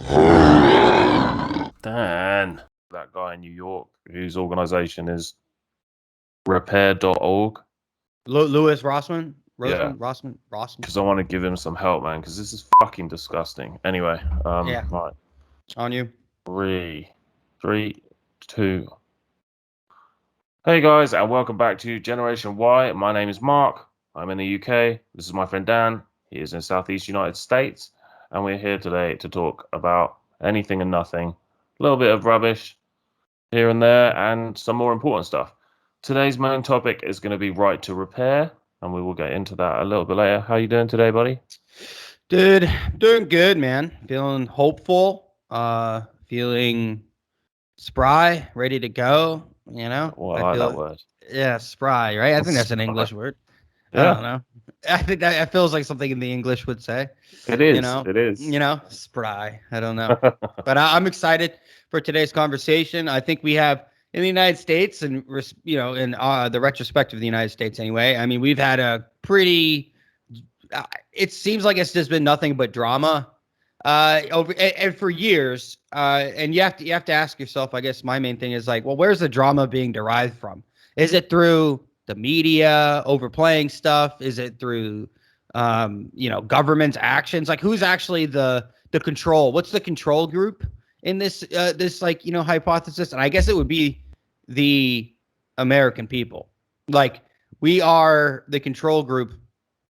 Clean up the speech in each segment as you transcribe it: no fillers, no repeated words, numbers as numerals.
Dan, that guy in New York whose organization is repair.org. Louis Rossman, Yeah, Rossman. because I want to give him some help, man, because this is fucking disgusting. Anyway, Yeah, right. on you. Three, two. Hey guys, and welcome back to Generation Y. My name is Mark. I'm in the UK. This is my friend Dan. He is in Southeast United States, and we're here today to talk about anything and nothing, a little bit of rubbish here and there, and some more important stuff. Today's main topic is going to be right to repair, and we will get into that a little bit later. How you doing today, buddy? Dude, doing good, man. Feeling hopeful. Feeling spry, ready to go. Well, I I like that feel, word. yeah, spry, right? I think that's an Spry. English word. I Yeah, don't know. I think that feels like something in the English would say. it You is. know, It is. spry. I don't know, but I'm excited for today's conversation. I think we have in the United States, and in the retrospect of the United States, anyway. I mean, we've had a pretty. It seems like it's just been nothing but drama over and for years. And you have to ask yourself. I guess my main thing is like, well, where's the drama being derived from? Is it through the media overplaying stuff? Is it through government's actions? Like, who's actually the control? What's the control group in this hypothesis? And I guess it would be the American people. Like, we are the control group,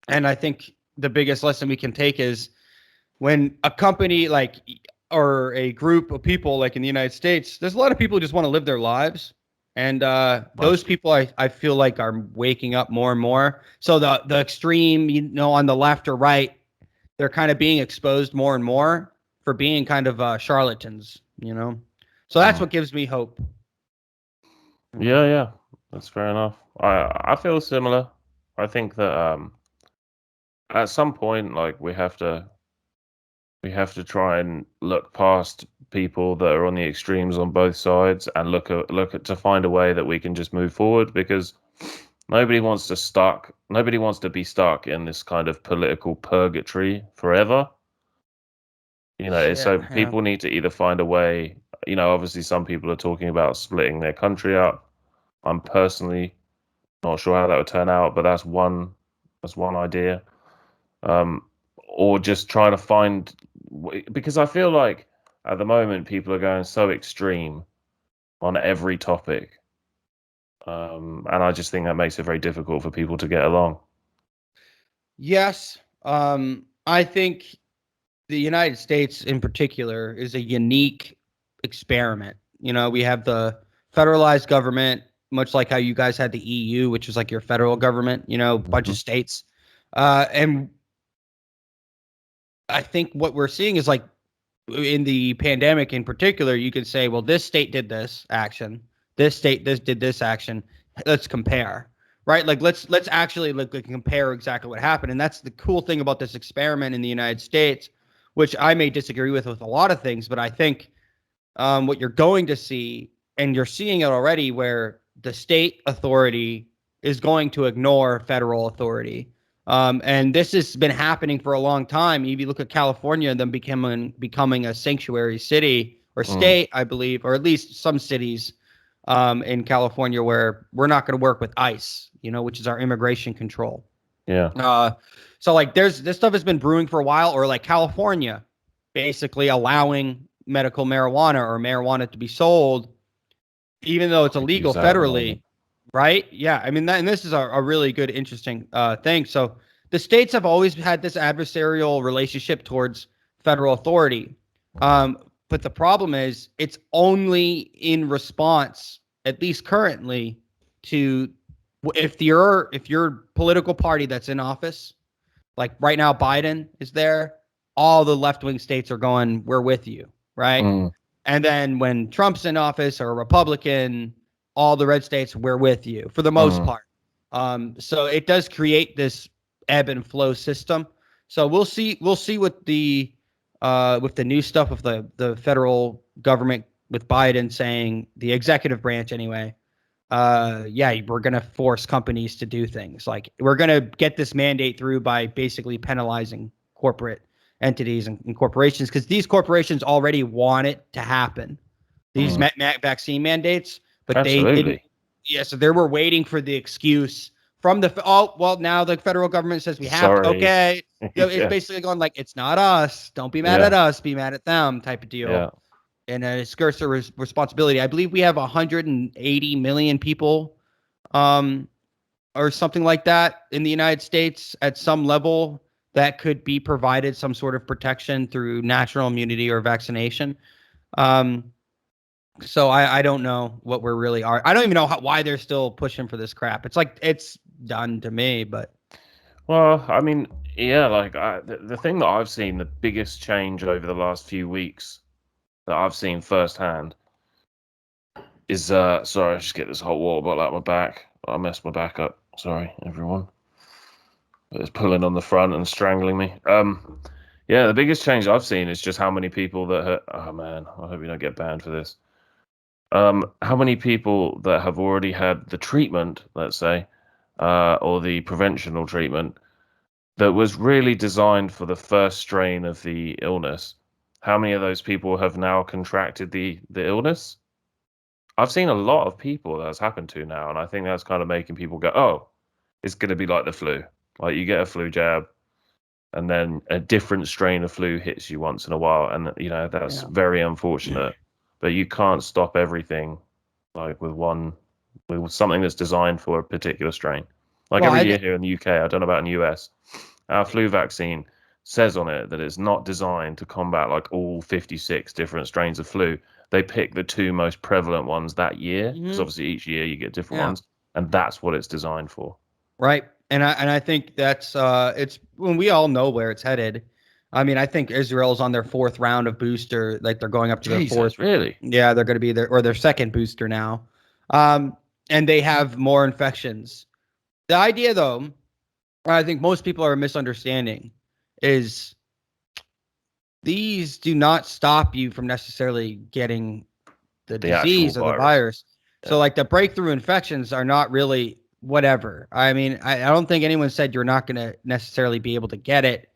and I think the biggest lesson we can take is when a company or a group of people like in the United States, there's a lot of people who just want to live their lives. And those Most people people. I feel like are waking up more and more. So the extreme, on the left or right, they're kind of being exposed more and more for being kind of charlatans. So that's Mm. what gives me hope. Yeah, that's fair enough. I feel similar. I think that at some point, like we have to try and look past people that are on the extremes on both sides and look at to find a way that we can just move forward because nobody wants to be stuck in this kind of political purgatory forever. Shit, So yeah. people need to either find a way, obviously some people are talking about splitting their country up. I'm personally not sure how that would turn out, but that's one idea. Um, or just trying to find because I feel like at the moment people are going so extreme on every topic, and I just think that makes it very difficult for people to get along. Yes. I think the United States in particular is a unique experiment. We have the federalized government, much like how you guys had the EU, which is like your federal government, a bunch of Hmm. states. And I think what we're seeing is like in the pandemic in particular, you could say, well, this state did this action, this state this did this action. Let's compare, right? Like let's actually like compare exactly what happened. And that's the cool thing about this experiment in the United States, which I may disagree with a lot of things, but I think what you're going to see, and you're seeing it already, where the state authority is going to ignore federal authority. And this has been happening for a long time. If you look at California, them becoming a sanctuary city or Mm, state, I believe, or at least some cities in California where we're not going to work with ICE, which is our immigration control. yeah. Uh, so like there's this stuff has been brewing for a while, or like California basically allowing medical marijuana or marijuana to be sold, even though it's I use illegal that at the moment. federally, right? Yeah, I mean and this is a really good, interesting thing. So the states have always had this adversarial relationship towards federal authority, um, but the problem is it's only in response, at least currently, to if your political party that's in office, like right now Biden is there, all the left wing states are going, we're with you, right? Mm, And then when Trump's in office or a Republican, all the red states, we're with you for the most mm, part. So it does create this ebb and flow system. So we'll see. We'll see with the new stuff of the federal government with Biden saying, the executive branch anyway. Yeah, we're gonna force companies to do things. Like, we're gonna get this mandate through by basically penalizing corporate entities and corporations, because these corporations already want it to happen. These vaccine mandates, but they didn't. Yeah, so they were waiting for the excuse from now the federal government says we have to. Okay, it's basically going like, it's not us. Don't be mad at us. Be mad at them type of deal. Yeah. And it skirts their responsibility. I believe we have 180 million people, or something like that in the United States at some level that could be provided some sort of protection through natural immunity or vaccination. So I don't know what we're really are. I don't even know why they're still pushing for this crap. It's like, it's done to me, but. Well, I mean, yeah, like the thing that I've seen, the biggest change over the last few weeks that I've seen firsthand is, sorry, I just get this hot water bottle out my back. I messed my back up. Sorry, everyone. But it's pulling on the front and strangling me. Yeah, the biggest change I've seen is just how many people that oh man, I hope we don't get banned for this. How many people that have already had the treatment, let's say, or the preventional treatment that was really designed for the first strain of the illness, how many of those people have now contracted the illness? I've seen a lot of people that's happened to now, and I think that's kind of making people go, oh, it's going to be like the flu. Like, you get a flu jab, and then a different strain of flu hits you once in a while, and that's very unfortunate. But you can't stop everything, like with something that's designed for a particular strain. Like, every year here in the UK, I don't know about in the US, our flu vaccine says on it that it's not designed to combat like all 56 different strains of flu. They pick the 2 most prevalent ones that year, because obviously each year you get different ones, and that's what it's designed for. Right. And I think that's it's when we all know where it's headed. I mean, I think Israel's on their 4th round of booster, like they're going up to their 4th. Really? Yeah, they're going to be their 2nd booster now. And they have more infections. The idea, though, I think most people are misunderstanding, is these do not stop you from necessarily getting the disease or the virus. Yeah. So like the breakthrough infections are not really whatever. I mean, I don't think anyone said you're not going to necessarily be able to get it.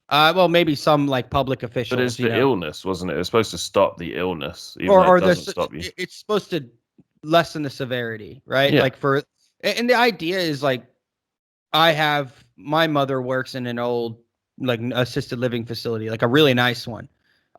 Well, maybe some like public officials. But it's the illness, wasn't it? It was supposed to stop the illness, or it doesn't stop you. It's supposed to lessen the severity, right? Yeah. And the idea is like, my mother works in an old like assisted living facility, like a really nice one.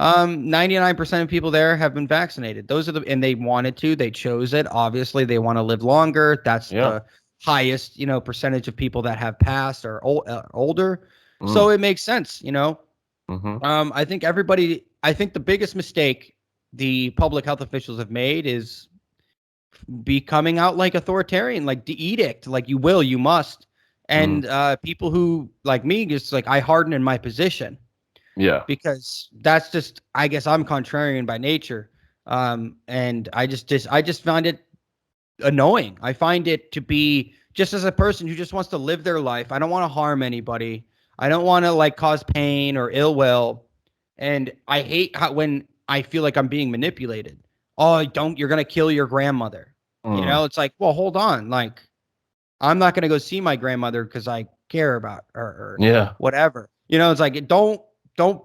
99% of people there have been vaccinated. And they wanted to, they chose it. Obviously they want to live longer. That's the highest, percentage of people that have passed or older. So it makes sense, I think the biggest mistake the public health officials have made is becoming out like authoritarian, like the edict, like you must. And people who like me, just like I harden in my position. Yeah. Because that's just, I guess I'm contrarian by nature. And I just find it annoying. I find it to be, just as a person who just wants to live their life, I don't want to harm anybody. I don't want to like cause pain or ill will. And I hate when I feel like I'm being manipulated. Oh, you're going to kill your grandmother. It's like, well, hold on. Like, I'm not going to go see my grandmother because I care about her or whatever. It's like, don't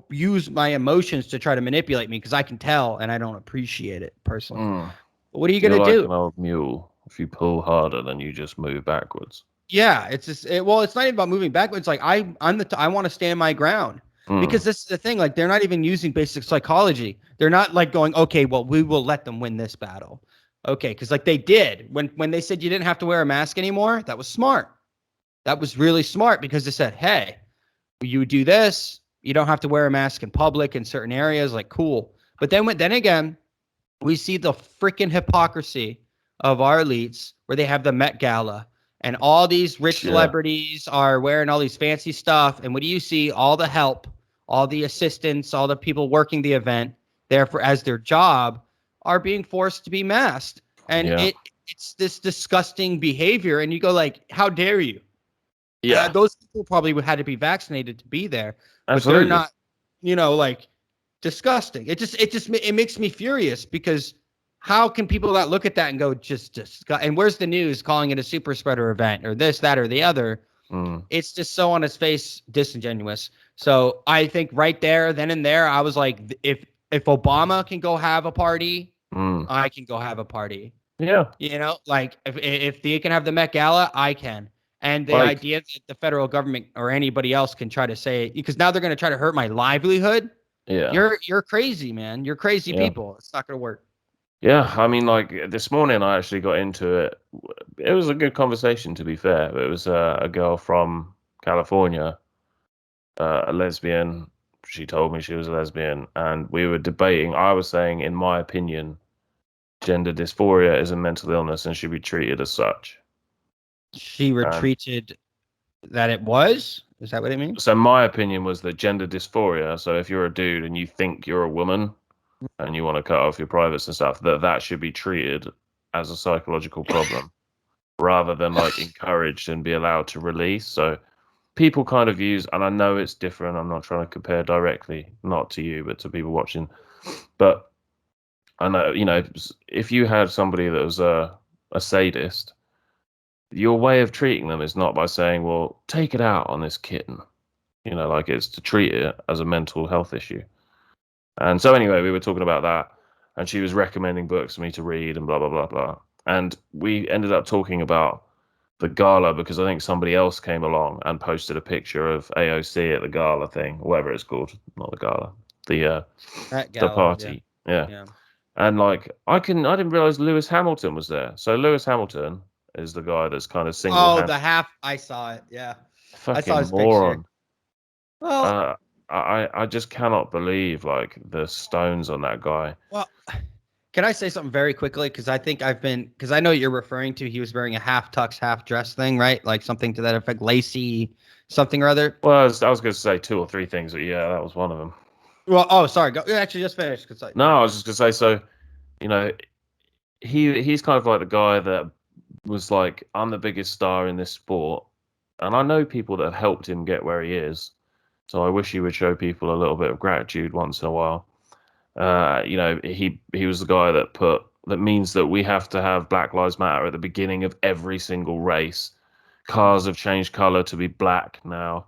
use my emotions to try to manipulate me, because I can tell and I don't appreciate it personally. But what are you going to do? Like an old mule. If you pull harder, then you just move backwards. Yeah, it's just it's not even about moving backwards. Like I want to stand my ground, because this is the thing. Like, they're not even using basic psychology. They're not like going, okay, well, we will let them win this battle. Okay, because like they did when they said you didn't have to wear a mask anymore. That was smart. That was really smart, because they said, hey, you do this, you don't have to wear a mask in public in certain areas. Like, cool. But then again, we see the freaking hypocrisy of our elites, where they have the Met Gala and all these rich celebrities are wearing all these fancy stuff. And what do you see? All the help, all the assistants, all the people working the event, therefore as their job, are being forced to be masked. And it's this disgusting behavior. And you go like, how dare you? Yeah. Those people probably had to be vaccinated to be there. Absolutely. But they're not, like, disgusting. It makes me furious, because how can people not look at that and go, just disgust? And where's the news calling it a super spreader event or this, that, or the other? It's just so on his face disingenuous. So I think right there, then and there, I was like, if Obama can go have a party, I can go have a party. Yeah. You know, like if they can have the Met Gala, I can. And the Like, idea that the federal government or anybody else can try to say, because now they're going to try to hurt my livelihood. yeah. You're crazy, man. You're crazy Yeah. people. It's not going to work. Yeah. I mean, like this morning, I actually got into it. It was a good conversation, to be fair. It was a girl from California, a lesbian. She told me she was a lesbian, and we were debating. I was saying, in my opinion, gender dysphoria is a mental illness and should be treated as such. She And retreated that it was. Is that what it means? so my opinion was that gender dysphoria, so if you're a dude and you think you're a woman and you want to cut off your privates and stuff, that should be treated as a psychological problem rather than like encouraged and be allowed to release. So people kind of use, and I know it's different. I'm not trying to compare directly, not to you, but to people watching. But I know, if you had somebody that was a sadist, your way of treating them is not by saying, well, take it out on this kitten. Like it's to treat it as a mental health issue. And so anyway, we were talking about that, and she was recommending books for me to read and blah blah blah blah. And we ended up talking about the gala because I think somebody else came along and posted a picture of AOC at the gala thing, whatever it's called, not the gala, the That the gala. party. Yeah. Yeah. And like I didn't realize Lewis Hamilton was there. So Lewis Hamilton is the guy that's kind of single Oh, hand the half. I saw it. Yeah. I saw fucking his picture. moron. Well, I just cannot believe like the stones on that guy. well, can I say something very quickly? Because I think because I know you're referring to, he was wearing a half tux, half dress thing, right? Like something to that effect, lacy, something or other. Well, I was going to say two or three things, but yeah, that was one of them. Well, oh, sorry. Go, actually, just finish. Cause No, I was just going to say, so, you know, he's kind of like the guy that was like, I'm the biggest star in this sport. And I know people that have helped him get where he is. So I wish he would show people a little bit of gratitude once in a while. He was the guy that means that we have to have Black Lives Matter at the beginning of every single race. Cars have changed color to be black now.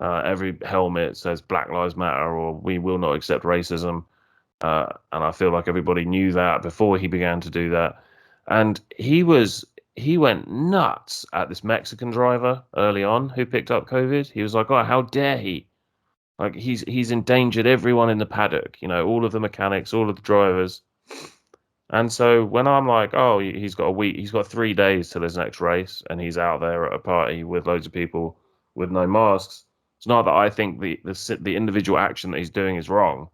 Every helmet says Black Lives Matter or we will not accept racism. And I feel like everybody knew that before he began to do that. And he went nuts at this Mexican driver early on who picked up COVID. He was like, "Oh, how dare he!" Like he's endangered everyone in the paddock. All of the mechanics, all of the drivers. And so when I'm like, "Oh, he's got a week, he's got 3 days till his next race, and he's out there at a party with loads of people with no masks." It's not that I think the individual action that he's doing is wrong,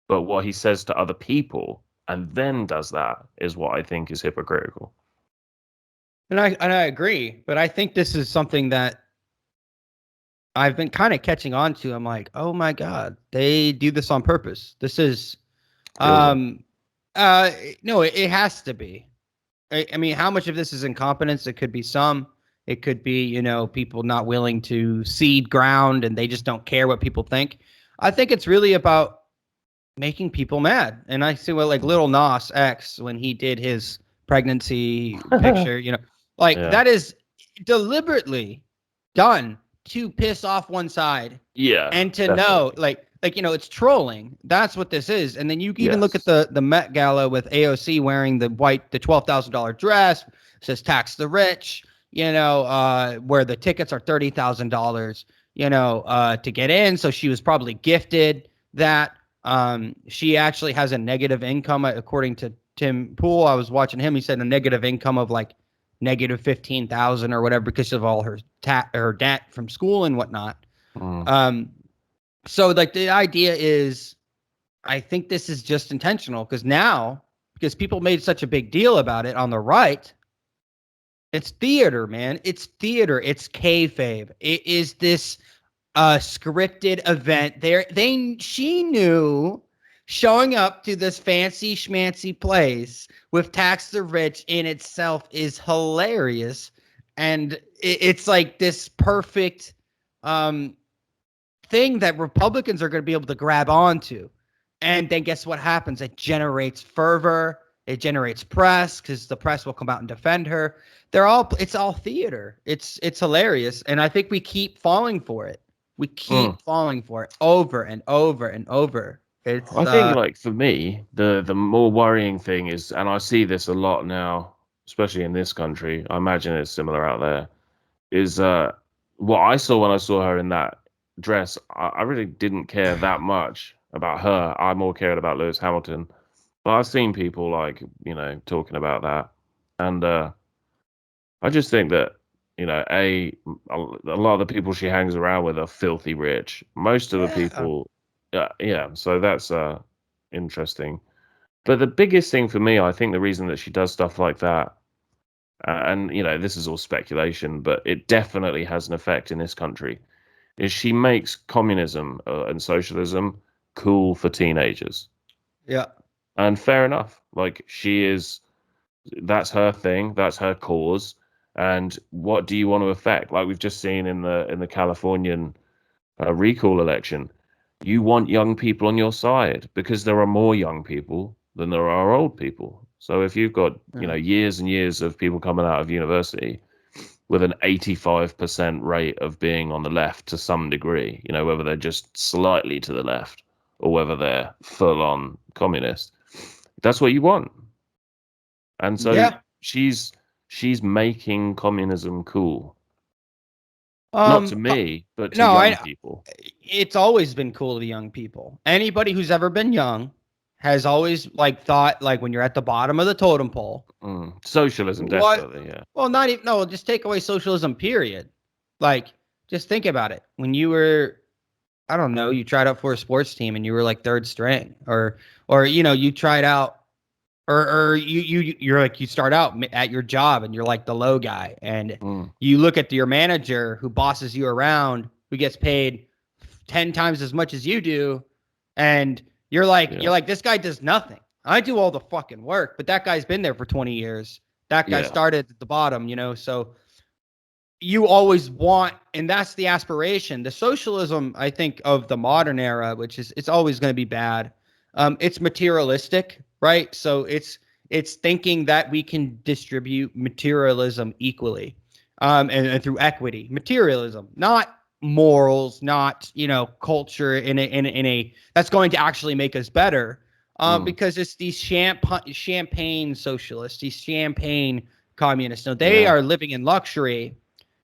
but what he says to other people and then does that is what I think is hypocritical. and I agree, but I think this is something that I've been kind of catching on to. I'm like, oh my God, they do this on purpose. This is, Feels no, it has to be. I mean, how much of this is incompetence? It could be some. It could be, people not willing to cede ground and they just don't care what people think. I think it's really about making people mad. And I see what like Little Nas X when he did his pregnancy picture, yeah, that is deliberately done to piss off one side yeah, and to know definitely. it's trolling. That's what this is. And then you even look at Yes. the Met Gala with AOC wearing the $12,000 dress, says tax the rich, where the tickets are $30,000, to get in. So she was probably gifted that. She actually has a negative income, according to Tim Pool. I was watching him. He said a negative income of like negative 15,000 or whatever because of all her debt from school and whatnot. Mm. So like the idea is, I think this is just intentional because people made such a big deal about it on the right. It's theater, man. It's theater. It's kayfabe. It is this scripted event. She knew showing up to this fancy schmancy place with tax the rich in itself is hilarious, and it's like this perfect thing that Republicans are going to be able to grab onto. And then guess what happens? It generates fervor. It generates press because the press will come out and defend her. It's all theater. It's hilarious. And I think we keep falling for it. We keep falling for it over and over and over. I think, like, for me, the more worrying thing is, and I see this a lot now, especially in this country. I imagine it's similar out there. Is what I saw when I saw her in that dress. I really didn't care that much about her. I more cared about Lewis Hamilton. But I've seen people, like, talking about that, and I just think that, a lot of the people she hangs around with are filthy rich. Most of the people, yeah. So that's interesting. But the biggest thing for me, I think, the reason that she does stuff like that, and this is all speculation, but it definitely has an effect in this country, is she makes communism and socialism cool for teenagers. Yeah. And fair enough. Like, that's her thing, that's her cause. And what do you want to affect? Like we've just seen in the Californian recall election, you want young people on your side because there are more young people than there are old people. So if you've got years and years of people coming out of university with an 85% rate of being on the left to some degree, whether they're just slightly to the left or whether they're full on communist, that's what you want. And so she's making communism cool. Not to me, but to young people. It's always been cool to the young people. Anybody who's ever been young has always thought when you're at the bottom of the totem pole. Socialism, definitely, yeah. Well, not even just take away socialism, period. Just think about it. When you were, I don't know, you tried out for a sports team and you were third string, or you tried out, or you start out at your job and you're the low guy, and you look at your manager who bosses you around, who gets paid 10 times as much as you do, and you're this guy does nothing. I do all the fucking work, but that guy's been there for 20 years. That guy started at the bottom, so you always want, and that's the aspiration. The socialism, I think, of the modern era, which is, it's always going to be bad. It's materialistic, right? So it's thinking that we can distribute materialism equally, and through equity. Materialism, not morals, not culture in a that's going to actually make us better. Because it's these champagne socialists, these champagne communists. No, they are living in luxury,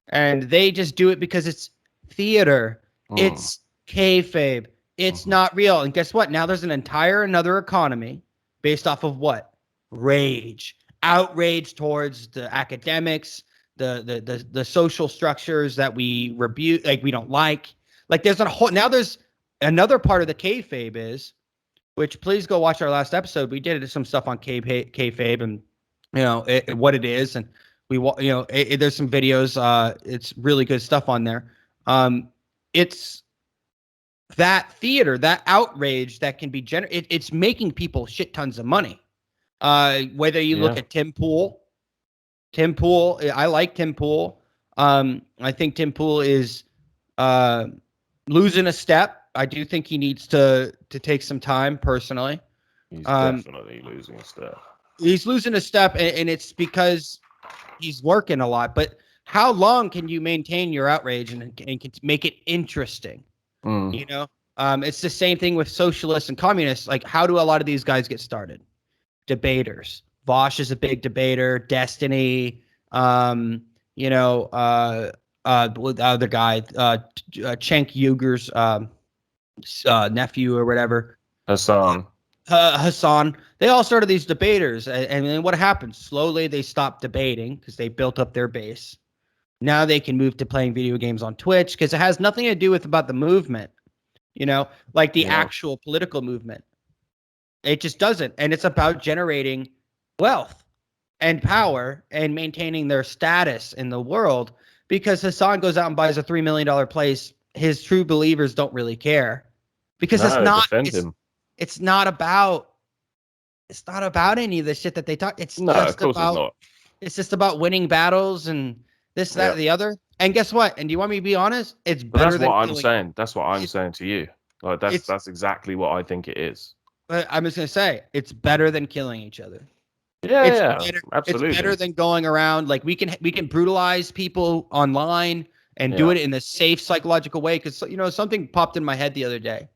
and they just do it because it's theater. It's kayfabe. It's not real. And guess what? Now there's another economy based off of what? Rage, outrage towards the academics, the social structures that we rebuke, we don't like. There's there's another part of the kayfabe is, which please go watch our last episode. We did some stuff on kayfabe and what it is, and there's some videos. It's really good stuff on there. It's that theater, that outrage that can be it's making people shit tons of money. Whether you look at Tim Pool, I like Tim Pool. I think Tim Pool is losing a step. I do think he needs to take some time personally. He's definitely losing a step. He's losing a step, and it's because he's working a lot. But how long can you maintain your outrage and make it interesting? It's the same thing with socialists and communists. How do a lot of these guys get started? Debaters. Vosh is a big debater. Destiny. The other guy, Cenk Uyghur's nephew or whatever. Hassan. They all started these debaters, and then what happens? Slowly they stopped debating because they built up their base. Now they can move to playing video games on Twitch because it has nothing to do with about the movement, the actual political movement. It just doesn't, and it's about generating wealth and power and maintaining their status in the world. Because Hassan goes out and buys a $3 million place, his true believers don't really care, because it's not about any of the shit that they talk. It's just about winning battles and this, that, the other. And guess what? And do you want me to be honest? It's better than I'm saying. That's what I'm saying to you. That's exactly what I think it is. But I'm just gonna say it's better than killing each other. Yeah, It's better absolutely. than going around like we can brutalize people online and do Yeah. it in a safe psychological way. Because something popped in my head the other day.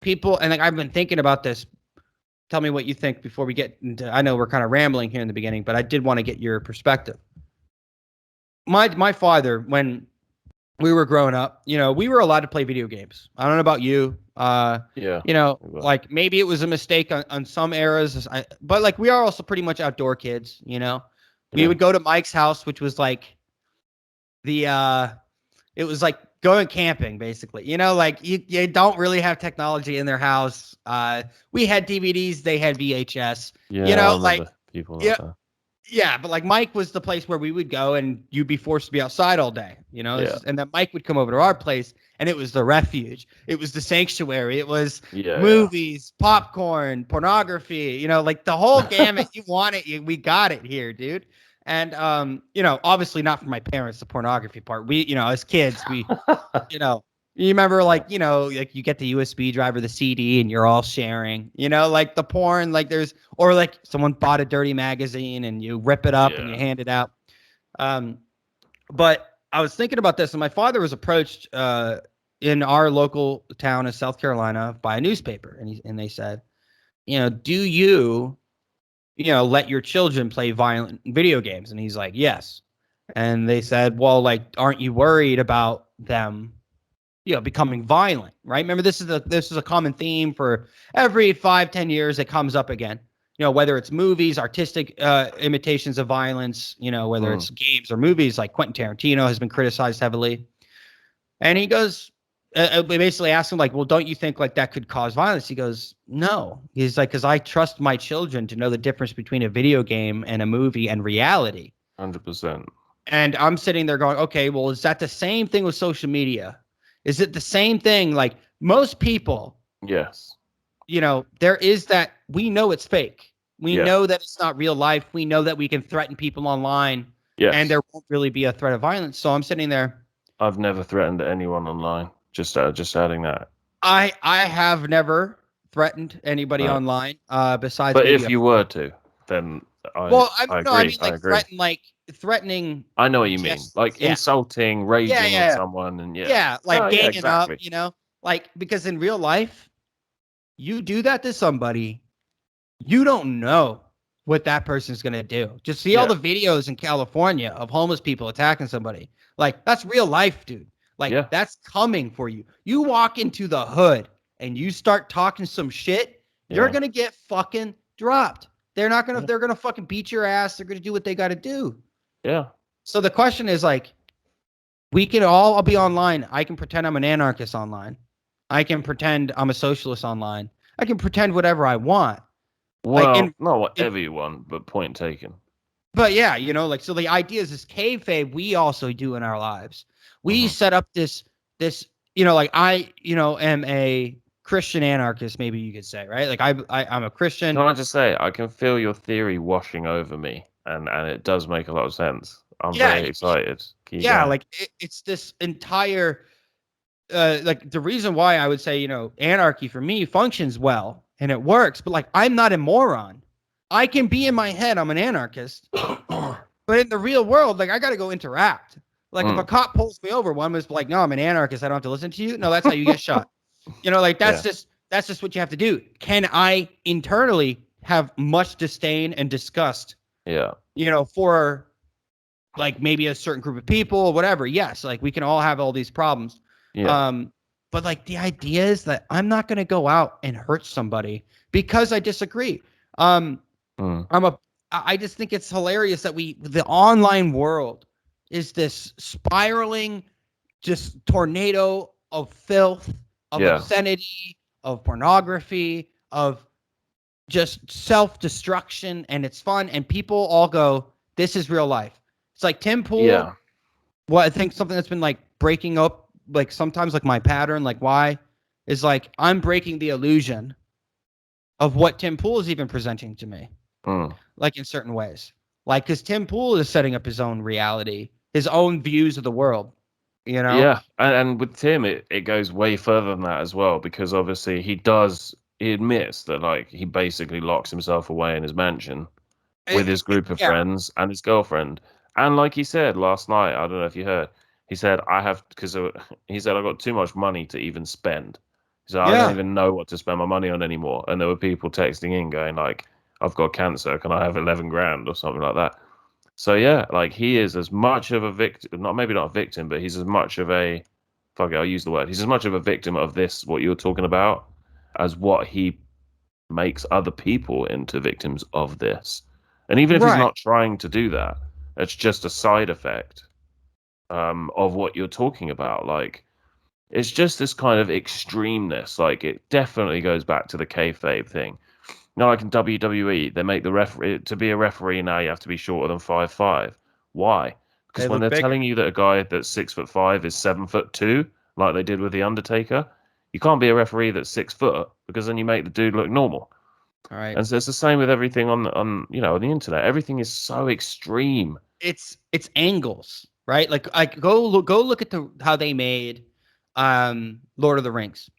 People and like I've been thinking about this. Tell me what you think before we get into. I know we're kind of rambling here in the beginning, but I did want to get your perspective. My father, when we were growing up, we were allowed to play video games. I don't know about you. Yeah. Like maybe it was a mistake on some eras, but like we are also pretty much outdoor kids. We Yeah. would go to Mike's house, which was like the it was like going camping basically. Like you don't really have technology in their house. We had DVDs, they had VHS. Yeah, I Like remember people like yeah, that. yeah, but like Mike was the place where we would go and you'd be forced to be outside all day, Yeah. and then Mike would come over to our place and it was the refuge. It was the sanctuary. It was Yeah, movies, popcorn, pornography, like the whole gamut. You want it, we got it here, dude. And obviously not for my parents, the pornography part. We, as kids, yeah. you know, you remember like, like you get the USB drive or the CD and you're all sharing, like the porn, like or like someone bought a dirty magazine and you rip it up and you Yeah. hand it out. Um, but I was thinking about this and my father was approached, in our local town of South Carolina by a newspaper. And they said, do you, let your children play violent video games? And he's like, yes. And they said, well, like, aren't you worried about them becoming violent, right? Remember, this is a common theme for every 5-10 years. It comes up again. Whether it's movies, artistic imitations of violence, whether Mm. it's games or movies, like Quentin Tarantino has been criticized heavily. And he goes, we basically asked him like, well, don't you think like that could cause violence? He goes, no. He's like, because I trust my children to know the difference between a video game and a movie and reality. 100%. And I'm sitting there going, okay, well, is that the same thing with social media? Is it the same thing? Like most people, Yes. there is that we know it's fake. We Yeah. know that it's not real life. We know that we can threaten people online and Yes. there won't really be a threat of violence. So I'm sitting there. I've never threatened anyone online. Just adding that. I have never threatened anybody No. online, besides But maybe if a you friend. were to, then Well, I no, I agree. mean I like agree. threatening I know what you mean. just Like yeah. insulting, Yeah, raging with yeah. someone, and yeah. Yeah, Oh like yeah, ganging up, exactly. like because in real life, you do that to somebody, you don't know what that person's gonna do. Just see all Yeah. the videos in California of homeless people attacking somebody. Like that's real life, dude. Like Yeah. that's coming for you. You walk into the hood and you start talking some shit, you're Yeah. gonna get fucking dropped. They're not gonna. Yeah. They're gonna fucking beat your ass. They're gonna do what they got to do. Yeah. So the question is like, we can all be online. I can pretend I'm an anarchist online. I can pretend I'm a socialist online. I can pretend whatever I want. Like Well, in, not in whatever you want, but point taken. but yeah, like so the idea is this kayfabe we also do in our lives. We Hmm. set up this like I am a Christian anarchist, maybe you could say, right? Like I'm a Christian. Can I just say, I can feel your theory washing over me, and it does make a lot of sense. I'm Yeah, very excited. Keep yeah, going. like it's this entire like the reason why I would say, anarchy for me functions well and it works, but like I'm not a moron. I can be in my head, I'm an anarchist, but in the real world, like I got to go interact. Like if a Mm. cop pulls me over, one was like, no, I'm an anarchist. I don't have to listen to you. No, that's how you get shot. Like Yeah. that's just what you have to do. Can I internally have much disdain and disgust, Yeah. for like maybe a certain group of people or whatever? Yes, like we can all have all these problems. Yeah. But like the idea is that I'm not going to go out and hurt somebody because I disagree. Mm. I just think it's hilarious that the online world is this spiraling, just tornado of filth, of Yeah. obscenity, of pornography, of just self-destruction, and it's fun. And people all go, this is real life. It's like Tim Pool. Yeah. Well, I think something that's been like breaking up, like sometimes like my pattern, like why is like I'm breaking the illusion of what Tim Pool is even presenting to me, Mm. like in certain ways. Like, because Tim Pool is setting up his own reality, his own views of the world, Yeah. And with Tim, it goes way further than that as well, because obviously he admits that like he basically locks himself away in his mansion with his group of friends and his girlfriend. And like he said last night, I don't know if you heard, he said, he said, I got too much money to even spend. He said, I don't even know what to spend my money on anymore. And there were people texting in going like, I've got cancer. Can I have 11 grand or something like that? So yeah, like he is as much of a victim, maybe not a victim, but he's as much of a, fuck it, I'll use the word. He's as much of a victim of this, what you're talking about, as what he makes other people into victims of this. And even if he's not trying to do that, it's just a side effect of what you're talking about. Like, it's just this kind of extremeness. Like, it definitely goes back to the kayfabe thing. You know, like in WWE, they make the referee to be a referee now. You have to be shorter than 5'5". Why? Because when they're telling you that a guy that's 6'5" is 7'2", like they did with the Undertaker, you can't be a referee that's 6 foot because then you make the dude look normal. All right. And so it's the same with everything on on the internet. Everything is so extreme. It's angles, right? Like go look at how they made Lord of the Rings.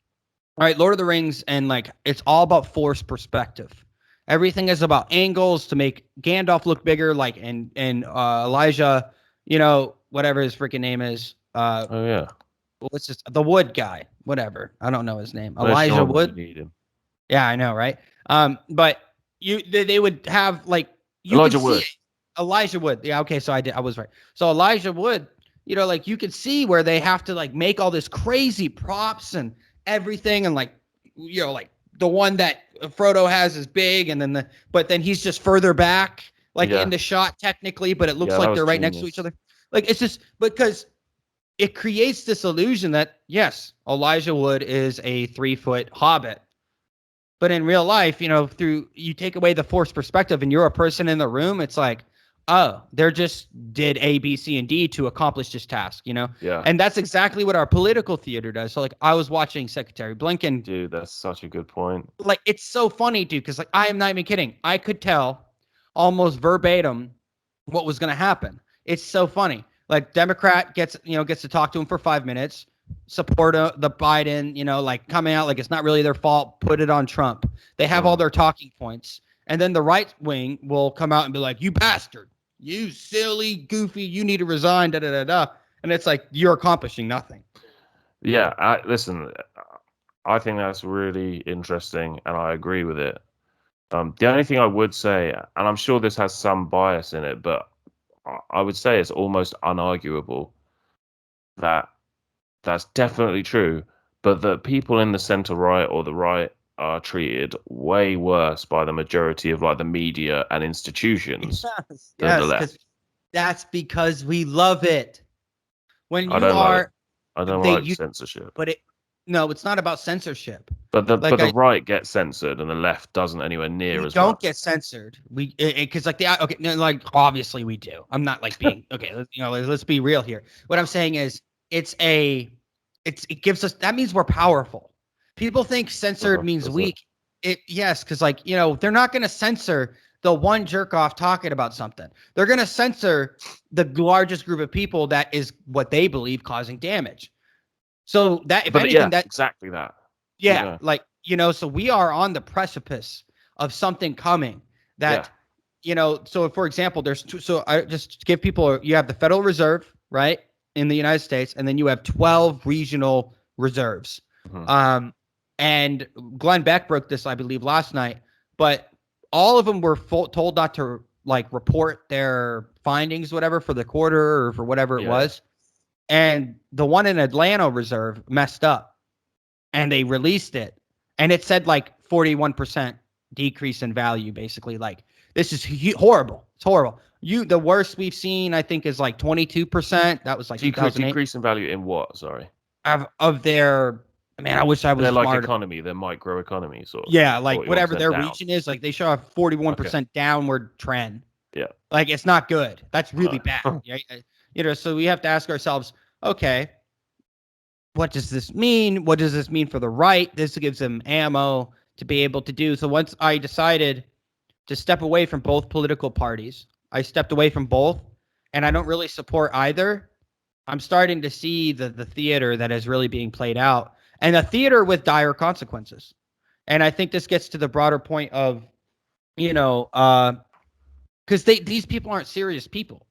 All right, Lord of the Rings, and like it's all about forced perspective. Everything is about angles to make Gandalf look bigger, like and Elijah, whatever his freaking name is. Oh yeah. What's just the Wood guy? Whatever. I don't know his name. No, Elijah Sean, Wood. you need him. Yeah, I know, right? But they would have like you Elijah can Wood. see Elijah Wood. Yeah, okay, so I was right. So Elijah Wood, like you could see where they have to like make all this crazy props and everything, and like like the one that Frodo has is big, and then but then he's just further back, like in the shot technically, but it looks like they're right next to each other. Like it's just because it creates this illusion that yes, Elijah Wood is a 3-foot hobbit. But in real life, you take away the forced perspective and you're a person in the room, it's like, oh, they're just did A, B, C, and D to accomplish this task, Yeah. And that's exactly what our political theater does. So like I was watching Secretary Blinken. Dude, that's such a good point. Like it's so funny, dude, because like I am not even kidding. I could tell almost verbatim what was gonna happen. It's so funny. Like Democrat gets to talk to him for 5 minutes, support the Biden, like coming out like it's not really their fault, put it on Trump. They have all their talking points. And then the right wing will come out and be like, you bastard, you silly, goofy, you need to resign, da da da da. And it's like, you're accomplishing nothing. Yeah, listen, I think that's really interesting and I agree with it. The only thing I would say, and I'm sure this has some bias in it, but I would say it's almost unarguable that that's definitely true, but that people in the center right or the right are treated way worse by the majority of like the media and institutions than the left. That's because we love it. When I you don't like it. are, I don't like censorship. but no, it's not about censorship. But the right gets censored and the left doesn't anywhere near as much. We don't get censored. Because like like obviously we do. I'm not like being okay. Let's be real here. What I'm saying is it gives us, that means we're powerful. People think censored means weak. Yes, because like they're not going to censor the one jerk off talking about something. They're going to censor the largest group of people that is what they believe causing damage. So that if anything, that exactly that. Yeah, like so we are on the precipice of something coming that so if, for example, there's two, so I just give people, you have the Federal Reserve, right, in the United States, and then you have 12 regional reserves. Mm-hmm. And Glenn Beck broke this, I believe, last night, but all of them were told not to like report their findings, whatever, for the quarter or for whatever it was. And the one in Atlanta Reserve messed up and they released it. And it said like 41% decrease in value, basically. Like, this is horrible. It's horrible. The worst we've seen, I think, is like 22%. That was like 2008. Decrease in value in what? Sorry. Of their, man, I wish I was they're smarter. Like economy, their micro economy, sort of. Yeah, like whatever their region is, like they show a 41% downward trend. Yeah. Like it's not good. That's really bad. So we have to ask ourselves, okay, what does this mean? What does this mean for the right? This gives them ammo to be able to do. So once I decided to step away from both political parties, I stepped away from both, and I don't really support either. I'm starting to see the theater that is really being played out, and a theater with dire consequences. And I think this gets to the broader point of, because these people aren't serious people.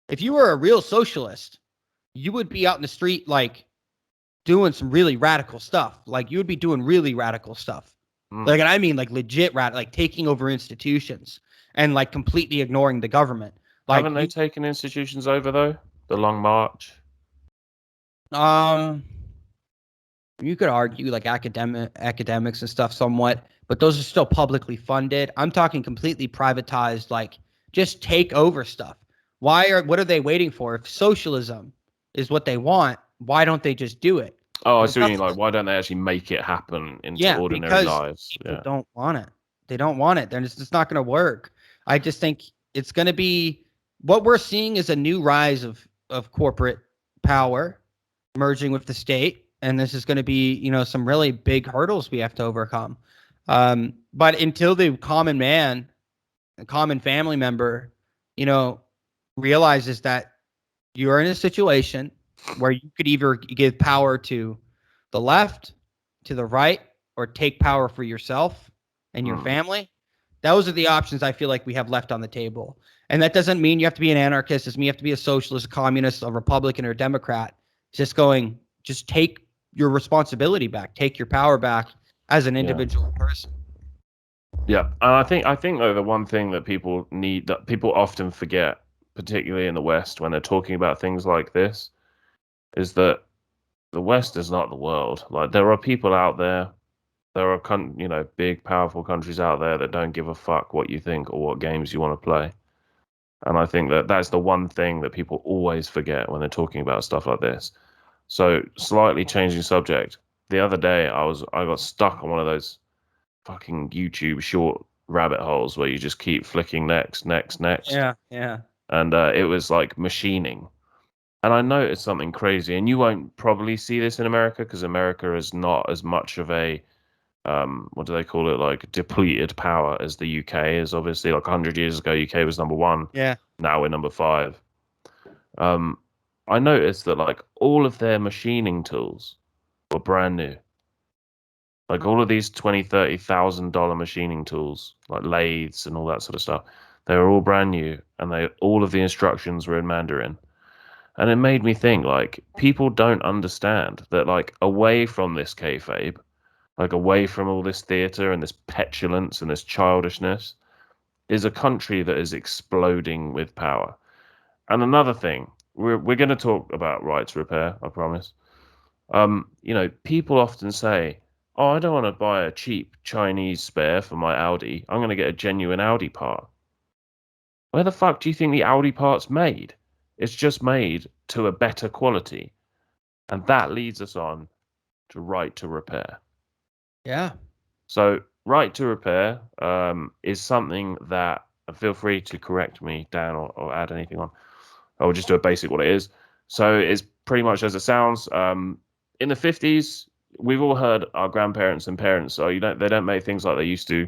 If you were a real socialist, you would be out in the street like doing some really radical stuff. Like you would be doing really radical stuff. Like, and I mean like legit like taking over institutions and like completely ignoring the government. Like, haven't they taken institutions over though? The Long March. You could argue like academics and stuff somewhat, but those are still publicly funded. I'm talking completely privatized, like just take over stuff. What are they waiting for? If socialism is what they want, why don't they just do it? Oh, I There's see what you mean. nothing Like, why don't they actually make it happen into Yeah, ordinary because lives? people Yeah. don't want it. They don't want it. Then it's just not going to work. I just think it's going to be what we're seeing is a new rise of corporate power merging with the state, and this is going to be some really big hurdles we have to overcome. But until the common man, a common family member, realizes that you're in a situation where you could either give power to the left, to the right, or take power for yourself and your family. Those are the options I feel like we have left on the table. And that doesn't mean you have to be an anarchist. It doesn't mean you have to be a socialist, a communist, a Republican, or a Democrat. Just take your responsibility back, take your power back as an individual person. Yeah, and I think though the one thing that people often forget, particularly in the West, when they're talking about things like this, is that the West is not the world. Like there are people out there, there are big powerful countries out there that don't give a fuck what you think or what games you want to play. And I think that that's the one thing that people always forget when they're talking about stuff like this. So slightly changing subject. The other day I got stuck on one of those fucking YouTube short rabbit holes where you just keep flicking next, next, next. Yeah. And it was like machining. And I noticed something crazy, and you won't probably see this in America because America is not as much of a what do they call it, like depleted power as the UK is. Obviously, like 100 years ago, UK was number one. Yeah. Now we're number five. Um, I noticed that like all of their machining tools were brand new. Like all of these $20,000, $30,000 machining tools, like lathes and all that sort of stuff, they were all brand new, and all of the instructions were in Mandarin. And it made me think, like, people don't understand that, like, away from this kayfabe, like, away from all this theater and this petulance and this childishness, is a country that is exploding with power. And another thing, we're going to talk about right to repair, I promise. People often say, "Oh, I don't want to buy a cheap Chinese spare for my Audi. I'm going to get a genuine Audi part." Where the fuck do you think the Audi part's made? It's just made to a better quality. And that leads us on to right to repair. Yeah. So, right to repair is something that, and feel free to correct me, Dan, or add anything on. I will just do a basic what it is. So, it's pretty much as it sounds. In the 50s, we've all heard our grandparents and parents, they don't make things like they used to.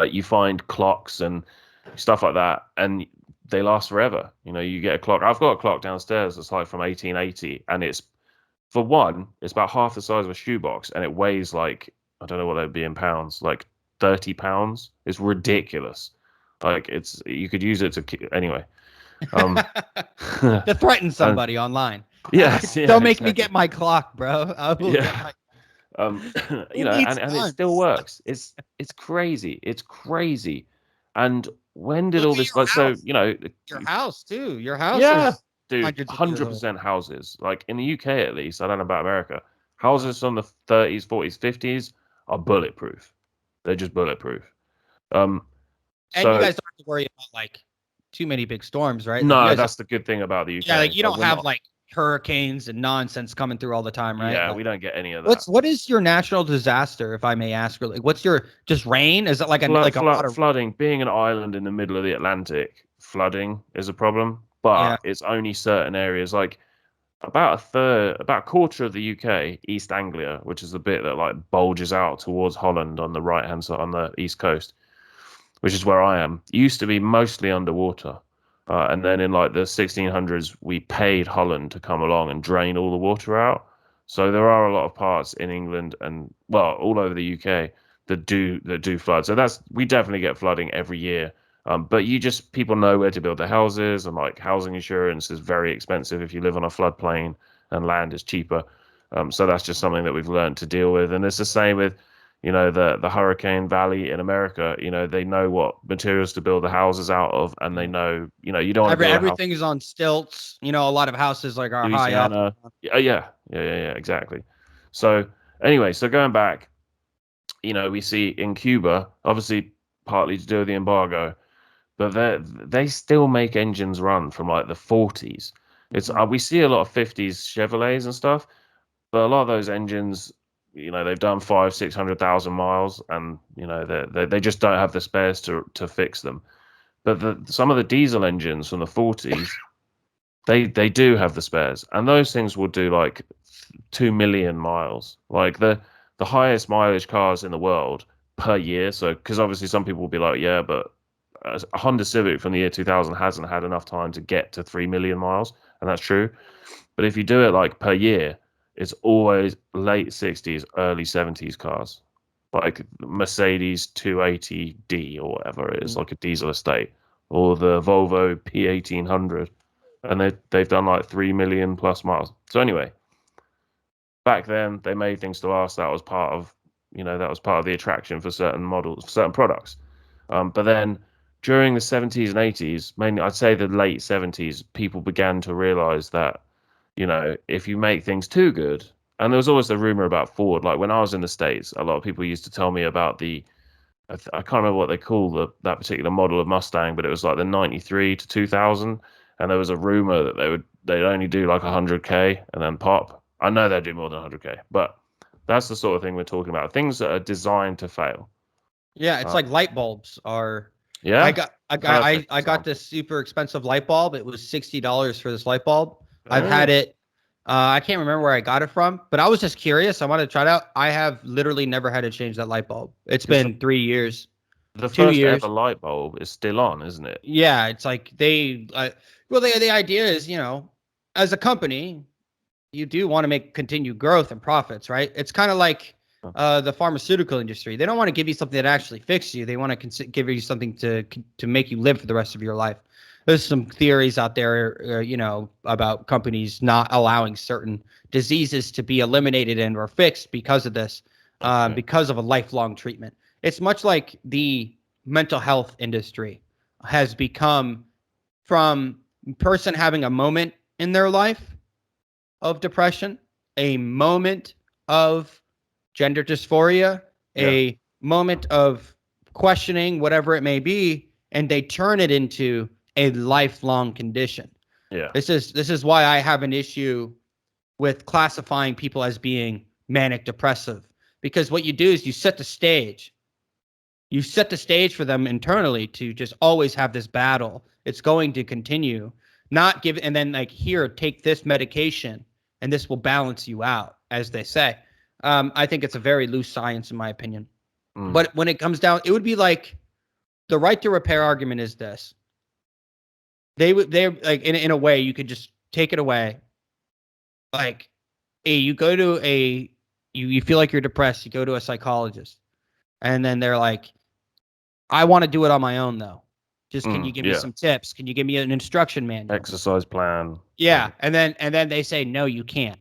You find clocks and stuff like that, and they last forever. You get a clock. I've got a clock downstairs that's like from 1880, and it's about half the size of a shoebox, and it weighs like, I don't know what that would be in pounds, like 30 pounds. It's ridiculous. Like you could use it anyway. To threaten somebody online. Yes, yeah, Don't make exactly. me get my clock, bro. I will get my and it still works. It's crazy. It's crazy. And when did Look all at this your like so, house. Your house too. Your house yeah, is dude, hundreds of years old. 100% houses. Like in the UK at least, I don't know about America. Houses from the 30s, 40s, 50s are bulletproof. They're just bulletproof. Um, And you so guys don't have to worry about like too many big storms, right? Like you no, guys that's the good thing about the Yeah, like UK. you Like don't we're have not. like hurricanes and nonsense coming through all the time, right? Yeah, Like we don't get any of that. what is your national disaster, if I may ask? Like what's your just rain? Is it like a lot of Flooding. Being an island in the middle of the Atlantic, flooding is a problem, Yeah. but it's only certain areas. Like about a quarter of the UK, East Anglia, which is the bit that like bulges out towards Holland on the right hand side on the east coast, which is where I am, used to be mostly underwater. And then in like the 1600s, we paid Holland to come along and drain all the water out. So there are a lot of parts in England and well, all over the UK that do flood. So we definitely get flooding every year. But people know where to build their houses, and like housing insurance is very expensive if you live on a floodplain, and land is cheaper. So that's just something that we've learned to deal with. And it's the same with, the Hurricane Valley in America. They know what materials to build the houses out of, and they know, you don't want to build a house. Everything is on stilts. A lot of houses like are high up. Louisiana. Yeah, exactly. So anyway, so going back, we see in Cuba, obviously partly to do with the embargo, but they still make engines run from like the 40s. It's we see a lot of 50s Chevrolets and stuff, but a lot of those engines, they've done 500,000-600,000 miles, and they just don't have the spares to fix them. But some of the diesel engines from the 40s, they do have the spares, and those things will do like 2 million miles. Like the highest mileage cars in the world per year. So, because obviously some people will be like, yeah, but a Honda Civic from the year 2000 hasn't had enough time to get to 3 million miles, and that's true. But if you do it like per year, it's always late 60s, early 70s cars, like Mercedes 280D or whatever it is, like a diesel estate, or the Volvo P1800, and they've done like 3 million plus miles. So anyway, back then they made things to last. That was part of, the attraction for certain models, for certain products. But then during the 70s and 80s, mainly I'd say the late 70s, people began to realize that, if you make things too good, and there was always the rumor about Ford. Like when I was in the States, a lot of people used to tell me about I can't remember what they call that particular model of Mustang, but it was like the 93 to 2000. And there was a rumor that they'd only do like 100K and then pop. I know they do more than 100K, but that's the sort of thing we're talking about. Things that are designed to fail. Yeah, it's like light bulbs are. Yeah, I got this super expensive light bulb. It was $60 for this light bulb. I've Oh, had it. I can't remember where I got it from, but I was just curious. I wanted to try it out. I have literally never had to change that light bulb. It's because been 3 years, the two first ever years. light bulb is still on, isn't it? Yeah, it's like the idea is, as a company, you do want to make continued growth and profits, right? It's kind of like the pharmaceutical industry. They don't want to give you something that actually fixes you. They want to give you something to make you live for the rest of your life. There's some theories out there, about companies not allowing certain diseases to be eliminated and or fixed because of this, Okay. because of a lifelong treatment. It's much like the mental health industry has become, from person having a moment in their life of depression, a moment of gender dysphoria, Yeah. a moment of questioning whatever it may be, and they turn it into a lifelong condition. Yeah. This is why I have an issue with classifying people as being manic depressive, because what you do is you set the stage. You set the stage for them internally to just always have this battle. It's going to continue. Not give, and then like, here, take this medication and this will balance you out, as they say. I think it's a very loose science, in my opinion. Mm. But when it comes down, it would be like the right to repair argument is this. They're like, in a way, you could just take it away. Like, you go to you feel like you're depressed, you go to a psychologist, and then they're like, I want to do it on my own though. Just, can you give me Yeah. some tips? Can you give me an instruction manual? Exercise plan. Yeah, and then they say, no, you can't.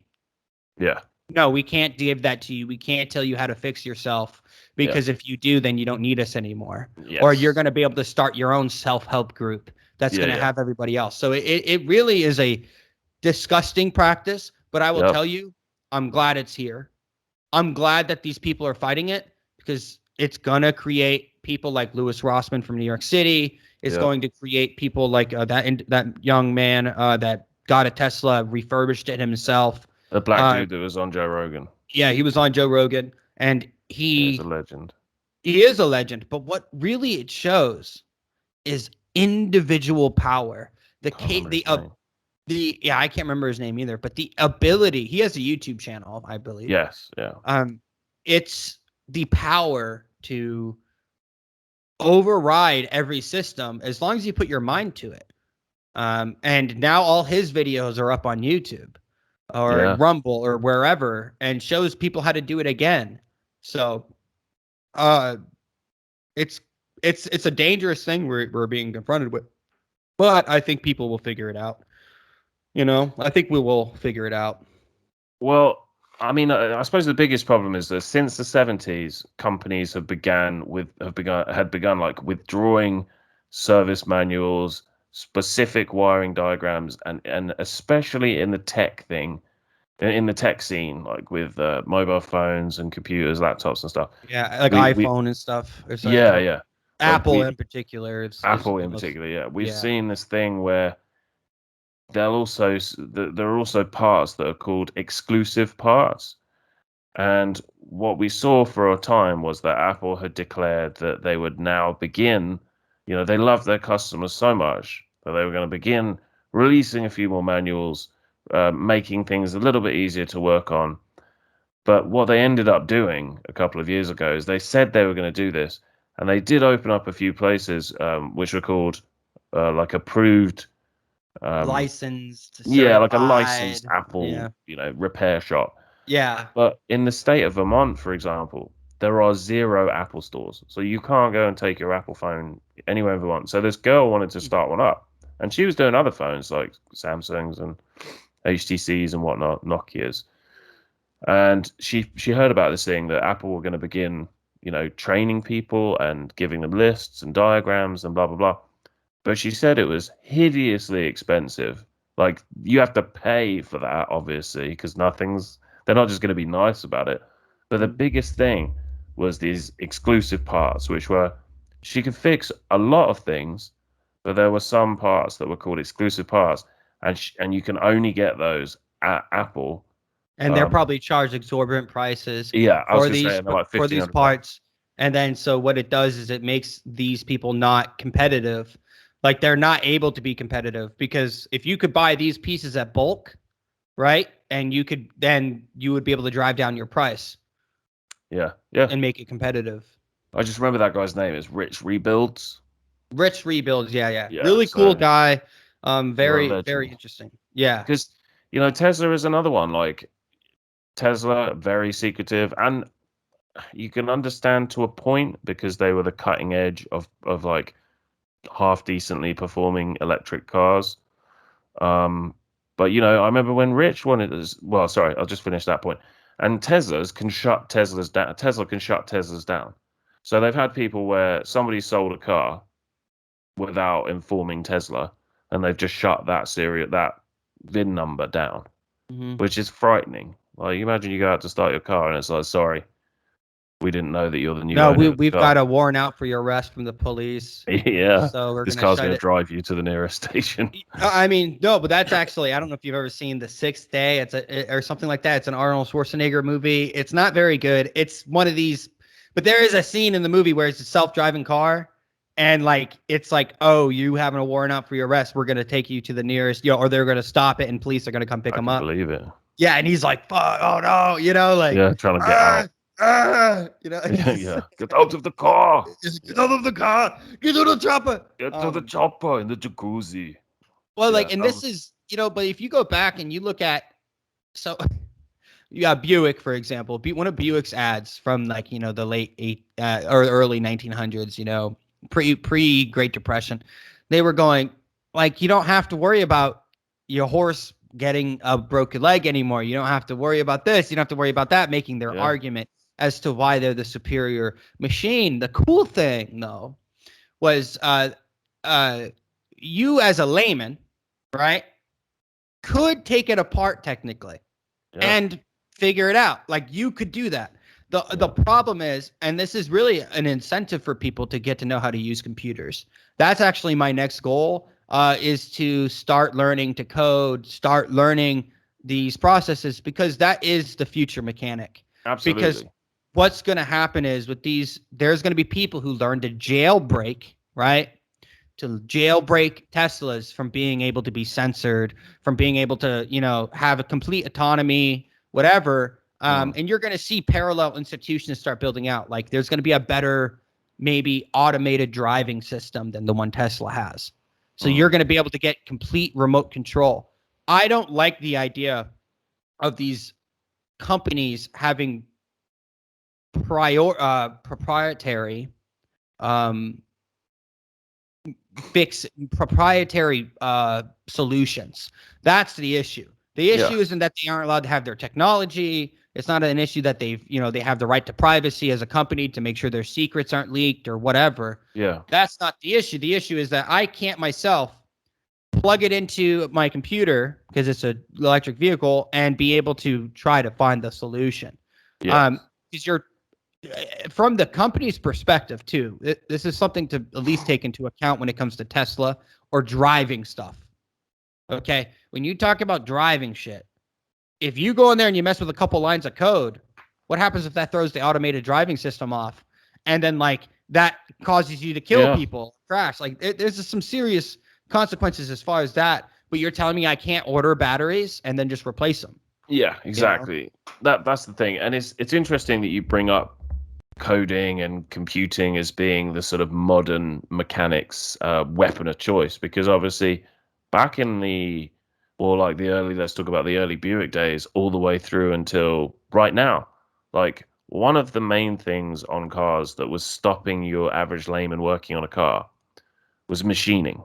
Yeah. No, we can't give that to you. We can't tell you how to fix yourself, Yeah. because if you do, then you don't need us anymore. Or you're Yes. going to be able to start your own self-help group that's Yeah. going to Yeah. have everybody else. So it really is a disgusting practice, but I will Yep. tell you, I'm glad it's here. I'm glad that these people are fighting it, because it's going to create people like Louis Rossman from New York City. It's Yep. going to create people like that young man that got a Tesla, refurbished it himself. The black dude that was on Joe Rogan. Yeah, he was on Joe Rogan, and He's a he legend. he is a legend. But what really it shows is individual power. The Can't remember his the name. yeah, I can't remember his name either. But the ability, he has a YouTube channel, I believe. Yes. Yeah. It's the power to override every system as long as you put your mind to it. And now all his videos are up on YouTube or Yeah. Rumble or wherever, and shows people how to do it again. So, uh, it's it's a dangerous thing we're being confronted with, but I think people will figure it out. I think we will figure it out. Well, I mean, I suppose the biggest problem is that since the 70s, companies had begun like withdrawing service manuals, specific wiring diagrams, and especially in the tech thing, in the tech scene, like with mobile phones and computers, laptops and stuff. Yeah, like We iPhone and stuff. It's like yeah, like Apple in particular. Is Apple the in most. particular, yeah, we've Yeah. seen this thing where there are also parts that are called exclusive parts. And what we saw for a time was that Apple had declared that they would now begin, they loved their customers so much that they were going to begin releasing a few more manuals, making things a little bit easier to work on. But what they ended up doing a couple of years ago is they said they were going to do this, and they did open up a few places which were called like approved, um, Licensed, yeah, like a licensed certified. Apple, Yeah. repair shop. Yeah. But in the state of Vermont, for example, there are zero Apple stores. So you can't go and take your Apple phone anywhere in Vermont. So this girl wanted to start one up. And she was doing other phones like Samsungs and HTCs and whatnot, Nokias. And she heard about this thing that Apple were going to begin, training people and giving them lists and diagrams and blah, blah, blah. But she said it was hideously expensive. Like you have to pay for that, obviously, because they're not just going to be nice about it. But the biggest thing was these exclusive parts, which were she could fix a lot of things, but there were some parts that were called exclusive parts, and you can only get those at Apple. And they're probably charged exorbitant prices Yeah, I was for gonna say these they're like for these £1,500. parts. And then so what it does is it makes these people not competitive. Like they're not able to be competitive because if you could buy these pieces at bulk, right? And you would be able to drive down your price Yeah, yeah. and make it competitive. I just remember that guy's name is Rich Rebuilds. Rich rebuilds, yeah. Yeah, Really cool so guy. what a Very, very legend. interesting. Yeah. Because Tesla is another one. Like Tesla, very secretive, and you can understand to a point because they were the cutting edge of like half decently performing electric cars. Um, but I remember when Rich wanted this. Well, sorry, I'll just finish that point. And Teslas can shut Teslas down. Tesla can shut Teslas down. So they've had people where somebody sold a car without informing Tesla, and they've just shut that VIN number down, Mhm. which is frightening. Like, you imagine you go out to start your car and it's like, sorry, we didn't know that you're the new No, owner of the we've car. got a warrant out for your arrest from the police. Yeah, So we're this gonna car's shut going to it. drive you to the nearest station. I mean, no, but that's actually I don't know if you've ever seen The Sixth Day. Or something like that. It's an Arnold Schwarzenegger movie. It's not very good. It's one of these, but there is a scene in the movie where it's a self-driving car, and like it's like, oh, you having a warrant out for your arrest. We're gonna take you to the nearest, or they're gonna stop it, and police are gonna come pick I him can up. believe it. Yeah, and he's like, fuck, oh no, like, Yeah, trying to get out. ah, ah, Yeah, get out of the car. get out of the car, get to the chopper. Get to the chopper in the jacuzzi. Well, Yeah, like, and that this was. is, but if you go back and you look at, so you got Buick, for example, one of Buick's ads from like, the late or early 1900s, pre Great Depression, they were going like, you don't have to worry about your horse getting a broken leg anymore. You don't have to worry about this. You don't have to worry about that, making their Yeah. argument as to why they're the superior machine. The cool thing, though, was you as a layman, right, could take it apart technically Yeah. and figure it out. Like you could do that. The Yeah. problem is, and this is really an incentive for people to get to know how to use computers. That's actually my next goal, is to start learning to code, start learning these processes, because that is the future mechanic. Because Absolutely. what's going to happen is with these, there's going to be people who learn to jailbreak, right? To jailbreak Teslas from being able to be censored, from being able to, have a complete autonomy, whatever. And you're going to see parallel institutions start building out. Like there's going to be a better, maybe automated driving system than the one Tesla has. So you're going to be able to get complete remote control. I don't like the idea of these companies having proprietary fix proprietary solutions. That's the issue. The issue isn't that they aren't allowed to have their technology. It's not an issue that they have the right to privacy as a company to make sure their secrets aren't leaked or whatever. Yeah. That's not the issue. The issue is that I can't myself plug it into my computer because it's an electric vehicle and be able to try to find the solution. Yeah. Because you're from the company's perspective too. This is something to at least take into account when it comes to Tesla or driving stuff. Okay, when you talk about driving shit, if you go in there and you mess with a couple lines of code, what happens if that throws the automated driving system off, and then like that causes you to kill people, crash? Like there's some serious consequences as far as that. But you're telling me I can't order batteries and then just replace them? Yeah, exactly. That's the thing, and it's interesting that you bring up coding and computing as being the sort of modern mechanics weapon of choice, because obviously back in the let's talk about the early Buick days all the way through until right now, like one of the main things on cars that was stopping your average layman working on a car was machining.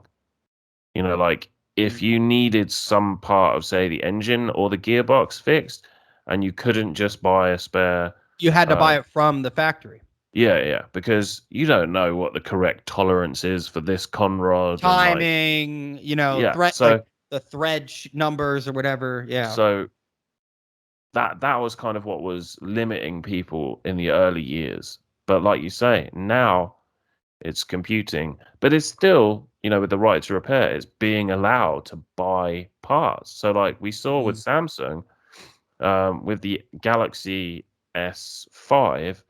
Like if you needed some part of, say, the engine or the gearbox fixed, and you couldn't just buy a spare, you had to buy it from the factory. yeah, because you don't know what the correct tolerance is for this conrod. Timing, yeah, like the thread numbers or whatever. Yeah. So that was kind of what was limiting people in the early years. But like you say, now it's computing, but it's still, with the right to repair, it's being allowed to buy parts. So like we saw with Samsung, with the Galaxy S5,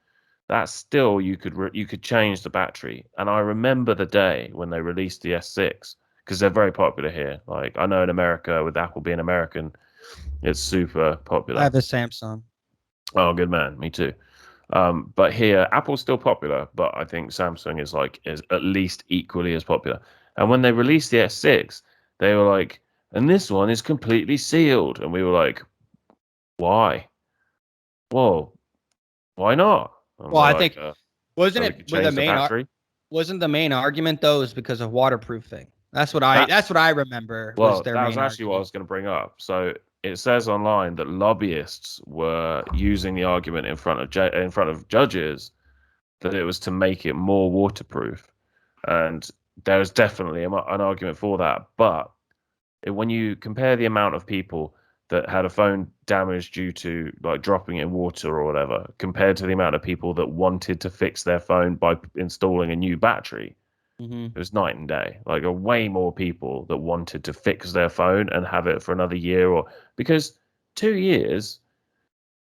that's still you could change the battery. And I remember the day when they released the S6, because they're very popular here. Like I know in America, with Apple being American, it's super popular. I have a Samsung. Oh, good man. Me too. But here, Apple's still popular, but I think Samsung is at least equally as popular. And when they released the S6, they were like, and this one is completely sealed. And we were like, why? Whoa, why not? And Well, we're I like, think wasn't so we it could with the change the battery. wasn't the main argument though is because of waterproofing? That's what That I remember was Well, their that was main actually what I argument. was going to bring up. So it says online that lobbyists were using the argument in front of judges that it was to make it more waterproof, and there is definitely an argument for that. But when you compare the amount of people that had a phone damaged due to like dropping it in water or whatever, compared to the amount of people that wanted to fix their phone by installing a new battery, it was night and day. Like, a way more people that wanted to fix their phone and have it for another year, or because 2 years,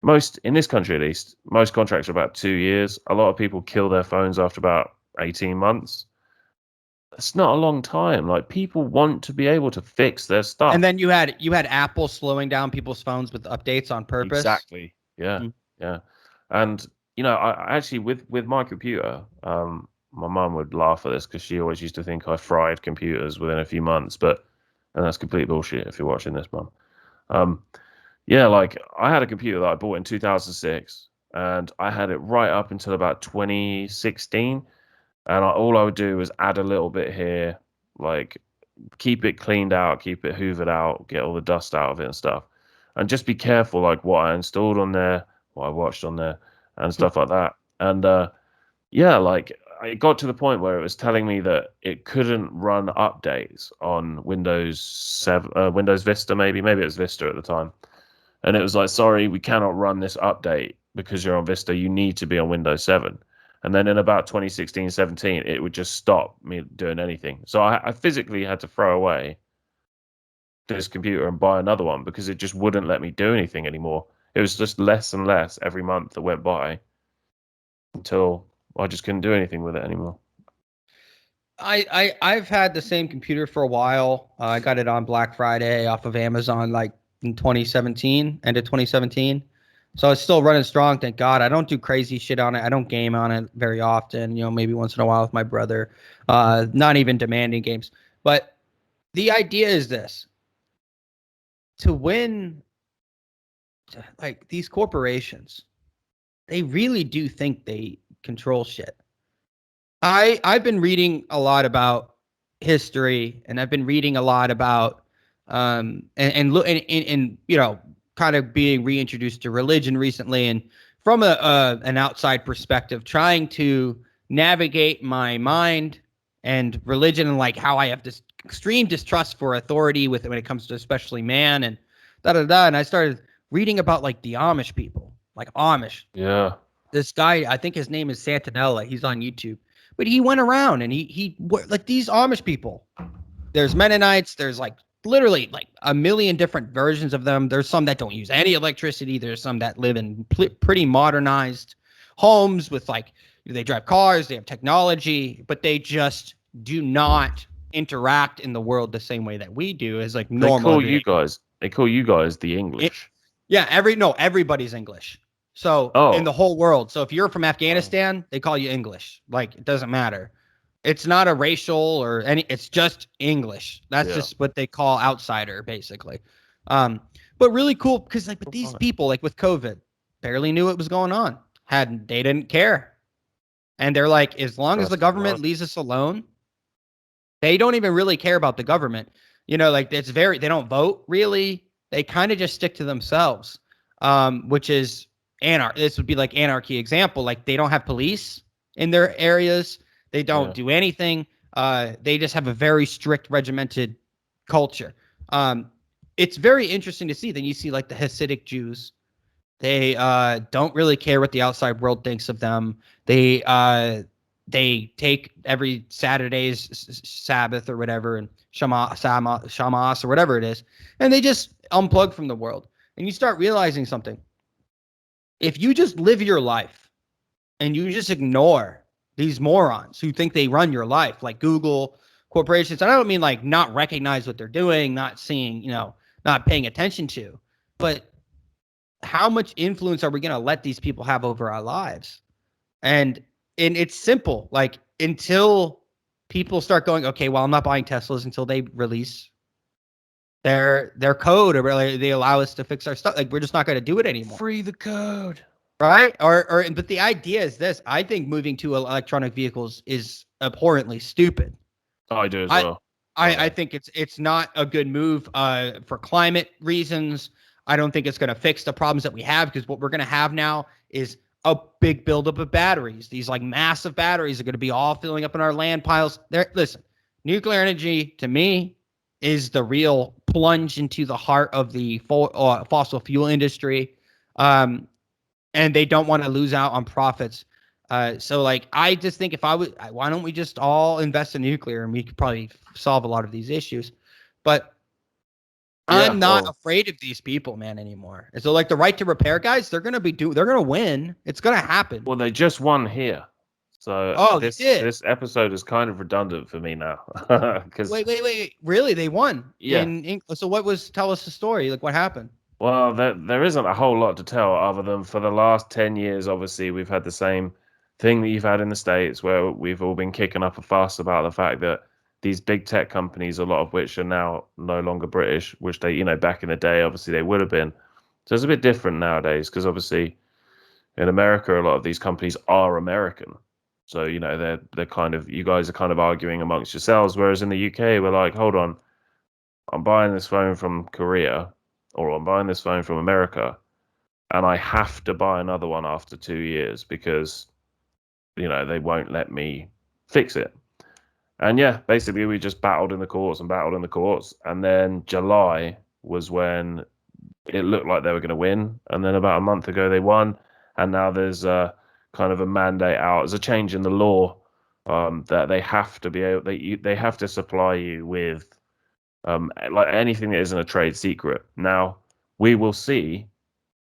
most in this country at least, most contracts are about 2 years. A lot of people kill their phones after about 18 months. It's not a long time. Like, people want to be able to fix their And stuff. then you had Apple slowing down people's phones with updates on purpose. Exactly. Yeah. Mm. Yeah. And I actually, with my computer, my mum would laugh at this because she always used to think I fried computers within a few months, and that's complete bullshit if you're watching this, mum. Um, yeah, like I had a computer that I bought in 2006, and I had it right up until about 2016, and all I would do was add a little bit here, like keep it cleaned out, keep it hoovered out, get all the dust out of it and stuff, and just be careful like what I installed on there, what I watched on there, and stuff like that. And yeah, like it got to the point where it was telling me that it couldn't run updates on Windows 7, Windows Vista, maybe it was Vista at the time, and it was like, sorry, we cannot run this update because you're on Vista. You need to be on Windows 7. And then in about 2016, 17, it would just stop me doing anything. So I physically had to throw away this computer and buy another one because it just wouldn't let me do anything anymore. It was just less and less every month that went by until I just couldn't do anything with it anymore. I've had the same computer for a while. I got it on Black Friday off of Amazon, like in 2017, end of 2017. So it's still running strong, thank God. I don't do crazy shit on it. I don't game on it very often. Maybe once in a while with my brother. Not even demanding games. But the idea is this: to win, like these corporations, they really do think they control shit. I've been reading a lot about history, and I've been reading a lot about and you know, kind of being reintroduced to religion recently, and from an outside perspective, trying to navigate my mind and religion, and like how I have this extreme distrust for authority with when it comes to especially man and da da da. And I started reading about like the Amish people, like Amish. Yeah. This guy, I think his name is Santinella. He's on YouTube, but he went around and like these Amish people. There's Mennonites. There's like literally like a million different versions of them. There's some that don't use any electricity. There's some that live in pretty modernized homes with like they drive cars. They have technology, but they just do not interact in the world the same way that we do as like normal. They call you guys the It, English. yeah, everybody's English. So in the whole world. So if you're from Afghanistan, they call you English. Like it doesn't matter. It's not a racial or it's just English. That's just what they call outsider, basically. But really cool because like with these people, like with COVID, barely knew what was going on. They didn't care. And they're like, as long as the government leaves us alone, they don't even really care about the government. You know, like they don't vote really. They kind of just stick to themselves, which is this would be like anarchy example. Like they don't have police in their areas. They don't do anything. They just have a very strict regimented culture. It's very interesting to see. Then you see like the Hasidic Jews. They don't really care what the outside world thinks of them. They take every Saturday's Sabbath or whatever and Shamas or whatever it is, and they just unplug from the world. And you start realizing something. If you just live your life and you just ignore these morons who think they run your life, like Google, corporations, and I don't mean like not recognize what they're doing, not seeing, you know, not paying attention to, but how much influence are we going to let these people have over our lives? And it's simple. Like until people start going, okay, well, I'm not buying Teslas until they release their code, or really they allow us to fix our stuff. Like we're just not going to do it anymore. Free the code. Right. But the idea is this. I think moving to electronic vehicles is abhorrently stupid. I do as well. I think it's not a good move for climate reasons. I don't think it's going to fix the problems that we have, because what we're going to have now is a big buildup of batteries. These like massive batteries are going to be all filling up in our land piles. Listen, nuclear energy to me is the real plunge into the heart of the fossil fuel industry. And they don't want to lose out on profits. So like, I just think why don't we just all invest in nuclear, and we could probably solve a lot of these issues. But I'm not afraid of these people, man, anymore. And so like the right to repair guys, they're going to win. It's going to happen. Well, they just won here. So this episode is kind of redundant for me now. Wait. Really? They won? Yeah. So tell us the story. Like what happened? Well, there isn't a whole lot to tell other than for the last 10 years, obviously, we've had the same thing that you've had in the States, where we've all been kicking up a fuss about the fact that these big tech companies, a lot of which are now no longer British, which they, you know, back in the day, obviously they would have been. So it's a bit different nowadays, because obviously in America, a lot of these companies are American. So, you know, they're kind of, you guys are kind of arguing amongst yourselves. Whereas in the UK, we're like, hold on, I'm buying this phone from Korea, or I'm buying this phone from America, and I have to buy another one after 2 years because, you know, they won't let me fix it. And yeah, basically we just battled in the courts. And then July was when it looked like they were going to win. And then about a month ago they won. And now there's kind of a mandate out. There's a change in the law that they have to be able, they have to supply you with like anything that isn't a trade secret. Now, we will see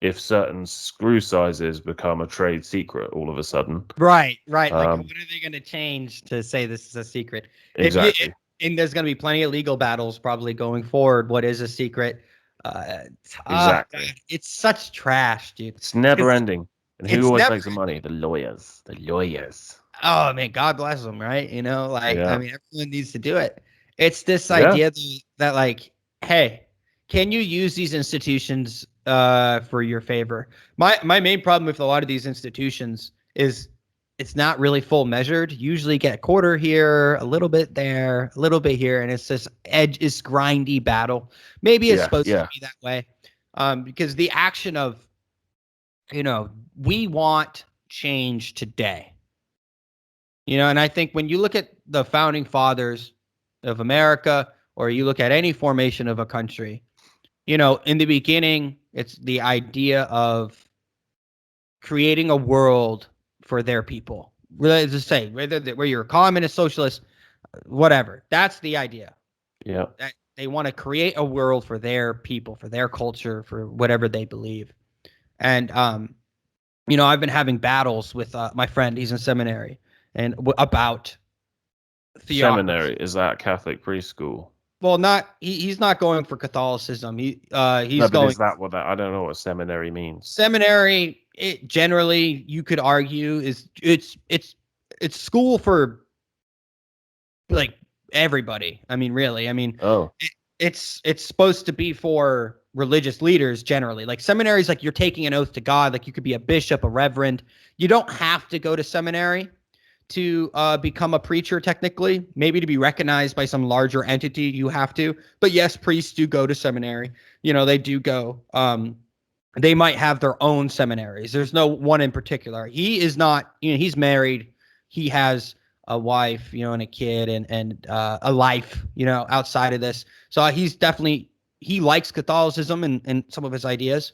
if certain screw sizes become a trade secret all of a sudden. Right. Like, what are they going to change to say this is a secret? Exactly. And there's going to be plenty of legal battles probably going forward. What is a secret? Exactly. It's such trash, dude. It's never ending. And who always makes the money? The lawyers. Oh man, God bless them, right? You know, like Yeah. I mean, everyone needs to do it. It's this idea that like, hey, can you use these institutions for your favor? My main problem with a lot of these institutions is it's not really full measured. Usually get a quarter here, a little bit there, a little bit here, and it's this is grindy battle. Maybe it's supposed to be that way, because the action of, we want change today. And I think when you look at the founding fathers of America, or you look at any formation of a country, in the beginning, it's the idea of creating a world for their people. Let's just say, whether you're a communist, socialist, whatever, that's the idea. Yeah. That they want to create a world for their people, for their culture, for whatever they believe. And I've been having battles with my friend. He's in seminary, and about theocracy. Seminary, is that Catholic preschool? Well, he's not going for Catholicism. He's no, but going. Is that what I don't know what seminary means. Seminary, it generally, you could argue, is it's school for like everybody. I mean, really. I mean, it's supposed to be for religious leaders generally. Like seminaries, like you're taking an oath to God. Like you could be a bishop, a reverend. You don't have to go to seminary to become a preacher, technically. Maybe to be recognized by some larger entity, you have to. But yes, priests do go to seminary. They do go. They might have their own seminaries. There's no one in particular. He is not. He's married. He has a wife, and a kid, and a life, outside of this. So he likes Catholicism and some of his ideas.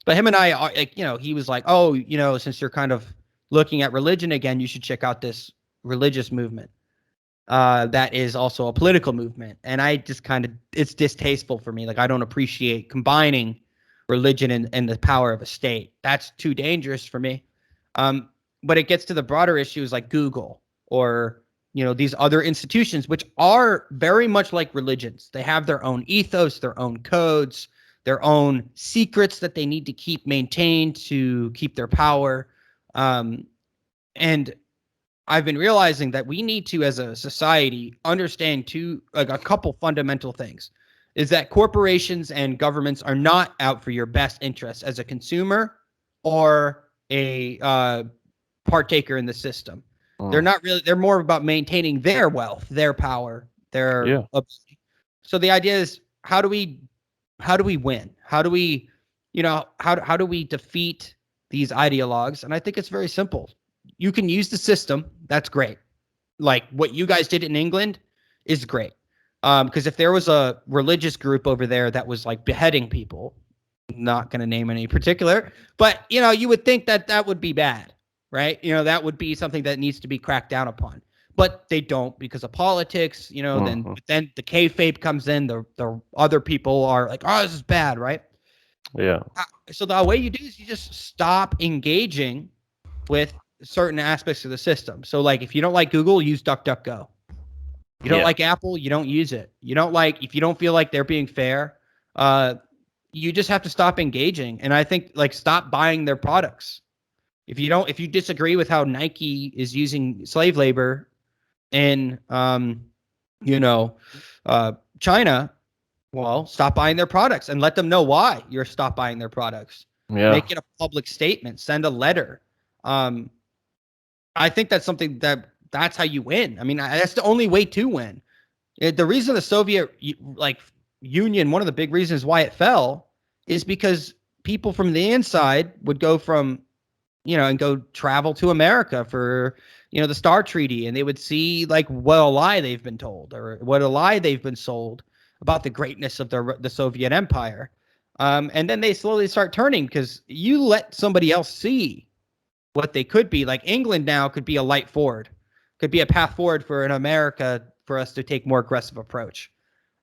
But him and I are like, he was like, oh, since you're kind of looking at religion again, you should check out this religious movement that is also a political movement. And I just it's distasteful for me. Like, I don't appreciate combining religion and the power of a state. That's too dangerous for me. But it gets to the broader issues like Google or, these other institutions, which are very much like religions. They have their own ethos, their own codes, their own secrets that they need to keep maintained to keep their power. And I've been realizing that we need to, as a society, understand a couple fundamental things. Is that corporations and governments are not out for your best interests as a consumer or a partaker in the system. They're not really. They're more about maintaining their wealth, their power, their ability. So the idea is, how do we win? How do we, how do we defeat these ideologues? And I think it's very simple. You can use the system. That's great. Like what you guys did in England is great. Because if there was a religious group over there that was like beheading people, not going to name any particular, but you would think that would be bad, right? That would be something that needs to be cracked down upon. But they don't, because of politics. Then the kayfabe comes in. The other people are like, oh, this is bad, right? Yeah. So the way you do is you just stop engaging with certain aspects of the system. So like, if you don't like Google, use DuckDuckGo. You don't like Apple, you don't use it. If you don't feel like they're being fair, you just have to stop engaging. And I think stop buying their products. If you disagree with how Nike is using slave labor in China, well, stop buying their products and let them know why you're stop buying their products. Yeah. Make it a public statement, send a letter. I think that's something that's how you win. I mean, that's the only way to win. The reason the Soviet Union, one of the big reasons why it fell, is because people from the inside would go from, and go travel to America for, the START Treaty, and they would see what a lie they've been told or what a lie they've been sold about the greatness of the Soviet Empire. And then they slowly start turning, because you let somebody else see what they could be. Like England now could be a light forward, could be a path forward for an America for us to take more aggressive approach.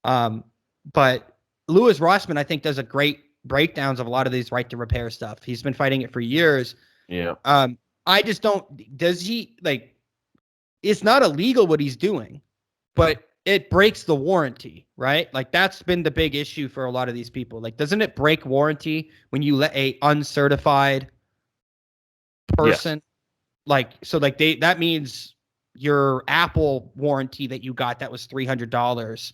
But Louis Rossmann, I think, does a great breakdowns of a lot of these right to repair stuff. He's been fighting it for years. Yeah. I just don't, does he it's not illegal what he's doing, but it breaks the warranty, right? Like that's been the big issue for a lot of these people. Like, doesn't it break warranty when you let a uncertified person, that means your Apple warranty that you got that was $300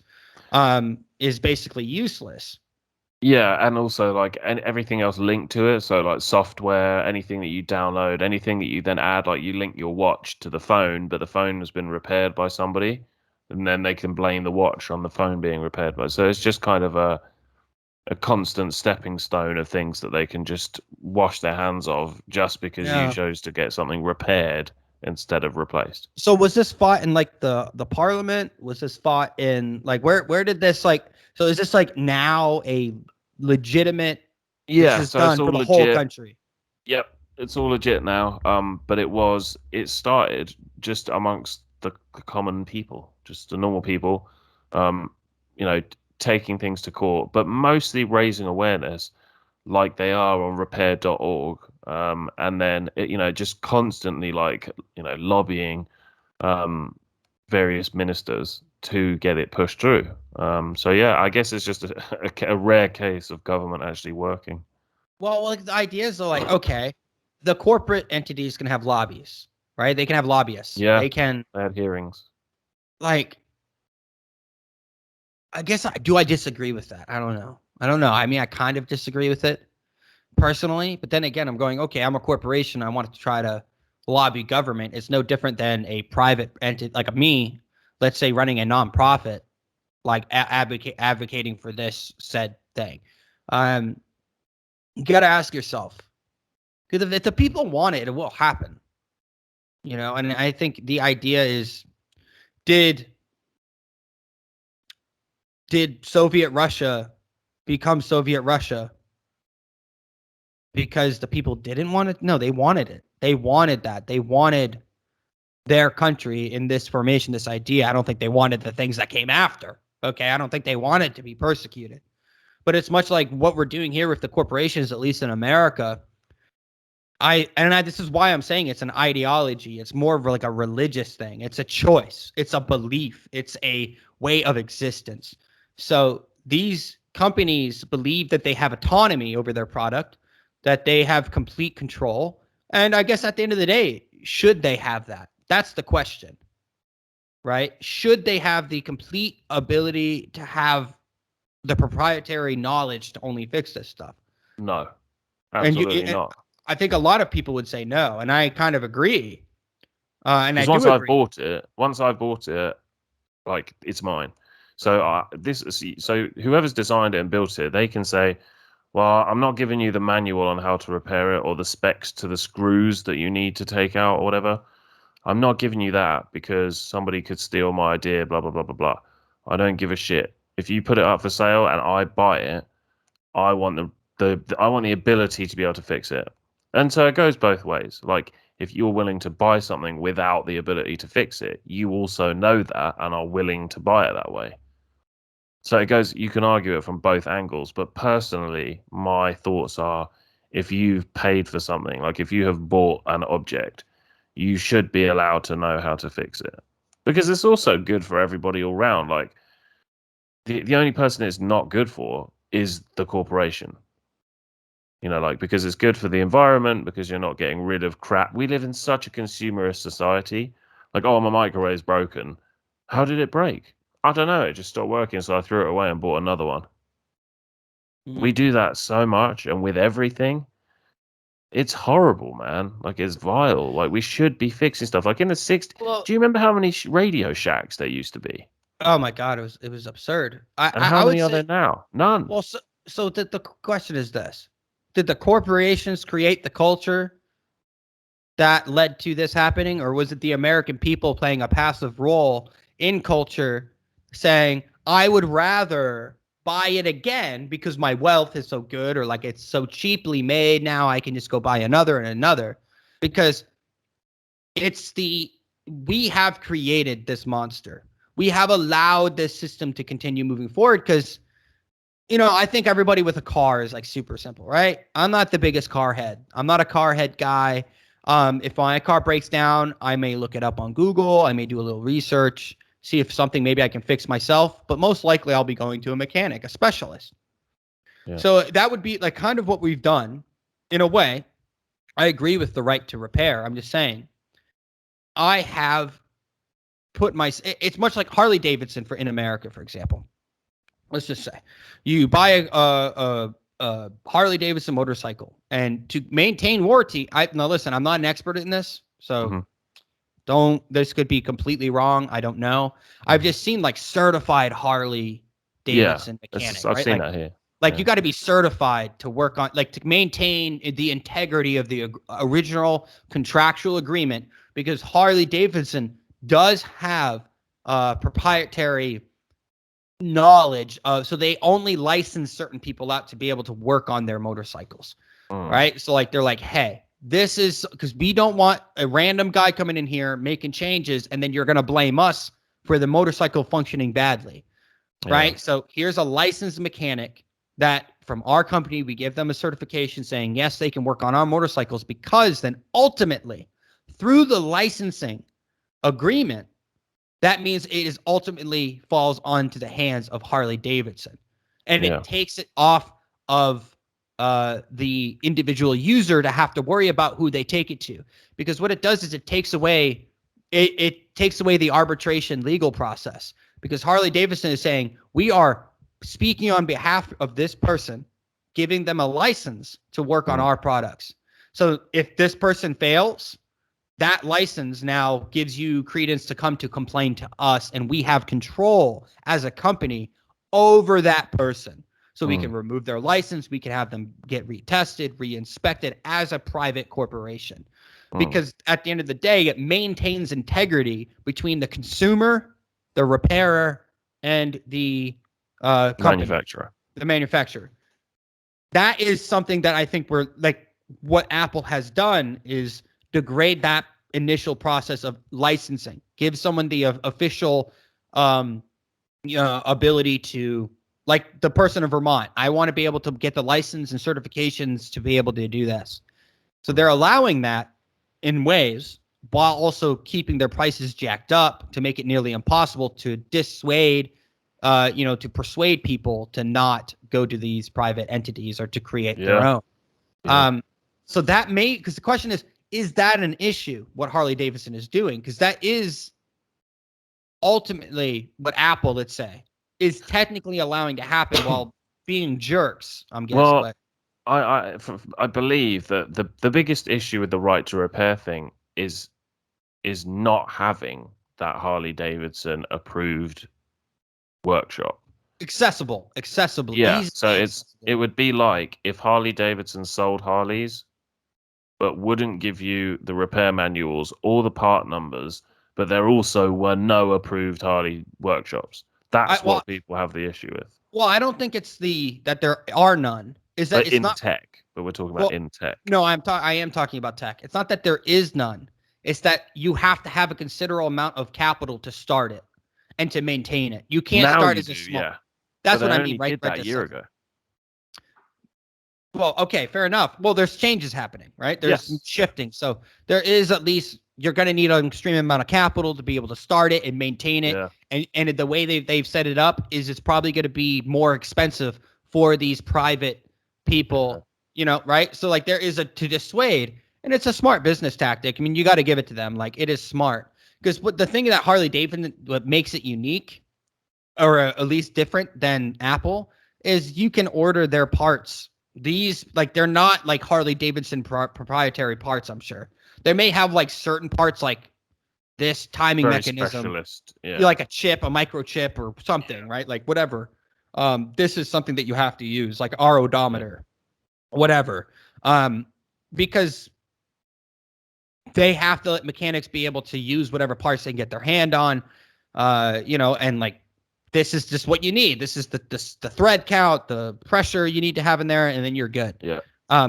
is basically useless. Yeah, and also like everything else linked to it. So like software, anything that you download, anything that you then add, like you link your watch to the phone, but the phone has been repaired by somebody, and then they can blame the watch on the phone being repaired by. So it's just kind of a constant stepping stone of things that they can just wash their hands of just because you Yeah. chose to get something repaired instead of replaced. So was this fought in like the parliament? Was this fought in like where did this like? So is this like now a legitimate? This Yeah, is so it's done for all the whole legit. country. Yep, it's all legit now. But it started just amongst the common people, just the normal people, um, taking things to court, but mostly raising awareness like they are on repair.org. And then just constantly like, lobbying um various ministers to get it pushed through. So yeah, I guess it's just a rare case of government actually working. Well, like the idea is like, okay, the corporate entities can have lobbies, right? They can have lobbyists. Yeah, They can they had hearings. like. I guess I disagree with that. I don't know. I don't know. I mean, I kind of disagree with it personally, but then again, I'm going, okay, I'm a corporation. I want to try to lobby government. It's no different than a private entity, like me, let's say running a nonprofit, like advocating for this said thing. Um, you got to ask yourself, because if the people want it, it will happen. And I think the idea is, did did Soviet Russia become Soviet Russia because the people didn't want it? No, they wanted it. They wanted that. They wanted their country in this formation, this idea. I don't think they wanted the things that came after. Okay. I don't think they wanted to be persecuted. But it's much like what we're doing here with the corporations, at least in America. This is why I'm saying it's an ideology. It's more of like a religious thing. It's a choice. It's a belief. It's a way of existence. So these companies believe that they have autonomy over their product, that they have complete control. And I guess at the end of the day, should they have that? That's the question, right? Should they have the complete ability to have the proprietary knowledge to only fix this stuff? No, And absolutely not. I think a lot of people would say no, and I kind of agree. And I Because do agree. once I bought it, like it's mine. So so whoever's designed it and built it, they can say, "Well, I'm not giving you the manual on how to repair it or the specs to the screws that you need to take out or whatever. I'm not giving you that because somebody could steal my idea, blah blah blah blah blah. I don't give a shit. If you put it up for sale and I buy it, I want I want the ability to be able to fix it. And so it goes both ways. Like if you're willing to buy something without the ability to fix it, you also know that and are willing to buy it that way. So it goes, you can argue it from both angles, but personally, my thoughts are if you've paid for something, like if you have bought an object, you should be allowed to know how to fix it. Because it's also good for everybody all round. Like the only person it's not good for is the corporation. Like because it's good for the environment, because you're not getting rid of crap. We live in such a consumerist society. Like, oh, my microwave's broken. How did it break? I don't know. It just stopped working, so I threw it away and bought another one. We Mhm. do that so much, and with everything, it's horrible, man. Like, it's vile. Like, we should be fixing stuff. Like in the 60s, Well, do you remember how many Radio Shacks there used to be? oh my God, it was absurd. And how I would many are say, there now? None. well, so the question is this: did the corporations create the culture that led to this happening, or was it the American people playing a passive role in culture, saying, "I would rather buy it again because my wealth is so good, or like it's so cheaply made now, I can just go buy another and another," because it's the we have created this monster. We have allowed this system to continue moving forward because I think everybody with a car is like super simple, right? I'm not the biggest car head. I'm not a car head guy. If my car breaks down, I may look it up on Google. I may do a little research, see if something maybe I can fix myself. But most likely, I'll be going to a mechanic, a specialist. Yeah. So that would be like kind of what we've done in a way. I agree with the right to repair. I'm just saying I have put my. It's much like Harley Davidson in America, for example. let's just say you buy a Harley Davidson motorcycle, and to maintain warranty, now listen, I'm not an expert in this, so this could be completely wrong. I don't know. I've just seen like certified Harley Davidson mechanic, I've right? seen that here. Like you got to be certified to work on, like, to maintain the integrity of the original contractual agreement, because Harley Davidson does have proprietary knowledge of, so they only license certain people out to be able to work on their motorcycles, right? So like they're like, hey, this is because we don't want a random guy coming in here making changes and then you're going to blame us for the motorcycle functioning badly, right? So here's a licensed mechanic that from our company, we give them a certification saying, yes, they can work on our motorcycles, because then ultimately through the licensing agreement, that means it is ultimately falls onto the hands of Harley Davidson, and it takes it off of the individual user to have to worry about who they take it to, because what it does is it takes away the arbitration legal process, because Harley Davidson is saying, we are speaking on behalf of this person, giving them a license to work on our products. So if this person fails, that license now gives you credence to come to complain to us, and we have control as a company over that person. So we can remove their license, we can have them get retested, re-inspected as a private corporation. Because at the end of the day, it maintains integrity between the consumer, the repairer, and the Manufacturer. the manufacturer. That is something that I think we're like, what Apple has done is degrade that initial process of licensing, give someone the official ability to, like the person in Vermont, I want to be able to get the license and certifications to be able to do this. So they're allowing that in ways while also keeping their prices jacked up to make it nearly impossible to dissuade, to persuade people to not go to these private entities or to create their own. So that because the question is that an issue, what Harley Davidson is doing? Because that is ultimately what Apple, let's say, is technically allowing to happen while being jerks, I'm guessing. Well, I believe that the biggest issue with the right to repair thing is not having that Harley Davidson approved workshop. Accessible, Yeah, easy, so accessible. it would be like if Harley Davidson sold Harleys, but wouldn't give you the repair manuals or the part numbers, but there also were no approved Harley workshops. That's what people have the issue with. Well, I don't think it's that there are none. Is that But it's in not tech, but we're talking about in tech. No, I am talking about tech. It's not that there is none. It's that you have to have a considerable amount of capital to start it and to maintain it. You can't start as a small. Yeah. That's but what I they mean, only right? did that a year ago. Well, okay, fair enough. Well, there's changes happening, right? There's shifting. So there is, at least you're going to need an extreme amount of capital to be able to start it and maintain it. Yeah. And the way they've set it up is it's probably going to be more expensive for these private people, right? So like there is to dissuade, and it's a smart business tactic. I mean, you got to give it to them. Like, it is smart, because what the thing that Harley Davidson, what makes it unique, or at least different than Apple, is you can order their parts. These, like, they're not like Harley Davidson proprietary parts, I'm sure. They may have like certain parts, like this timing mechanism, specialist. like a chip, a microchip or something, right? Like whatever. This is something that you have to use, like our odometer, whatever. Because they have to let mechanics be able to use whatever parts they can get their hand on, and like, this is just what you need. This is the thread count, the pressure you need to have in there, and then you're good. Yeah.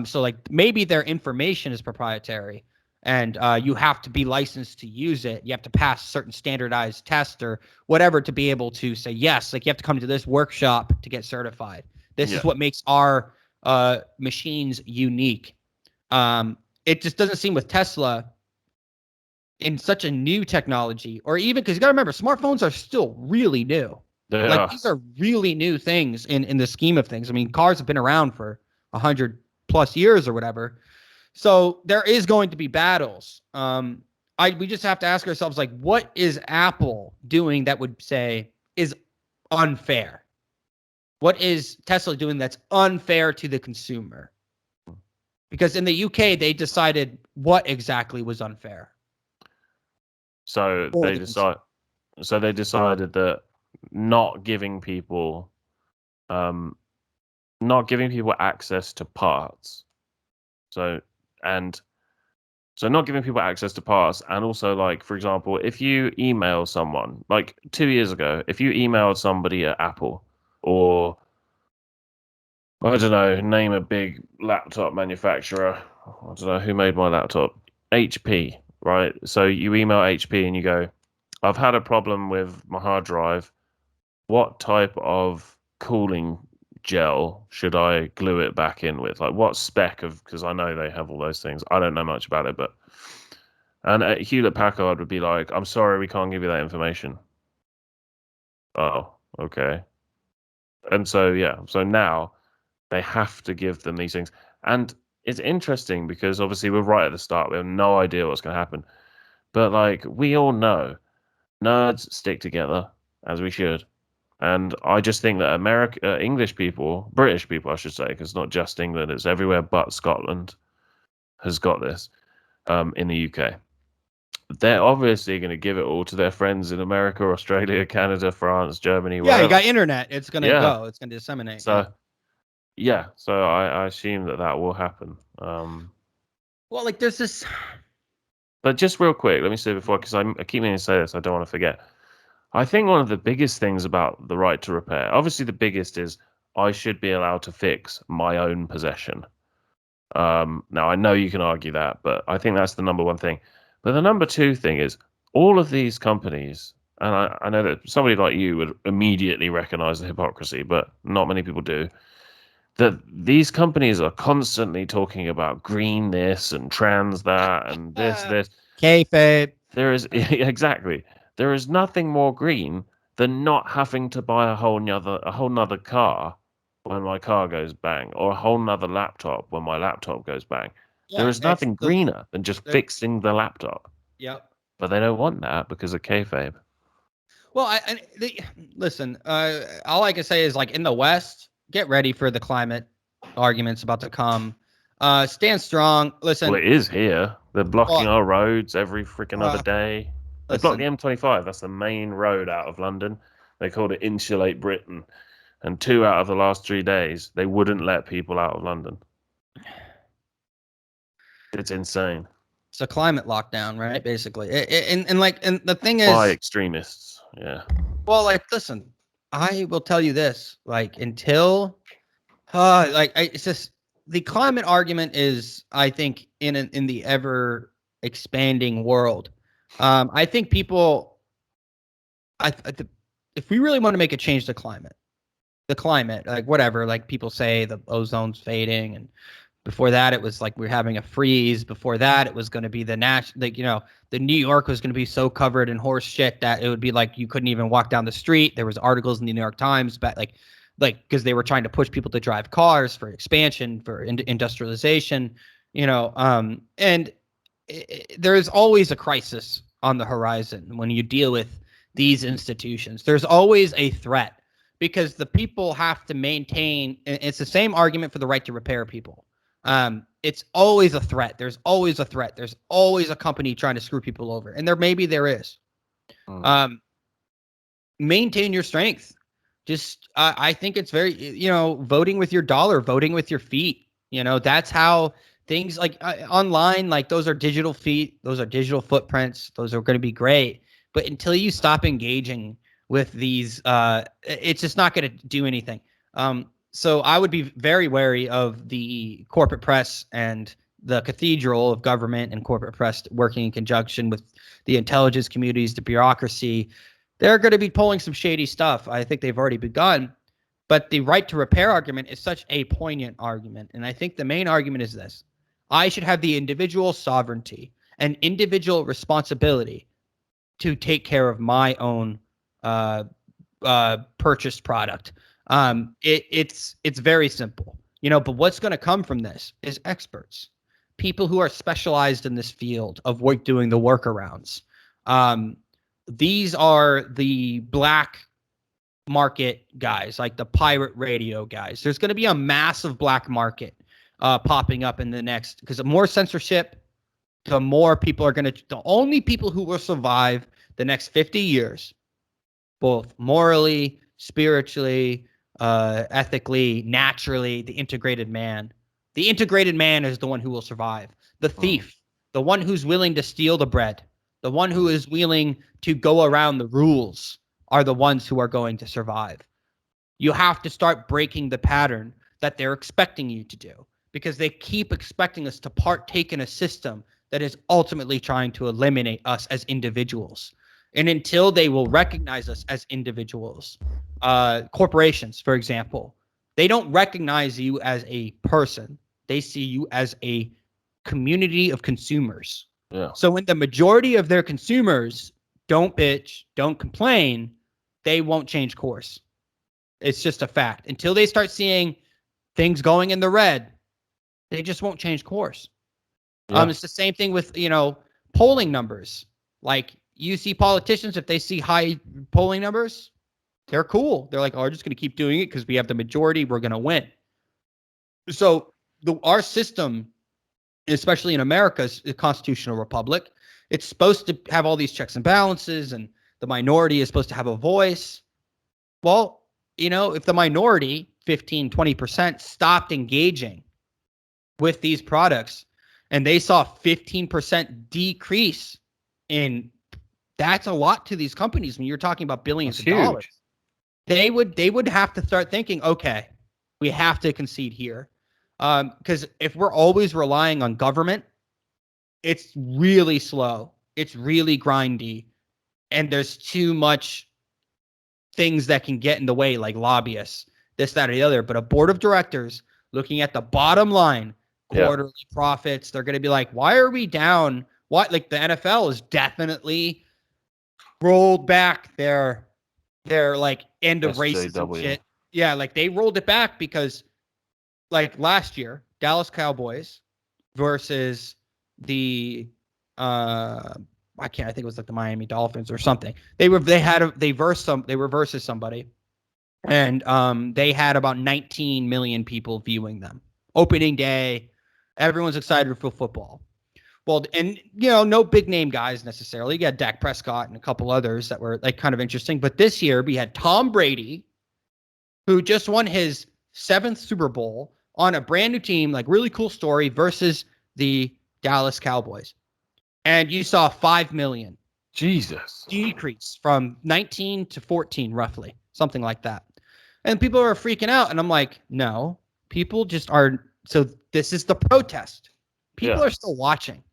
So like maybe their information is proprietary, and you have to be licensed to use it. You have to pass certain standardized tests or whatever to be able to say yes. Like, you have to come to this workshop to get certified. This is what makes our machines unique. It just doesn't seem with Tesla, in such a new technology, or even because you got to remember, smartphones are still really new. These are really new things in the scheme of things. I mean, cars have been around for 100+ years or whatever. So there is going to be battles. We just have to ask ourselves, like, what is Apple doing that would say is unfair? What is Tesla doing that's unfair to the consumer? Because in the UK, they decided what exactly was unfair. So they decided that not giving people access to parts. So not giving people access to parts, and also, like, for example, if you email someone, like 2 years ago, if you emailed somebody at Apple, or I don't know, name a big laptop manufacturer. I don't know who made my laptop. HP, right? So you email HP and you go, I've had a problem with my hard drive. What type of cooling gel should I glue it back in with? Like, what spec of, because I know they have all those things. I don't know much about it, but. And Hewlett Packard would be like, I'm sorry, we can't give you that information. Oh, okay. And so, yeah, so now they have to give them these things. And it's interesting because obviously we're right at the start. We have no idea what's going to happen. But, like, we all know nerds stick together, as we should. And I just think that English people, British people, I should say, because it's not just England, it's everywhere but Scotland has got this in the UK. They're obviously going to give it all to their friends in America, Australia, Canada, France, Germany, wherever. Yeah, you got internet. It's going to go. It's going to disseminate. So, so I assume that will happen. Well, like, there's this. But just real quick, let me say before, because I keep meaning to say this, I don't want to forget. I think one of the biggest things about the right to repair, obviously the biggest is I should be allowed to fix my own possession. Now, I know you can argue that, but I think that's the number one thing. But the number two thing is all of these companies, and I know that somebody like you would immediately recognize the hypocrisy, but not many people do, that these companies are constantly talking about green this and trans that and this. Kayfabe. There is exactly. There is nothing more green than not having to buy a whole nother car when my car goes bang, or a whole nother laptop when my laptop goes bang. There is nothing greener than just fixing the laptop. Yep. But they don't want that because of kayfabe. Well, listen. All I can say is, like, in the West, get ready for the climate arguments about to come. Stand strong. Listen. Well, it is here. They're blocking our roads every freaking other day. They blocked the M25. That's the main road out of London. They called it Insulate Britain. And 2 out of the last 3 days, they wouldn't let people out of London. It's insane. It's a climate lockdown, right? Basically, and the thing is, by extremists. Yeah. Well, like, listen, I will tell you this: like, until, it's just the climate argument is, I think, in the ever expanding world. I think people, if we really want to make a change to the climate, like, whatever, like, people say the ozone's fading, and before that it was like we're having a freeze. Before that it was going to be the New York was going to be so covered in horse shit that it would be like you couldn't even walk down the street. There was articles in the New York Times about like because they were trying to push people to drive cars for expansion, for industrialization, and there is always a crisis on the horizon when you deal with these institutions. There's always a threat because the people have to maintain. It's the same argument for the right to repair people. It's always a threat. There's always a threat. There's always a company trying to screw people over. And maybe there is. Maintain your strength. Just, I think it's very, voting with your dollar, voting with your feet. That's how things like online, like, those are digital feet. Those are digital footprints. Those are going to be great. But until you stop engaging with these, it's just not going to do anything. So I would be very wary of the corporate press and the cathedral of government and corporate press working in conjunction with the intelligence communities, the bureaucracy. They're going to be pulling some shady stuff. I think they've already begun. But the right to repair argument is such a poignant argument. And I think the main argument is this: I should have the individual sovereignty and individual responsibility to take care of my own purchased product. It's very simple, but what's going to come from this is experts, people who are specialized in this field of doing the workarounds. These are the black market guys, like the pirate radio guys. There's going to be a massive black market popping up in the next, because the more censorship, the more people are going to, the only people who will survive the next 50 years, both morally, spiritually, ethically, naturally, the integrated man. The integrated man is the one who will survive. The thief, the one who's willing to steal the bread, the one who is willing to go around the rules are the ones who are going to survive. You have to start breaking the pattern that they're expecting you to do, because they keep expecting us to partake in a system that is ultimately trying to eliminate us as individuals. And until they will recognize us as individuals, corporations, for example, they don't recognize you as a person. They see you as a community of consumers. Yeah. So when the majority of their consumers don't bitch, don't complain, they won't change course. It's just a fact. Until they start seeing things going in the red, they just won't change course. Yeah. It's the same thing with, polling numbers. Like, you see politicians, if they see high polling numbers, they're cool. They're like, oh, we're just going to keep doing it because we have the majority. We're going to win. So our system, especially in America's constitutional republic, it's supposed to have all these checks and balances, and the minority is supposed to have a voice. Well, if the minority, 15, 20%, stopped engaging with these products and they saw 15% decrease in, that's a lot to these companies when you're talking about billions of dollars. They would have to start thinking, okay, we have to concede here. Because if we're always relying on government, it's really slow. It's really grindy. And there's too much things that can get in the way, like lobbyists, this, that, or the other. But a board of directors looking at the bottom line, quarterly profits, they're going to be like, why are we down? What? Like, the NFL has definitely rolled back their like end of racism shit. Yeah, like they rolled it back because, like, last year, Dallas Cowboys versus the I think it was like the Miami Dolphins or something. They were versus somebody, and they had about 19 million people viewing them. Opening day, everyone's excited for football. Well, and no big name guys necessarily. You got Dak Prescott and a couple others that were like kind of interesting. But this year we had Tom Brady, who just won his 7th Super Bowl on a brand new team, like really cool story, versus the Dallas Cowboys. And you saw 5 million Jesus decrease from 19 to 14, roughly, something like that. And people are freaking out. And I'm like, no, people just are. So this is the protest. People are still watching.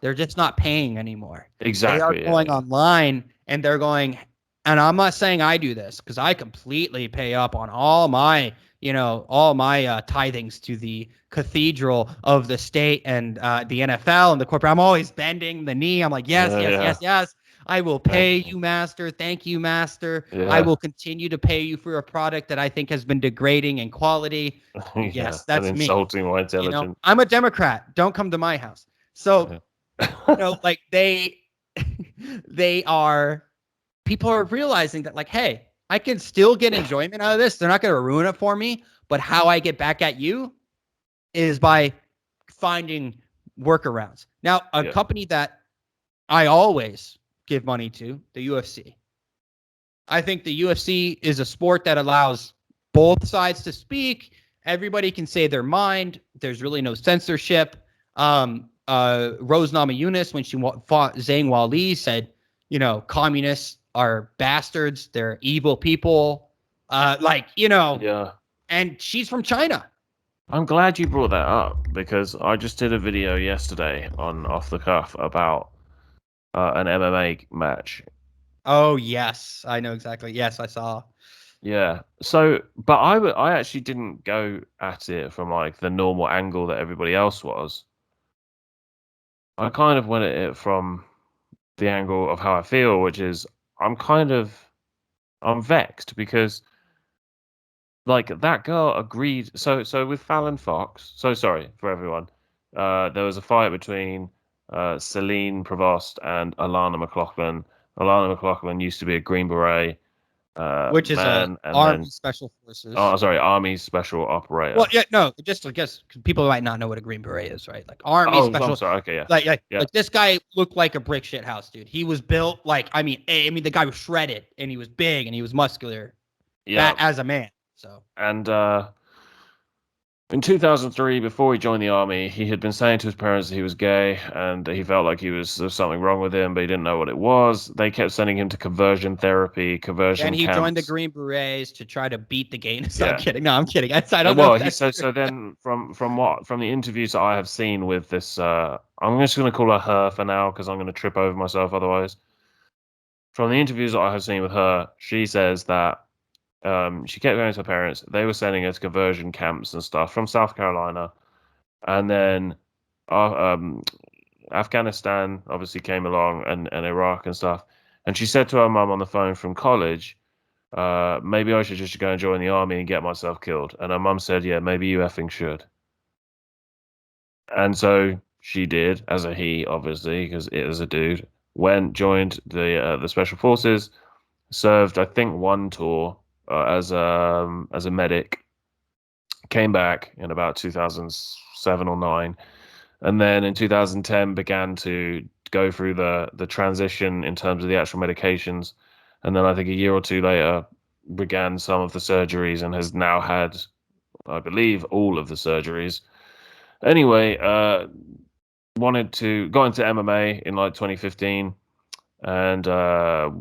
They're just not paying anymore. Exactly. They are going online and they're going, and I'm not saying I do this because I completely pay up on all my tithings to the cathedral of the state and the NFL and the corporate. I'm always bending the knee. I'm like, yes. I will pay you, master. Thank you, master. Yeah. I will continue to pay you for a product that I think has been degrading in quality. Yes, that's me. Insulting my intelligence. I'm a Democrat. Don't come to my house. So, like people are realizing that, like, hey, I can still get enjoyment out of this. They're not going to ruin it for me. But how I get back at you is by finding workarounds. Now, a company that I always give money to, the UFC. I think the UFC is a sport that allows both sides to speak. Everybody can say their mind. There's really no censorship. Rose Namajunas, when she fought Zhang Weili, said, communists are bastards. They're evil people. And she's from China. I'm glad you brought that up because I just did a video yesterday on Off the Cuff about an MMA match. Oh, yes. I know exactly. Yes, I saw. Yeah. So, but I actually didn't go at it from like the normal angle that everybody else was. I kind of went at it from the angle of how I feel, which is I'm vexed because like that girl agreed. So with Fallon Fox, so sorry for everyone. There was a fight between Celine Provost and Alana McLaughlin. Alana McLaughlin used to be a Green Beret. which is man, a and Army then Special Forces. Army Special Operator. Well, yeah, no, just I guess people might not know what a Green Beret is, right? Like Army Oh, I'm Special. sorry. Okay, yeah, Like this guy looked like a brick shit house, dude. He was built like I mean the guy was shredded and he was big and he was muscular. yeah, That as a man. So and in 2003, before he joined the army, he had been saying to his parents that he was gay and he felt like there was something wrong with him, but he didn't know what it was. They kept sending him to conversion therapy, then conversion he joined the camps. Green Berets to try to beat the gayness. I'm Yeah. kidding. No, I'm kidding. I don't know Well, if that's so then from the interviews that I have seen with this, I'm just going to call her for now because I'm going to trip over myself otherwise. From the interviews that I have seen with her, she says that she kept going to her parents. They were sending her to conversion camps and stuff from South Carolina, and then uh, Afghanistan obviously came along and Iraq and stuff. And she said to her mum on the phone from college, maybe I should just go and join the army and get myself killed. And her mum said, yeah, maybe you effing should. And so she did, as a he, obviously, because it was a dude. Went, joined the special forces, served, I think, one tour as a medic. Came back in about 2007 or nine, and then in 2010 began to go through the transition in terms of the actual medications, and then I think a year or two later began some of the surgeries and has now had, I believe, all of the surgeries. Anyway, wanted to got into MMA in like 2015 and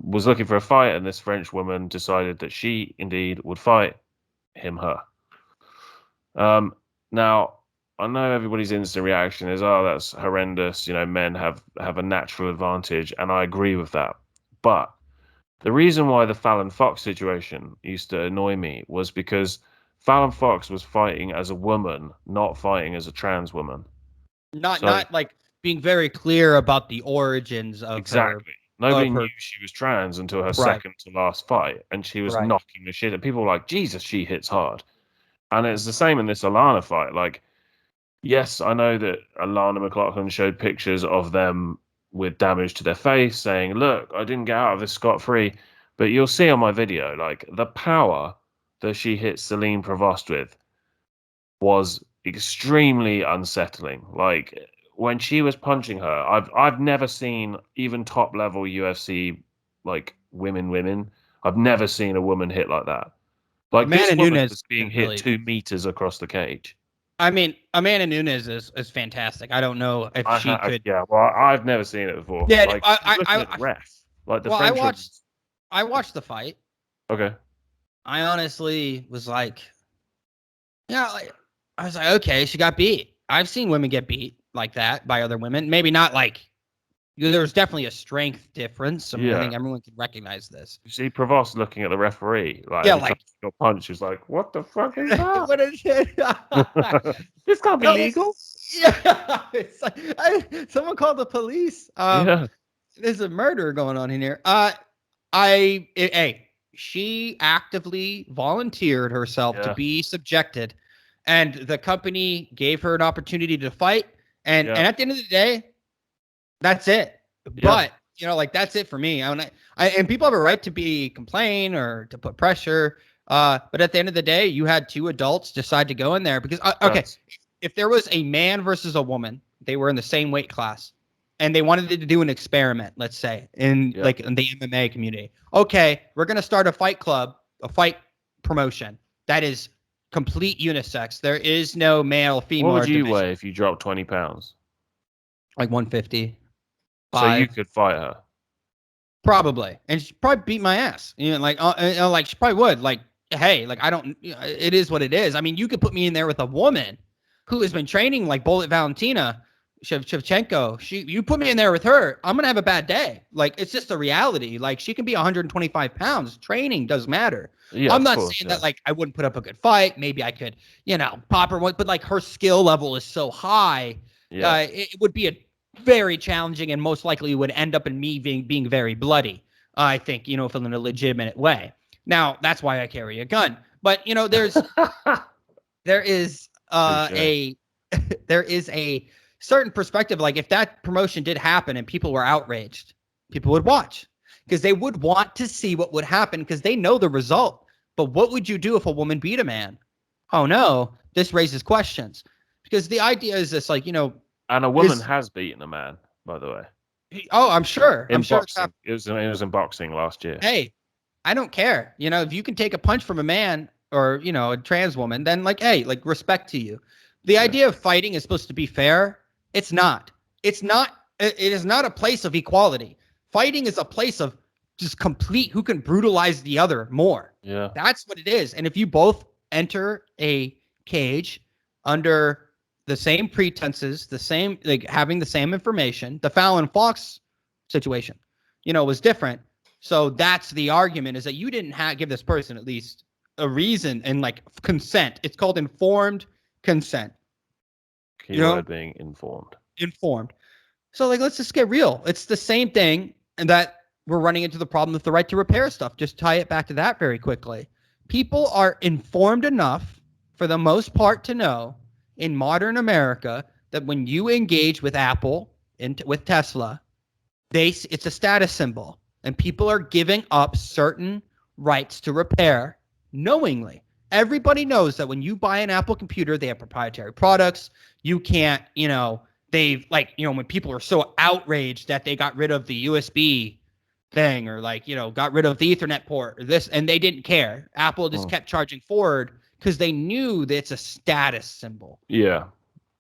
was looking for a fight, and this French woman decided that she indeed would fight her. Now I know everybody's instant reaction is, "Oh, that's horrendous." You know, men have a natural advantage, and I agree with that. But the reason why the Fallon Fox situation used to annoy me was because Fallon Fox was fighting as a woman, not fighting as a trans woman. not So not like being very clear about the origins exactly, nobody of knew her she was trans until her right. second to last fight, and she was Right. knocking the shit. People were like, "Jesus, she hits hard." And it's the same in this Alana fight. Like, yes, I know that Alana McLaughlin showed pictures of them with damage to their face, saying, "Look, I didn't get out of this scot-free." But you'll see on my video, like the power that she hit Celine Provost with was extremely unsettling. Like when she was punching her, I've never seen even top level UFC like women. I've never seen a woman hit like that. Like this Amanda woman Nunes was being can hit really 2 meters across the cage. I mean, Amanda Nunes is fantastic. I don't know if she could. Yeah, well, I've never seen it before. Yeah, Like, I was looking at the ref, like the well, French ones. I watched the fight. Okay. I honestly was like, yeah, like, I was like, okay, she got beat. I've seen women get beat like that by other women. Maybe not like there was definitely a strength difference. I mean, I Yeah. think everyone can recognize this. You see Provost looking at the referee, like Yeah, every time like he got punched, he's like, "What the fuck is that? what is it? This can't be No, legal." yeah, it's like, someone called the police. Yeah. There's a murder going on in here. Hey, she actively volunteered herself to Yeah. be subjected, and the company gave her an opportunity to fight. Yeah. And at the end of the day, that's it. Yeah. But like that's it for me. And people have a right to be complain or to put pressure. But at the end of the day, you had two adults decide to go in there because okay, That's if there was a man versus a woman, they were in the same weight class, and they wanted to do an experiment, let's say, in yeah. like in the MMA community. Okay, we're gonna start a fight club, a fight promotion that is complete unisex. There is no male, What female, would or you division. weigh if you dropped 20 pounds? Like 150, So you 5. could fight her. Probably, and she probably beat my ass. Like she probably would. Like, hey, like I don't. It is what it is. I mean, you could put me in there with a woman who has been training like Bullet Valentina Shevchenko. You put me in there with her, I'm gonna have a bad day. Like it's just a reality. Like she can be 125 pounds. Training does matter. Yeah, I'm of not course. saying Yeah. that like I wouldn't put up a good fight. Maybe I could, pop her one, but like her skill level is so high. Yeah. It would be a very challenging and most likely would end up in me being very bloody. I think, if in a legitimate way. Now, that's why I carry a gun. But, there is Touche. a there is a certain perspective. Like if that promotion did happen and people were outraged, people would watch. because they would want to see what would happen because they know the result. But what would you do if a woman beat a man? Oh no, this raises questions because the idea is this, like, And a woman has beaten a man, by the way. Oh, I'm sure. In boxing. It was in boxing last year. Hey, I don't care. If you can take a punch from a man or, a trans woman, then like, hey, like respect to you. The idea of fighting is supposed to be fair. It's not. It's not. It is not a place of equality. Fighting is a place of just complete who can brutalize the other more. Yeah. That's what it is. And if you both enter a cage under the same pretenses, the same, like having the same information, the Fallon Fox situation, was different. So that's the argument, is that you didn't give this person at least a reason and like consent. It's called informed consent. Keyword being informed. Informed. So like, let's just get real. It's the same thing, and that we're running into the problem with the right to repair stuff. Just tie it back to that very quickly. People are informed enough for the most part to know in modern America that when you engage with Apple and with Tesla, it's a status symbol, and people are giving up certain rights to repair knowingly. Everybody knows that when you buy an Apple computer, they have proprietary products. You can't, they've like, when people are so outraged that they got rid of the USB thing, or like, got rid of the Ethernet port or this, and they didn't care. Apple just kept charging forward because they knew that it's a status symbol. Yeah.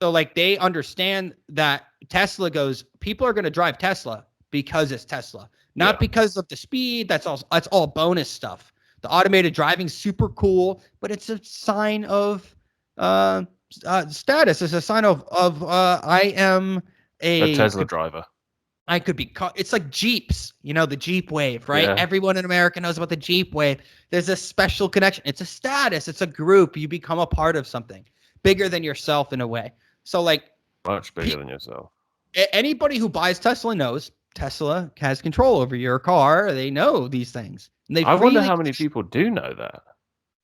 So like, they understand that Tesla goes, people are going to drive Tesla because it's Tesla, not because of the speed. That's all bonus stuff. The automated driving's super cool, but it's a sign of status. It's a sign of I am a Tesla driver. I could be it's like Jeeps, the Jeep Wave, right? Yeah. Everyone in America knows about the Jeep Wave. There's a special connection. It's a status. It's a group. You become a part of something bigger than yourself in a way. So like, much bigger than yourself. Anybody who buys Tesla knows Tesla has control over your car. They know these things. And I wonder how many people do know that.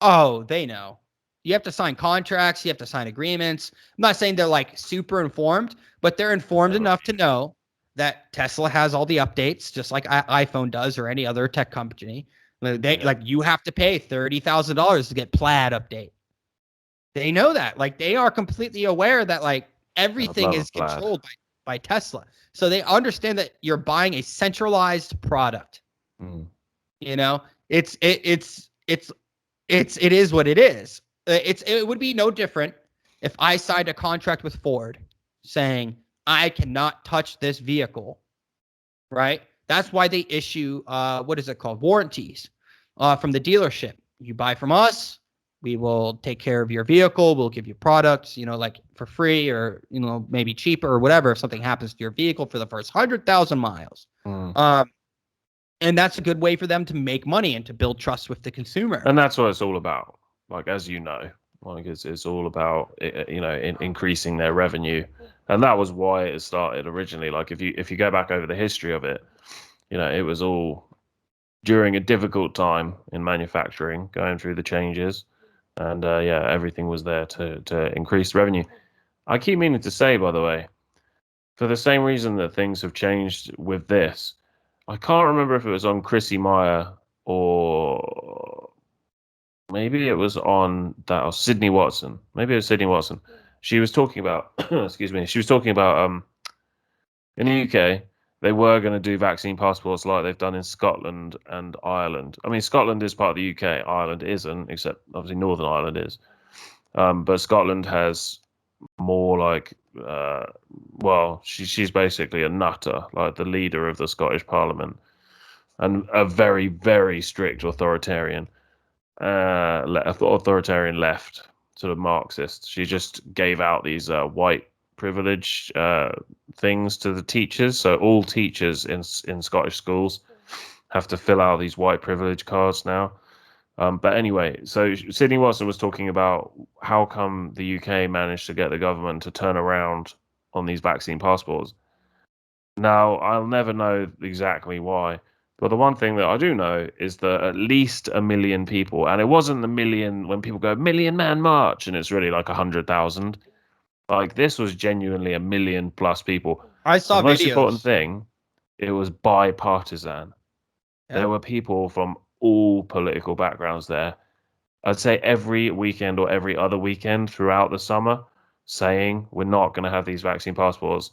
Oh, they know. You have to sign contracts. You have to sign agreements. I'm not saying they're like super informed, but they're informed enough to know that Tesla has all the updates, just like iPhone does or any other tech company. Like, you have to pay $30,000 to get Plaid update. They know that. Like, they are completely aware that like everything is controlled by Tesla. So they understand that you're buying a centralized product. It is what it is. It would be no different if I signed a contract with Ford saying I cannot touch this vehicle, right? That's why they issue what is it called? Warranties from the dealership. You buy from us, we will take care of your vehicle. We'll give you products, like for free, or maybe cheaper or whatever if something happens to your vehicle for the first 100,000 miles. And that's a good way for them to make money and to build trust with the consumer. And that's what it's all about. Like, as you know, like it's all about, increasing their revenue. And that was why it started originally. Like, if you go back over the history of it, it was all during a difficult time in manufacturing, going through the changes. And everything was there to increase revenue. I keep meaning to say, by the way, for the same reason that things have changed with this, I can't remember if it was on Chrissy Meyer or maybe it was on Sydney Watson. Maybe it was Sydney Watson. She was talking about, excuse me, she was talking about in the UK, they were going to do vaccine passports like they've done in Scotland and Ireland. I mean, Scotland is part of the UK. Ireland isn't, except obviously Northern Ireland is. But Scotland has more like, she's basically a nutter, like the leader of the Scottish Parliament, and a very, very strict authoritarian left, sort of Marxist. She just gave out these white privilege things to the teachers. So all teachers in Scottish schools have to fill out these white privilege cards now. But anyway, so Sydney Watson was talking about how come the UK managed to get the government to turn around on these vaccine passports. Now, I'll never know exactly why, but the one thing that I do know is that at least 1 million people, and it wasn't the million when people go million man march and it's really like 100,000. Like, this was genuinely 1 million plus people. I saw the most videos. important thing, it was bipartisan. There were people from all political backgrounds there. I'd say every weekend or every other weekend throughout the summer saying we're not going to have these vaccine passports.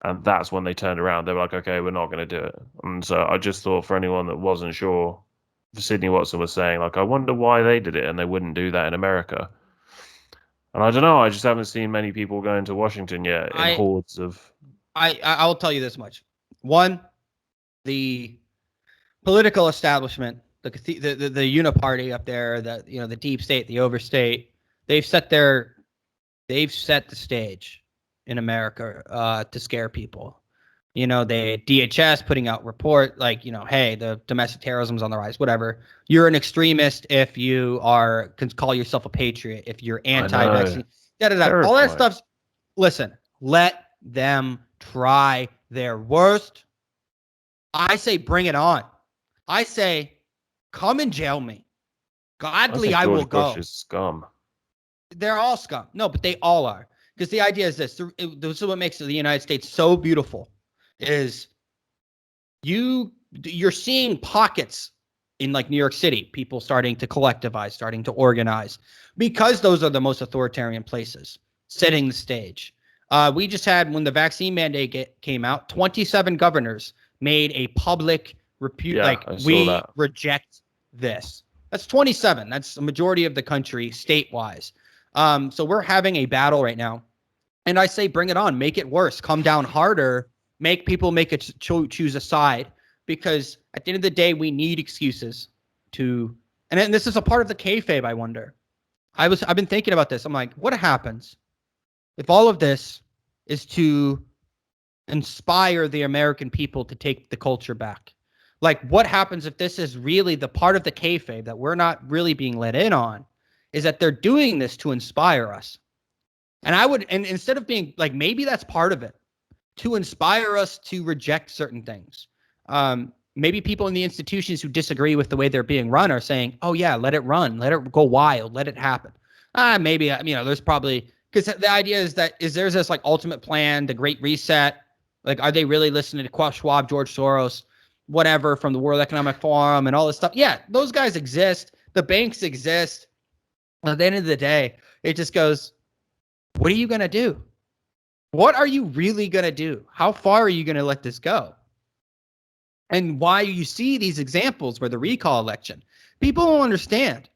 And that's when they turned around. They were like, okay, we're not going to do it. And so I just thought for anyone that wasn't sure, Sydney Watson was saying, like, I wonder why they did it and they wouldn't do that in America. And I don't know. I just haven't seen many people going to Washington yet in hordes of. I will tell you this much. One, the political establishment, the uniparty up there, the deep state, the overstate, they've set the stage in America to scare people. The DHS putting out report like, hey, the domestic terrorism's on the rise, whatever. You're an extremist if you can call yourself a patriot, if you're anti-vaccine, all that stuff. Listen, let them try their worst. I say bring it on. I say come and jail me. Gladly, I will go. Bush is scum. They're all scum. No, but they all are. Because the idea is this. This is what makes the United States so beautiful. Is you're seeing pockets in like New York City, people starting to collectivize, starting to organize, because those are the most authoritarian places, setting the stage. We just had, when the vaccine mandate came out, 27 governors made a public we reject this. That's 27. That's the majority of the country state-wise. So we're having a battle right now. And I say bring it on. Make it worse. Come down harder. Make people choose a side. Because at the end of the day, we need excuses to. And then this is a part of the kayfabe, I wonder. I've been thinking about this. I'm like, what happens if all of this is to inspire the American people to take the culture back? Like, what happens if this is really the part of the kayfabe that we're not really being let in on, is that they're doing this to inspire us? And instead of being like, maybe that's part of it, to inspire us to reject certain things. Maybe people in the institutions who disagree with the way they're being run are saying, oh yeah, let it run, let it go wild, let it happen. Maybe, there's probably, because the idea is there's this like ultimate plan, the Great Reset. Like, are they really listening to Klaus Schwab, George Soros, whatever, from the World Economic Forum and all this stuff? Yeah, those guys exist. The banks exist. At the end of the day, it just goes, what are you going to do? What are you really going to do? How far are you going to let this go? And why you see these examples where the recall election, people don't understand.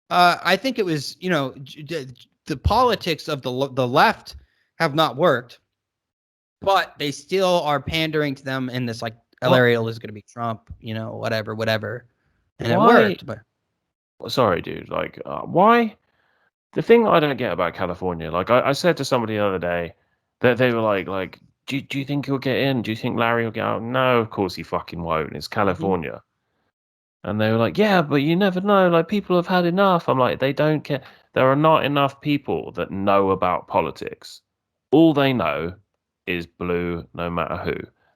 I think it was, the politics of the left have not worked, but they still are pandering to them in this, like, Ariel is going to be Trump, whatever. And it worked. But sorry, dude. Like, why? The thing I don't get about California, like I said to somebody the other day, that they were like, do you think he'll get in? Do you think Larry will get out? No, of course he fucking won't. It's California. Mm-hmm. And they were like, yeah, but you never know. Like, people have had enough. I'm like, they don't care. There are not enough people that know about politics. All they know is blue, no matter who.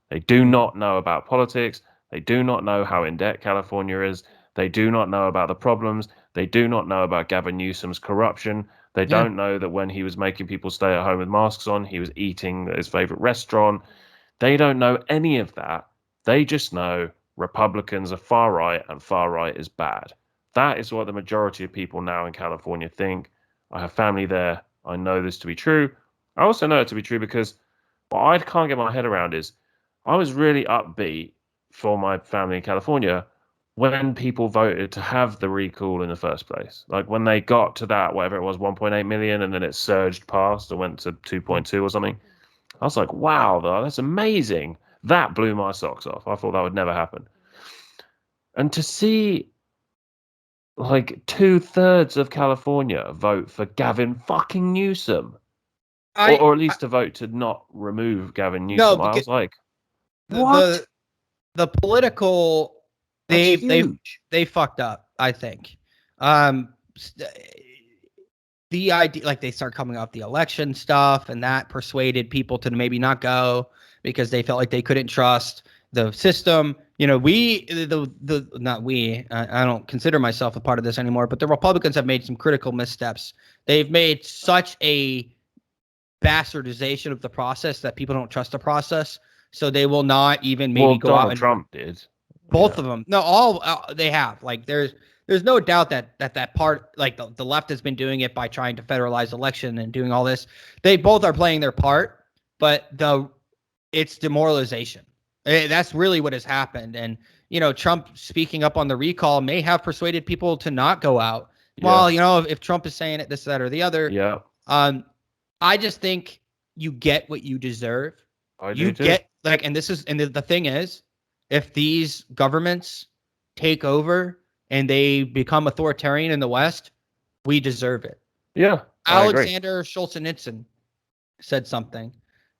They do not know about politics. They do not know how in debt California is. They do not know about the problems. They do not know about Gavin Newsom's corruption. They don't know that when he was making people stay at home with masks on, he was eating at his favorite restaurant. They don't know any of that. They just know Republicans are far right and far right is bad. That is what the majority of people now in California think. I have family there. I know this to be true. I also know it to be true because what I can't get my head around is I was really upbeat for my family in California when people voted to have the recall in the first place. Like, when they got to that, whatever it was, 1.8 million, and then it surged past and went to 2.2 or something. I was like, wow, that's amazing. That blew my socks off. I thought that would never happen. And to see like 2/3 of California vote for Gavin fucking Newsom, or at least to vote to not remove Gavin Newsom, I was like, what? The political, they fucked up, I think. The idea, like, they start coming up the election stuff, and that persuaded people to maybe not go because they felt like they couldn't trust the system. I don't consider myself a part of this anymore, but the Republicans have made some critical missteps. They've made such a bastardization of the process that people don't trust the process. So they will not even maybe go out and. Trump did. Both of them. No, all they have. Like there's no doubt that part, like the left has been doing it by trying to federalize election and doing all this. They both are playing their part, but it's demoralization. That's really what has happened. And Trump speaking up on the recall may have persuaded people to not go out. Well, if Trump is saying it, this, that, or the other. Yeah. I just think you get what you deserve. You get and the thing is, if these governments take over and they become authoritarian in the West, we deserve it. Yeah. Alexander Solzhenitsyn said something.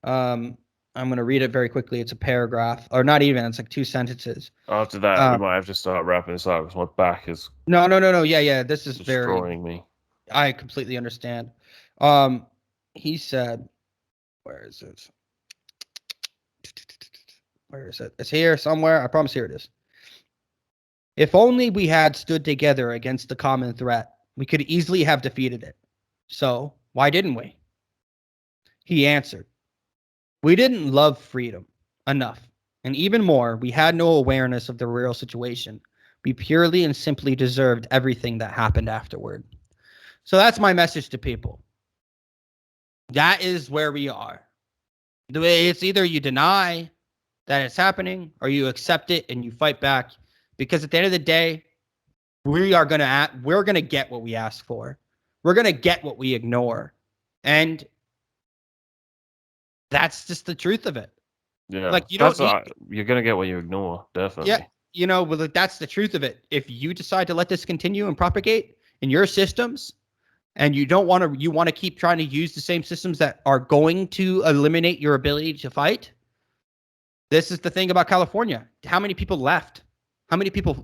I'm going to read it very quickly. It's a paragraph, or not even. It's like 2 sentences. After that, we might have to start wrapping this up because my back is. No. Yeah. This is destroying me. I completely understand. He said, where is it? Where is it? It's here somewhere. I promise. Here it is. If only we had stood together against the common threat, we could easily have defeated it. So why didn't we? He answered, we didn't love freedom enough. And even more, we had no awareness of the real situation. We purely and simply deserved everything that happened afterward. So that's my message to people. That is where we are. It's either you deny that it's happening or you accept it and you fight back. Because at the end of the day, we're gonna get what we ask for. We're gonna get what we ignore. And that's just the truth of it. Yeah. Like you're gonna get what you ignore, definitely. Yeah. Well, that's the truth of it. If you decide to let this continue and propagate in your systems, and you want to keep trying to use the same systems that are going to eliminate your ability to fight. This is the thing about California. How many people left? How many people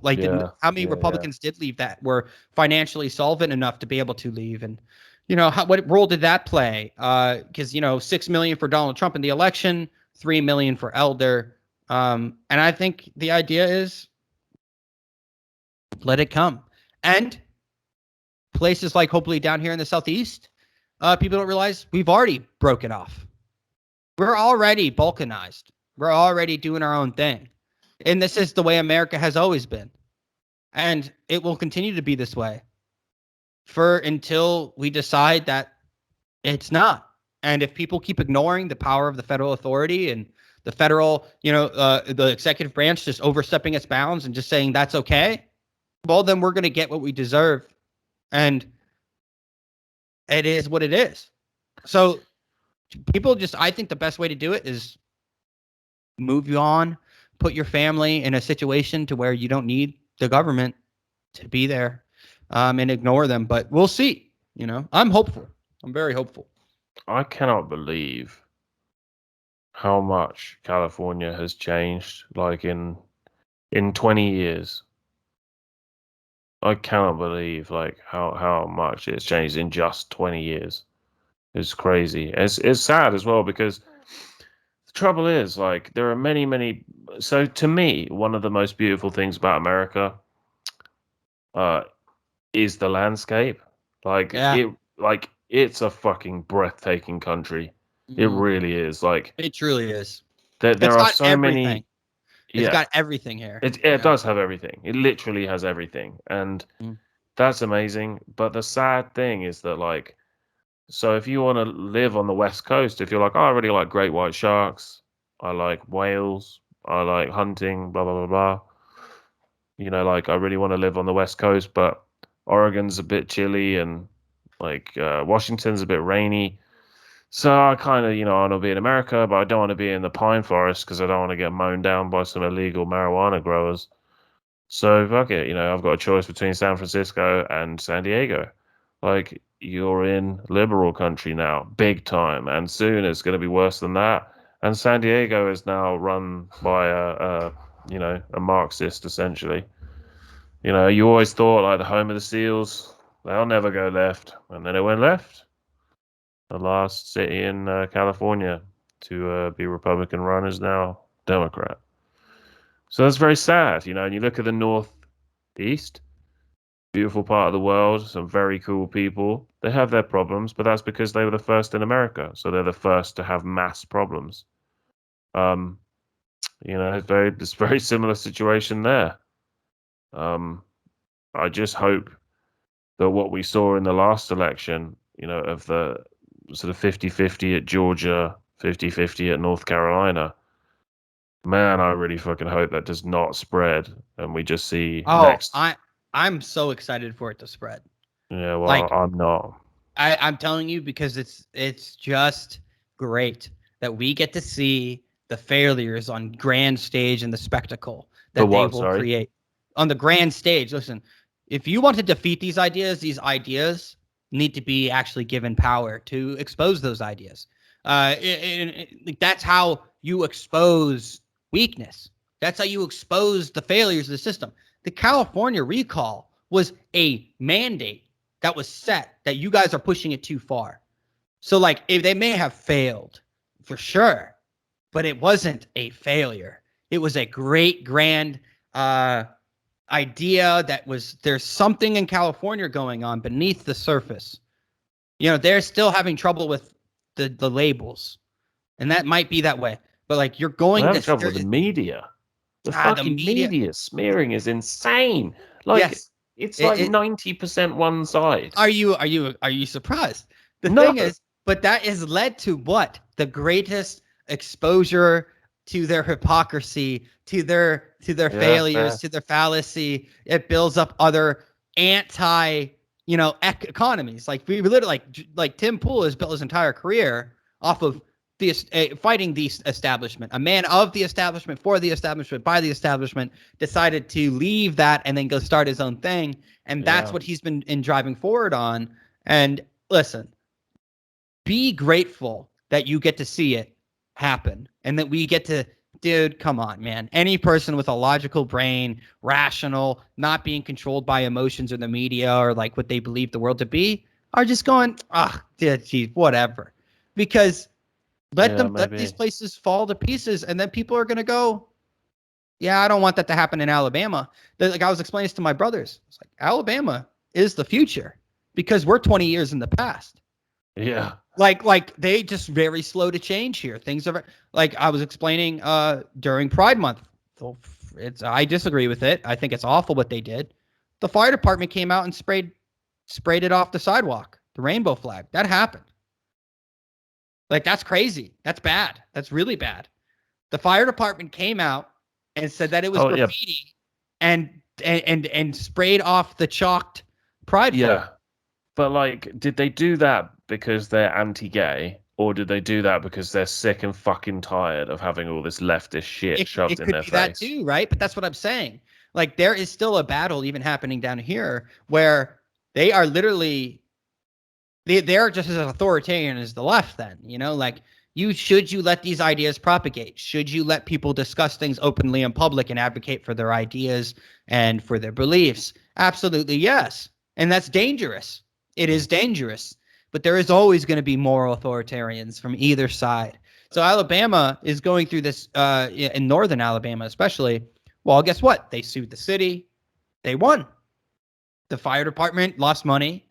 how many Republicans did leave that were financially solvent enough to be able to leave? And what role did that play? Because 6 million for Donald Trump in the election, 3 million for Elder. And I think the idea is let it come. And places like hopefully down here in the Southeast, people don't realize we've already broken off. We're already balkanized. We're already doing our own thing. And this is the way America has always been. And it will continue to be this way until we decide that it's not. And if people keep ignoring the power of the federal authority and the federal, the executive branch just overstepping its bounds and just saying that's okay, well, then we're going to get what we deserve. And it is what it is. So I think the best way to do it is move you on, put your family in a situation to where you don't need the government to be there, and ignore them. But we'll see. I'm hopeful. I'm very hopeful. I cannot believe how much California has changed, like in 20 years. I cannot believe like how much it's changed in just 20 years. It's crazy. It's sad as well because the trouble is like there are many. So to me, one of the most beautiful things about America is the landscape. It's a fucking breathtaking country. It really is. Like it truly is. There are so many. It's got everything here. It does have everything. It literally has everything, and that's amazing. But the sad thing is that so if you want to live on the West Coast, if you're like, oh, I really like great white sharks, I like whales, I like hunting, blah blah blah blah. I really want to live on the West Coast, but Oregon's a bit chilly and Washington's a bit rainy. So I kind of, I want to be in America, but I don't want to be in the pine forest because I don't want to get mown down by some illegal marijuana growers. So fuck it, I've got a choice between San Francisco and San Diego. Like, you're in liberal country now, big time, and soon it's going to be worse than that. And San Diego is now run by a Marxist, essentially. You always thought like the home of the SEALs, they'll never go left, and then it went left. The last city in California to be Republican run is now Democrat. So that's very sad, and you look at the Northeast, beautiful part of the world, some very cool people. They have their problems, but that's because they were the first in America. So they're the first to have mass problems. it's very similar situation there. I just hope that what we saw in the last election, of the sort of 50-50 at Georgia, 50-50 at North Carolina, man, I really fucking hope that does not spread and we just see next. I'm so excited for it to spread. Yeah, well, Like, I'm not. I'm telling you, because it's just great that we get to see the failures on grand stage and the spectacle For that they what, will sorry? create on the grand stage. Listen, if you want to defeat these ideas need to be actually given power to expose those ideas. That's how you expose weakness. That's how you expose the failures of the system. The California recall was a mandate that was set that you guys are pushing it too far. So, like, if they may have failed for sure, but it wasn't a failure. It was a great, grand idea that was there's something in California going on beneath the surface. They're still having trouble with the labels, and that might be that way. But like, you're I'm going having to trouble with the media. The the fucking media. media smearing is insane. Like, Yes, it's like it 90% one side. Are you surprised? The No. thing is, but that has led to what? The greatest exposure to their hypocrisy, to their Yeah, failures, fair. to their fallacy. It builds up other anti, economies. Like we literally like Tim Pool has built his entire career off of the fighting the establishment. A man of the establishment, for the establishment, by the establishment, decided to leave that and then go start his own thing. And that's Yeah. what he's been driving forward on. And listen, be grateful that you get to see it happen and that we get to, dude, come on, man. Any person with a logical brain, rational, not being controlled by emotions or the media or like what they believe the world to be, are just going, geez, whatever. Because let these Maybe. places fall to pieces, and then people are going to go, yeah, I don't want that to happen in Alabama. Like I was explaining this to my brothers. It's like Alabama is the future because we're 20 years in the past. Yeah. Like they just very slow to change here. Things are like I was explaining during Pride Month. I disagree with it. I think it's awful what they did. The fire department came out and sprayed it off the sidewalk. The rainbow flag. That happened. Like, that's crazy. That's bad. That's really bad. The fire department came out and said that it was graffiti and sprayed off the chalked pride flag. Yeah. But like, did they do that because they're anti-gay, or did they do that because they're sick and fucking tired of having all this leftist shit shoved in their face? It could be that too, right? But that's what I'm saying. Like, there is still a battle even happening down here where they are literally they're just as authoritarian as the left. Then like, should you let these ideas propagate? Should you let people discuss things openly in public and advocate for their ideas and for their beliefs? Absolutely yes. And that's dangerous. It is dangerous. But there is always going to be moral authoritarians from either side. So Alabama is going through this in northern Alabama especially. Well, guess what? They sued the city. They won. The fire department lost money.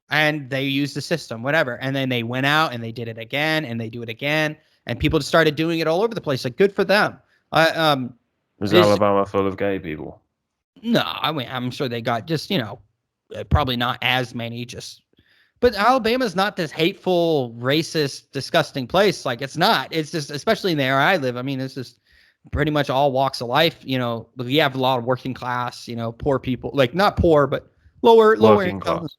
And they used the system, whatever. And then they went out and they did it again and they do it again. And people just started doing it all over the place. Like, good for them. Is Alabama full of gay people? No, I mean, I'm sure they got just, probably not as many. But Alabama's not this hateful, racist, disgusting place. Like, it's not. It's just, especially in the area I live. I mean, it's just pretty much all walks of life. We have a lot of working class, poor people. Like, not poor, but lower Working income. class.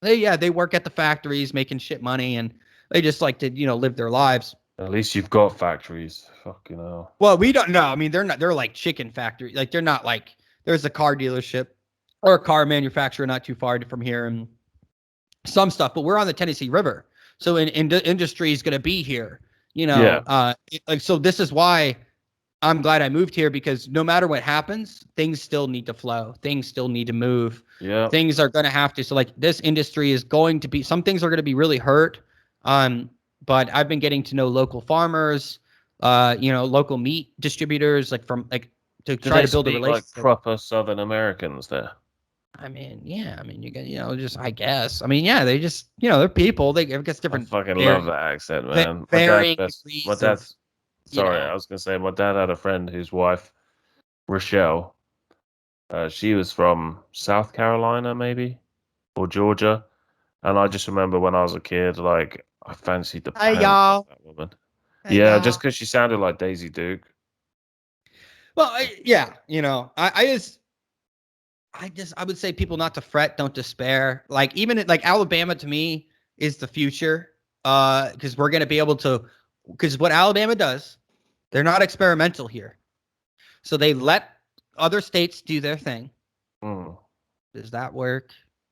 They work at the factories making shit money, and they just like to live their lives. At least you've got factories. Fucking hell. Well, we don't know. I mean, they're like chicken factory. Like, they're not like, there's a car dealership or a car manufacturer not too far from here and some stuff. But we're on the Tennessee River, so industry is going to be here. So this is why I'm glad I moved here, because no matter what happens, things still need to flow. Things still need to move. Yeah. Things are going to have to. So like, this industry is going to be, some things are going to be really hurt. But I've been getting to know local farmers, local meat distributors, like to try to build a relationship. Like proper Southern Americans there. I mean, yeah. I mean, you get, just, I guess. I mean, yeah, they just, they're people. They, I guess, different. I fucking love that accent, man. Varying degrees Sorry, I was going to say my dad had a friend whose wife, Rochelle, she was from South Carolina, maybe, or Georgia. And I just remember when I was a kid, like, I fancied the Hey pants off y'all. that woman. Hey Yeah, just y'all. because she sounded like Daisy Duke. Well, yeah, I would say people not to fret, don't despair. Like even like Alabama to me is the future. Because we're gonna be able to, because what Alabama does, they're not experimental here. So they let other states do their thing. Mm. Does that work?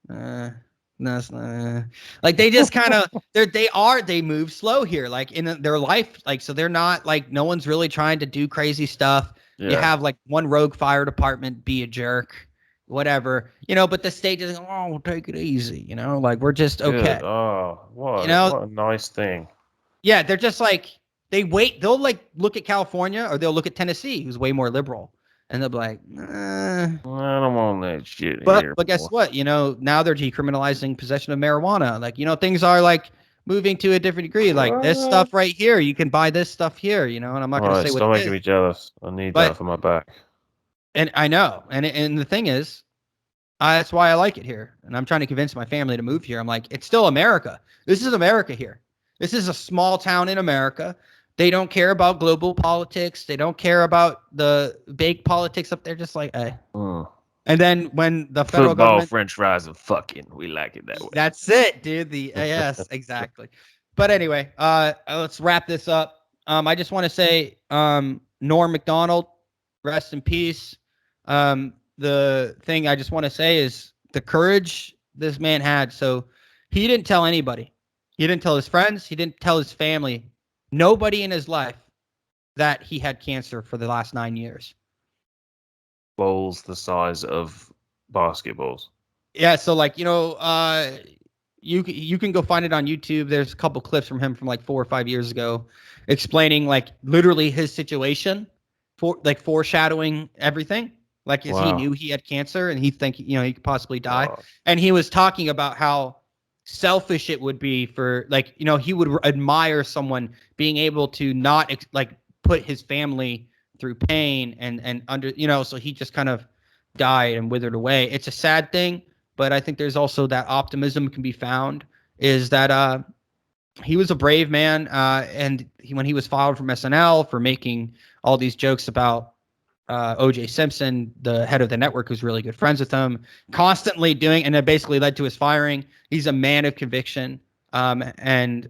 No, it's not. Like they just kind of they move slow here, like in their life, like so they're not like no one's really trying to do crazy stuff. You Yeah. have like one rogue fire department be a jerk, whatever, but the state is oh we'll take it easy, like we're just okay, Good. Oh, you know. what a nice thing. Yeah, they're just like they'll like look at California or they'll look at Tennessee, who's way more liberal, and they'll be like, I don't want that shit But here, boy. guess what? Now they're decriminalizing possession of marijuana. Like, things are like moving to a different degree. Like this What? stuff right here, you can buy this stuff here, and I'm not All going to right, say what stop it making is, me jealous. I need that but for my back. and I know. And the thing is, that's why I like it here. And I'm trying to convince my family to move here. I'm like, it's still America. This is America here. This is a small town in America. They don't care about global politics. They don't care about the big politics up there. Just like, hey. Mm. And then when the federal Football, government, French fries, and fucking. We like it that way. that's it, dude. Yes, exactly. But anyway, let's wrap this up. I just want to say, Norm Macdonald, rest in peace. The thing I just want to say is the courage this man had. So he didn't tell anybody. He didn't tell his friends. He didn't tell his family. Nobody in his life that he had cancer for the last 9 years. Balls the size of basketballs. Yeah, so like you can go find it on YouTube. There's a couple clips from him from like 4 or 5 years ago, explaining like literally his situation, for like foreshadowing everything. Like, as he Wow. knew he had cancer and he think he could possibly die, God. and he was talking about how selfish it would be for like he would admire someone being able to not like put his family through pain and under so he just kind of died and withered away. It's a sad thing, but I think there's also that optimism can be found is that he was a brave man, and when he was fired from SNL for making all these jokes about OJ Simpson, the head of the network, who's really good friends with him, constantly doing, and it basically led to his firing. He's a man of conviction, and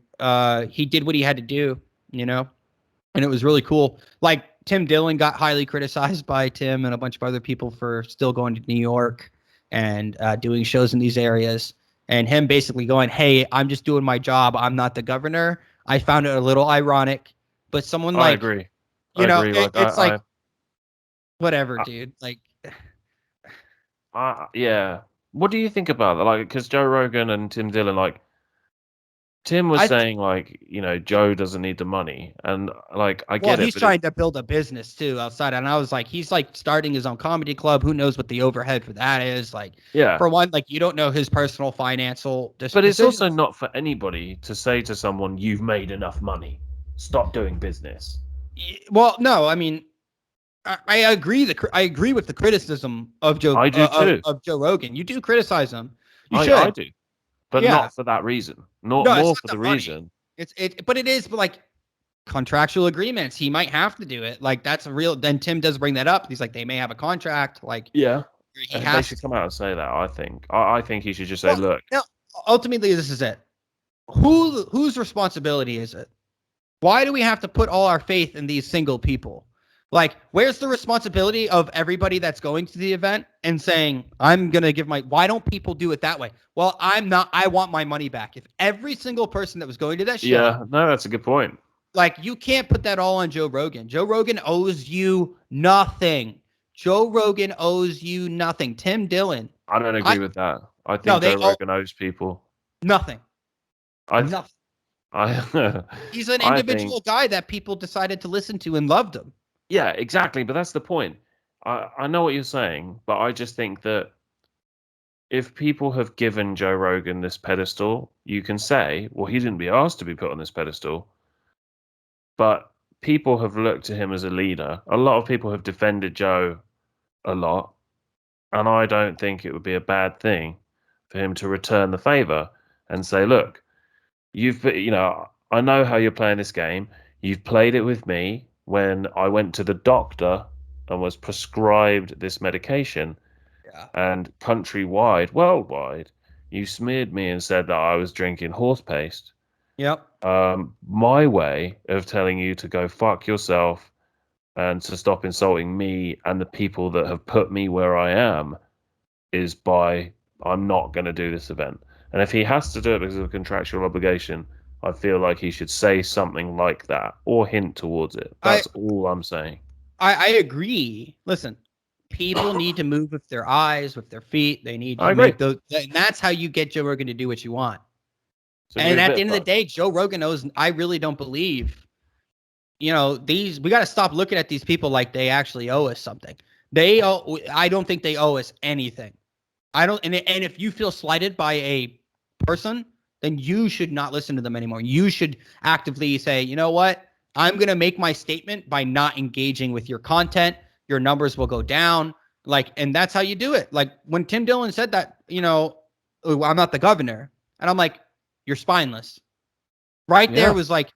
he did what he had to do, and it was really cool. Like Tim Dillon got highly criticized by Tim and a bunch of other people for still going to New York and doing shows in these areas. And him basically going, "Hey, I'm just doing my job. I'm not the governor." I found it a little ironic, but someone I like, agree. I agree. Like it's like whatever, I, dude. Like, yeah. What do you think about that? Like, because Joe Rogan and Tim Dillon, like, Tim was I th- saying, like, Joe doesn't need the money, and like, I well, get it, he's but it, trying to build a business too outside, and I was like, he's like starting his own comedy club. Who knows what the overhead for that is? Like, yeah, for one, like you don't know his personal financial but it's also decisions. not for anybody to say to someone, "You've made enough money, stop doing business." Well, no, I mean, I agree. I agree with the criticism of Joe I do too. of Joe Rogan. You do criticize him. You I should. do, but Yeah. not for that reason. Not No, it's more not for the the money. reason. But it is like contractual agreements. He might have to do it. Like that's a real. Then Tim does bring that up. He's like, they may have a contract. Like Yeah, he they has should to. come out and say that. I think. I think he should just say, Well, "Look, no. Ultimately, this is it. Whose responsibility is it? Why do we have to put all our faith in these single people? Like, where's the responsibility of everybody that's going to the event and saying, I'm going to give why don't people do it that way? Well, I want my money back. If every single person that was going to that show, yeah, no, that's a good point." like, you can't put that all on Joe Rogan. Joe Rogan owes you nothing. Joe Rogan owes you nothing. Tim Dillon, I don't I, agree with that. I no, think they Joe owe Rogan owes people. nothing. I, th- Nothing. I, He's an I think, individual guy that people decided to listen to and loved him. yeah, exactly. But that's the point. I know what you're saying, but I just think that if people have given Joe Rogan this pedestal, you can say, well, he didn't be asked to be put on this pedestal, but people have looked to him as a leader. A lot of people have defended Joe a lot, and I don't think it would be a bad thing for him to return the favor and say, "Look, I know how you're playing this game. You've played it with me when I went to the doctor and was prescribed this medication, Yeah. and countrywide, worldwide, you smeared me and said that I was drinking horse paste. Yep. My way of telling you to go fuck yourself and to stop insulting me and the people that have put me where I am is by I'm not going to do this event." And if he has to do it because of a contractual obligation, I feel like he should say something like that or hint towards it. I That's all I'm saying. I agree. Listen, people need to move with their eyes, with their feet. They need I to agree. make those, and that's how you get Joe Rogan to do what you want. So it'll be And a at bit the of end of the fun. day, Joe Rogan knows. I really don't believe, we got to stop looking at these people like they actually owe us something. I don't think they owe us anything. I don't, and if you feel slighted by a person, then you should not listen to them anymore. You should actively say, you know what? I'm going to make my statement by not engaging with your content. Your numbers will go down. And that's how you do it. Like when Tim Dillon said that, "Oh, I'm not the governor." And I'm like, you're spineless. Right there Yeah. was like,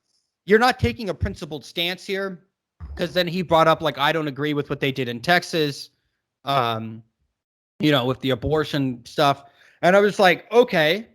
you're not taking a principled stance here. Because then he brought up, like, I don't agree with what they did in Texas. Um, with the abortion stuff. And I was like, okay,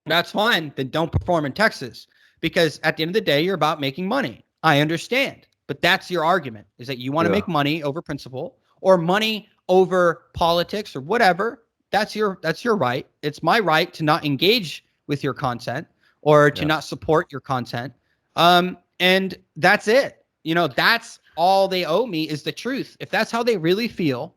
that's fine. Then don't perform in Texas because at the end of the day, you're about making money. I understand. But that's your argument is that you want to Yeah. make money over principle or money over politics or whatever. That's your right. It's my right to not engage with your content or to Yeah. not support your content. And that's it. That's all they owe me is the truth. If that's how they really feel,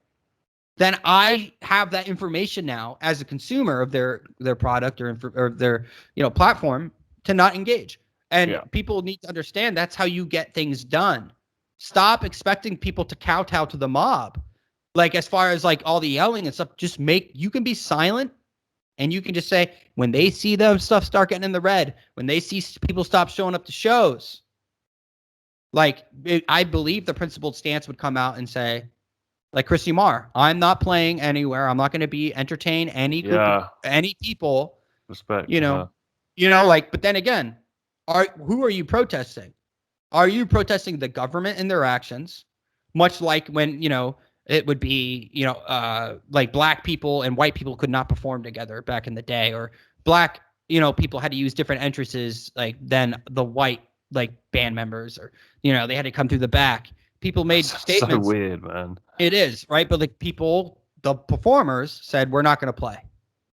then I have that information now as a consumer of their product or their platform to not engage. And Yeah. people need to understand that's how you get things done. Stop expecting people to kowtow to the mob. Like as far as like all the yelling and stuff, you can be silent and you can just say when they see them stuff start getting in the red, when they see people stop showing up to shows, I believe the principled stance would come out and say, like Christy Marr, I'm not playing anywhere. I'm not going to be entertain any group of Yeah. any people. Respect You to know, her. But then again, who are you protesting? Are you protesting the government and their actions? Much like when it would be like black people and white people could not perform together back in the day, or black people had to use different entrances like than the white like band members, or they had to come through the back. People made That's so statements. weird, man. It is, right? But like the performers said, we're not going to play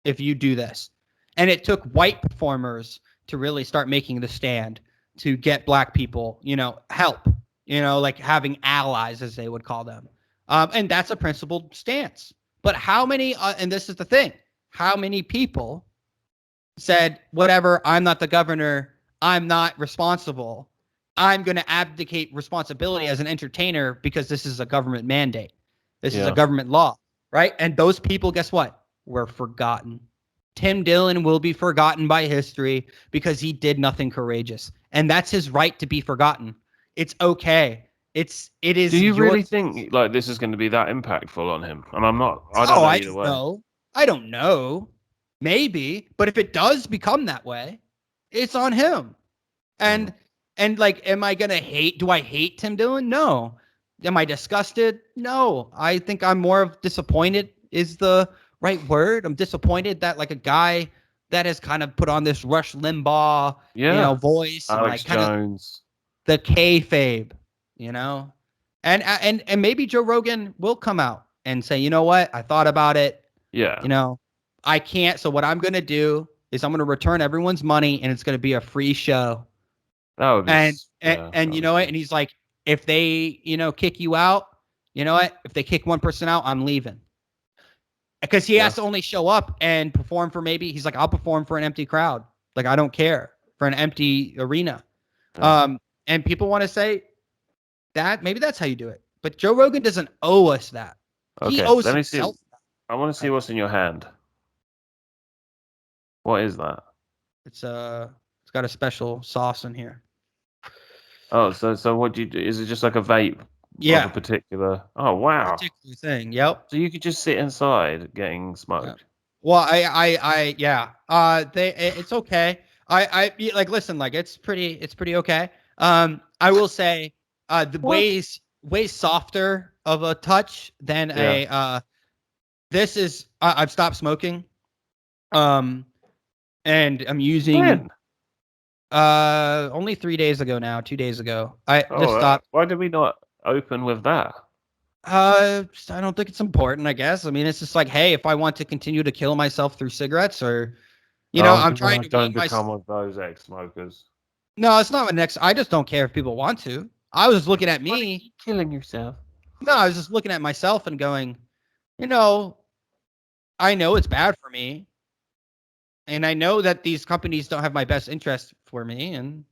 if you do this. And it took white performers to really start making the stand to get black people, help, like having allies, as they would call them. And that's a principled stance. But how many, and this is the thing, how many people said, whatever, I'm not the governor, I'm not responsible. I'm going to abdicate responsibility as an entertainer because this is a government mandate. This is a Yeah. government law, right? And those people, guess what? Were forgotten. Tim Dillon will be forgotten by history because he did nothing courageous. And that's his right to be forgotten. It's okay. It Do is you your. really think like this is going to be that impactful on him? And I don't Oh, know I either don't way. know. I don't know. Maybe, but if it does become that way, it's on him. Mm. And like, am I gonna hate? Do I hate Tim Dillon? No. Am I disgusted? No. I think I'm more of disappointed is the right word. I'm disappointed that like a guy that has kind of put on this Rush Limbaugh, Yeah. voice and Alex like kind of Jones. the kayfabe, and maybe Joe Rogan will come out and say, you know what, I thought about it, Yeah. I can't. So what I'm gonna do is I'm gonna return everyone's money, and it's gonna be a free show. That would be yeah, And that you would know be what? sick. And he's like, if they kick you out, you know what? If they kick one person out, I'm leaving. Because he Yeah. has to only show up and perform for he's like, I'll perform for an empty crowd. Like I don't care for an empty arena. Yeah. And people want to say that maybe that's how you do it. But Joe Rogan doesn't owe us that. He Okay. owes Let me see. himself. I want to see Right. what's in your hand. What is that? It's got a special sauce in here. Oh, so what do you do? Is it just like a vape of a Yeah, particular? Oh, wow. particular thing. Yep. So you could just sit inside getting Yeah. smoked. Well, yeah. It's okay. Like, listen, like, it's pretty okay. I will say, the What? way softer of a touch than Yeah. this is, I've stopped smoking. Um, and I'm using, When? only 3 days ago now, 2 days ago. I just Oh, stopped. why did we not open with that? I don't think it's important, I guess. I mean, it's just like, hey, if I want to continue to kill myself through cigarettes, or, Oh, I'm trying to don't wean my. become one of those ex-smokers. No, it's not my next. I just don't care if people want to. I was looking at Why are me. you killing yourself? No, I was just looking at myself and going, you know, I know it's bad for me, and I know that these companies don't have my best interest for me. And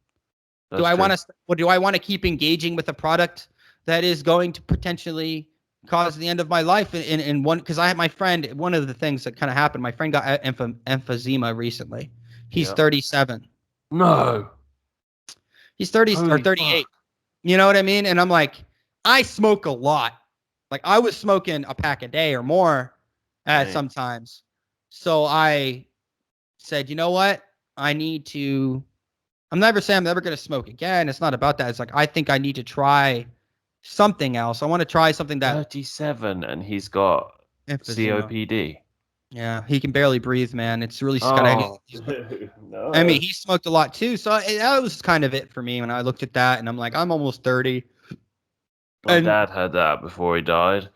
do That's I true. want to? Or do I want to keep engaging with a product that is going to potentially cause the end of my life? In one, because I had my friend. One of the things that kind of happened. My friend got emphysema recently. He's Yeah. 37. No. He's 30 or Holy 38. fuck. You know what I mean? And I'm like, I smoke a lot. Like, I was smoking a pack a day or more at Mate. sometimes. So I said, you know what? I need to. I'm never saying I'm never going to smoke again. It's not about that. It's like, I think I need to try something else. I want to try something that 37 and he's got emphysema. COPD. Yeah, he can barely breathe, man. It's really got to. Oh, I mean, no. he smoked a lot too. So that was kind of it for me when I looked at that. And I'm like, I'm almost 30. My And dad had that before he died.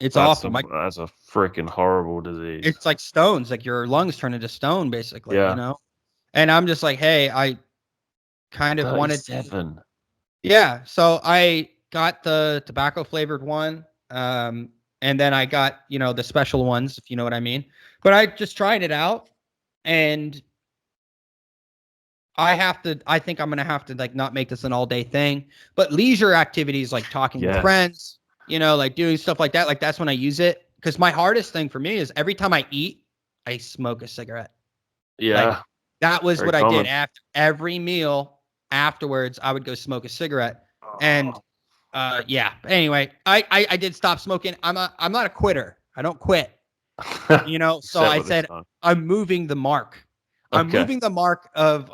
it's awful. That's a freaking horrible disease. It's like stones, like your lungs turn into stone, basically, Yeah. And I'm just like, hey, I kind of wanted to, 37. yeah. So I got the tobacco flavored one, and then I got, the special ones, if you know what I mean. But I just tried it out, and I think I'm gonna have to, like, not make this an all day thing, but leisure activities like talking with Yes. friends, like doing stuff like that, like that's when I use it. Because my hardest thing for me is every time I eat, I smoke a cigarette. Like, Yeah. that was Very what I did common. after every meal. Afterwards, I would go smoke a cigarette. And Oh. yeah. Anyway, I did stop smoking. I'm not a quitter. I don't quit. So I Settle this said, time. I'm moving the mark. I'm Okay. moving the mark of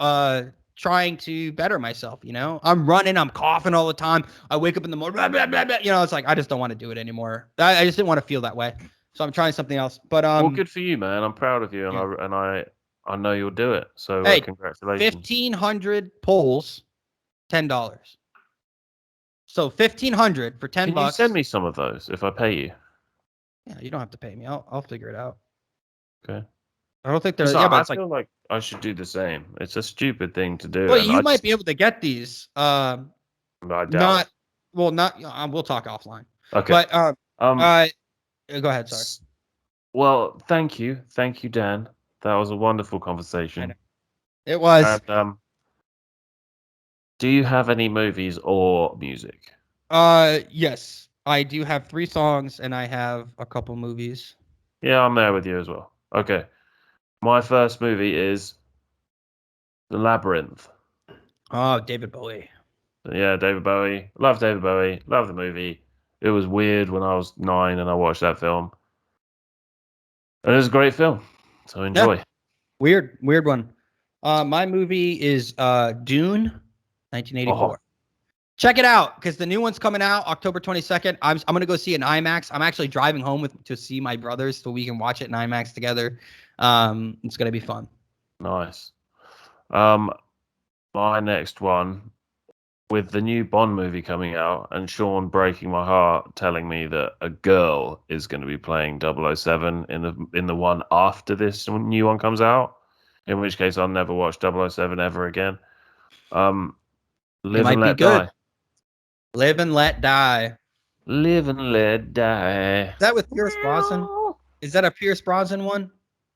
trying to better myself. I'm running, I'm coughing all the time. I wake up in the morning, blah, blah, blah, blah. It's like I just don't want to do it anymore. I just didn't want to feel that way. So I'm trying something else. But Well, good for you, man. I'm proud of you, and yeah. I know you'll do it. So Hey, congratulations. 1,500 polls, $10. So 1,500 for 10 Can you send bucks. me some of those if I pay you? Yeah, you don't have to pay me. I'll figure it out. Okay. I don't think Because they're, yeah, but I it's like, feel like I should do the same. It's a stupid thing to do, well, and you I might just be able to get these. I doubt it. Not, well, not, we'll talk offline. Okay. But Um. go ahead. Sorry. s- Well, thank you, Dan. That was a wonderful I know. conversation. It was. And do you have any movies or music? Yes, I do have 3 songs and I have a couple movies. Yeah, I'm there with you as well. Okay. My first movie is The Labyrinth. Oh, David Bowie. Yeah, David Bowie. Love David Bowie. Love the movie. It was weird when I was 9 and I watched that film. And it was a great film. So Yeah, enjoy. weird one. My movie is Dune, Oh, 1984. Check it out because the new one's coming out October 22nd. I'm gonna go see it in IMAX. I'm actually driving home to see my brothers so we can watch it in IMAX together. It's gonna be fun. nice. My next one with the new Bond movie coming out and Sean breaking my heart telling me that a girl is going to be playing 007 in the one after this new one comes out, in which case I'll never watch 007 ever again. Um It Live and might be Let good. Die. Live and Let Die. Live and Let Die. Is that with Pierce Brosnan? Is that a Pierce Brosnan one?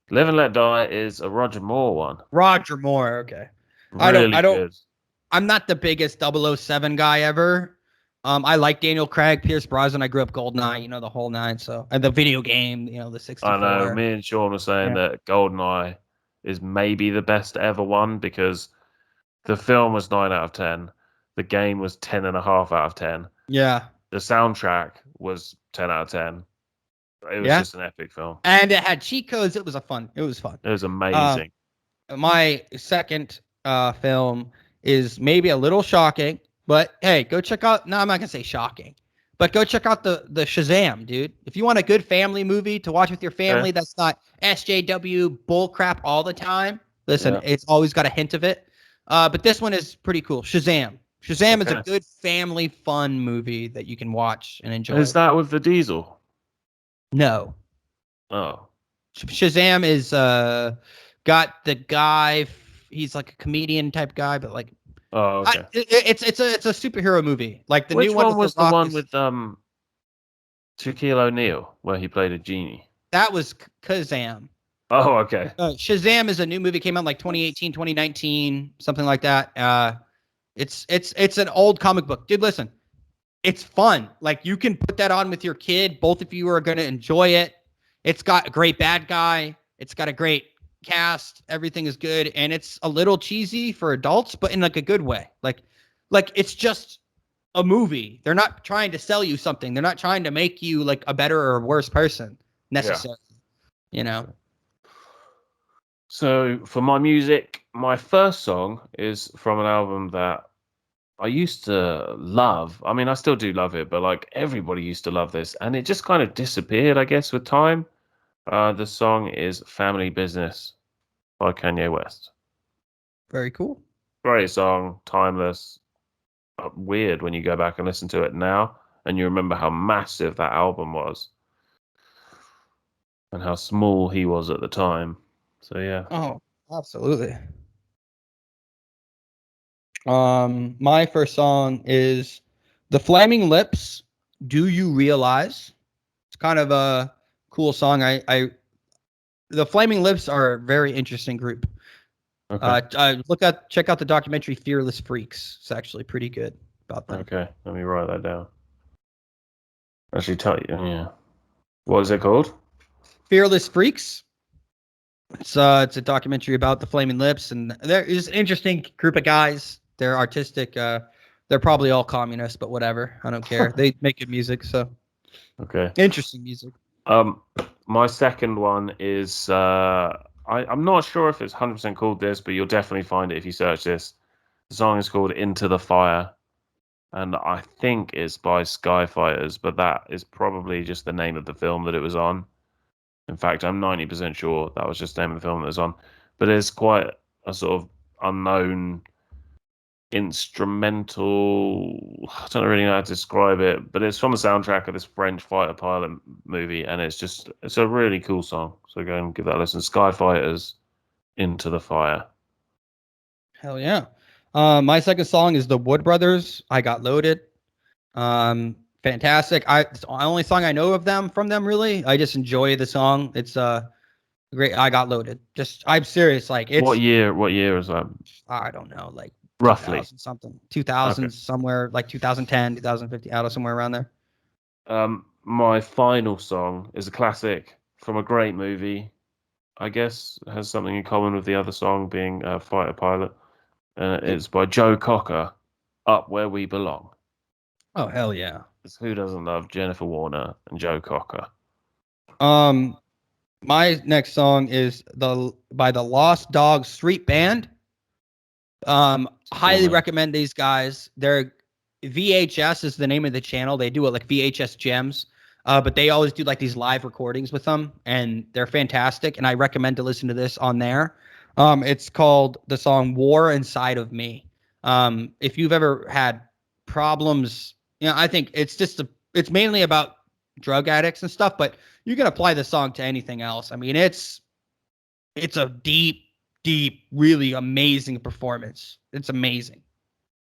Live and Let Die is a Roger Moore one. Roger Moore. Okay. I don't. Really I don't. good. I'm not the biggest 007 guy ever. I like Daniel Craig, Pierce Brosnan. I grew up Goldeneye, the whole nine. So, and the video game, the I know. 64. Me and Sean were saying Yeah. that GoldenEye is maybe the best ever one because the film was 9 out of 10. The game was 10.5 out of 10. Yeah. The soundtrack was 10 out of 10. It was just an epic film. And it had cheat codes. It was fun. It was amazing. My second film is maybe a little shocking, but hey, go check out. No, I'm not gonna say shocking, but go check out the Shazam, dude. If you want a good family movie to watch with your family, that's not SJW bullcrap all the time. Listen, it's always got a hint of it. But this one is pretty cool. Shazam. Shazam is a good family fun movie that you can watch and enjoy. Is that with the Diesel? No. Oh. Shazam is got the guy. He's like a comedian type guy, but like, oh, okay. It's a superhero movie. Like the Which new one was the one with Shaquille O'Neal where he played a genie? That was Kazam. Oh, okay. Shazam is a new movie, came out like 2018, 2019, something like that. It's an old comic book, dude. Listen, it's fun. Like you can put that on with your kid. Both of you are gonna enjoy it. It's got a great bad guy. It's got a great cast. Everything is good, and it's a little cheesy for adults, but in like a good way. Like it's just a movie. They're not trying to sell you something. They're not trying to make you like a better or worse person necessarily. You know. So for my music, my first song is from an album that I used to love. I mean, I still do love it, but like everybody used to love this, and it just kind of disappeared, I guess, with time. The song is "Family Business" by Kanye West. Very cool. Great song, timeless. Weird when you go back and listen to it now, and you remember how massive that album was, and how small he was at the time. So yeah. Oh, absolutely. My first song is The Flaming Lips. Do You Realize? It's kind of a cool song. The Flaming Lips are a very interesting group. Okay. Check out the documentary Fearless Freaks. It's actually pretty good about them. Okay, let me write that down. Actually, tell you, yeah. What is it called? Fearless Freaks. It's a documentary about the Flaming Lips, and there is an interesting group of guys. They're artistic. They're probably all communists, but whatever. I don't care. They make good music, so okay. Interesting music. My second one is I'm not sure if it's 100% called this, but you'll definitely find it if you search this. The song is called "Into the Fire," and I think it's by Skyfighters, but that is probably just the name of the film that it was on. In fact, I'm 90% sure that was just the name of the film that was on. But it's quite a sort of unknown instrumental. I don't really know how to describe it, but it's from the soundtrack of this French fighter pilot movie, and it's a really cool song. So go and give that a listen. Skyfighters, "Into the Fire." Hell yeah. My second song is the Wood Brothers. I Got Loaded. Fantastic. It's the only song I know of them from them. Really, I just enjoy the song. It's great. I Got Loaded. I'm serious. Like it's What year? What year is that? I don't know. Like Roughly 2000 something. 2000 somewhere like 2010, 2015, out of somewhere around there. My final song is a classic from a great movie. I guess it has something in common with the other song being Fighter Pilot. It's by Joe Cocker, "Up Where We Belong." Oh hell yeah! Who doesn't love Jennifer Warner and Joe Cocker? My next song is by the Lost Dog Street Band. Highly recommend these guys. They're VHS is the name of the channel. They do it like VHS Gems. But they always do like these live recordings with them, and they're fantastic. And I recommend to listen to this on there. It's called the song "War Inside of Me." If you've ever had problems, I think it's mainly about drug addicts and stuff, but you can apply the song to anything else. I mean, it's a deep, really amazing performance. It's amazing.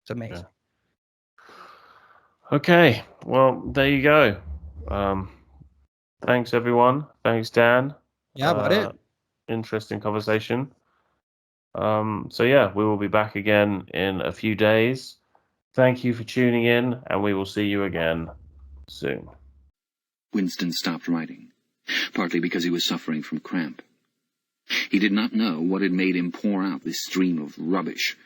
It's amazing. Okay, well, there you go. Thanks, everyone. Thanks, Dan. Yeah, about it. Interesting conversation. So yeah, we will be back again in a few days. Thank you for tuning in, and we will see you again soon. Winston stopped writing, partly because he was suffering from cramp. He did not know what had made him pour out this stream of rubbish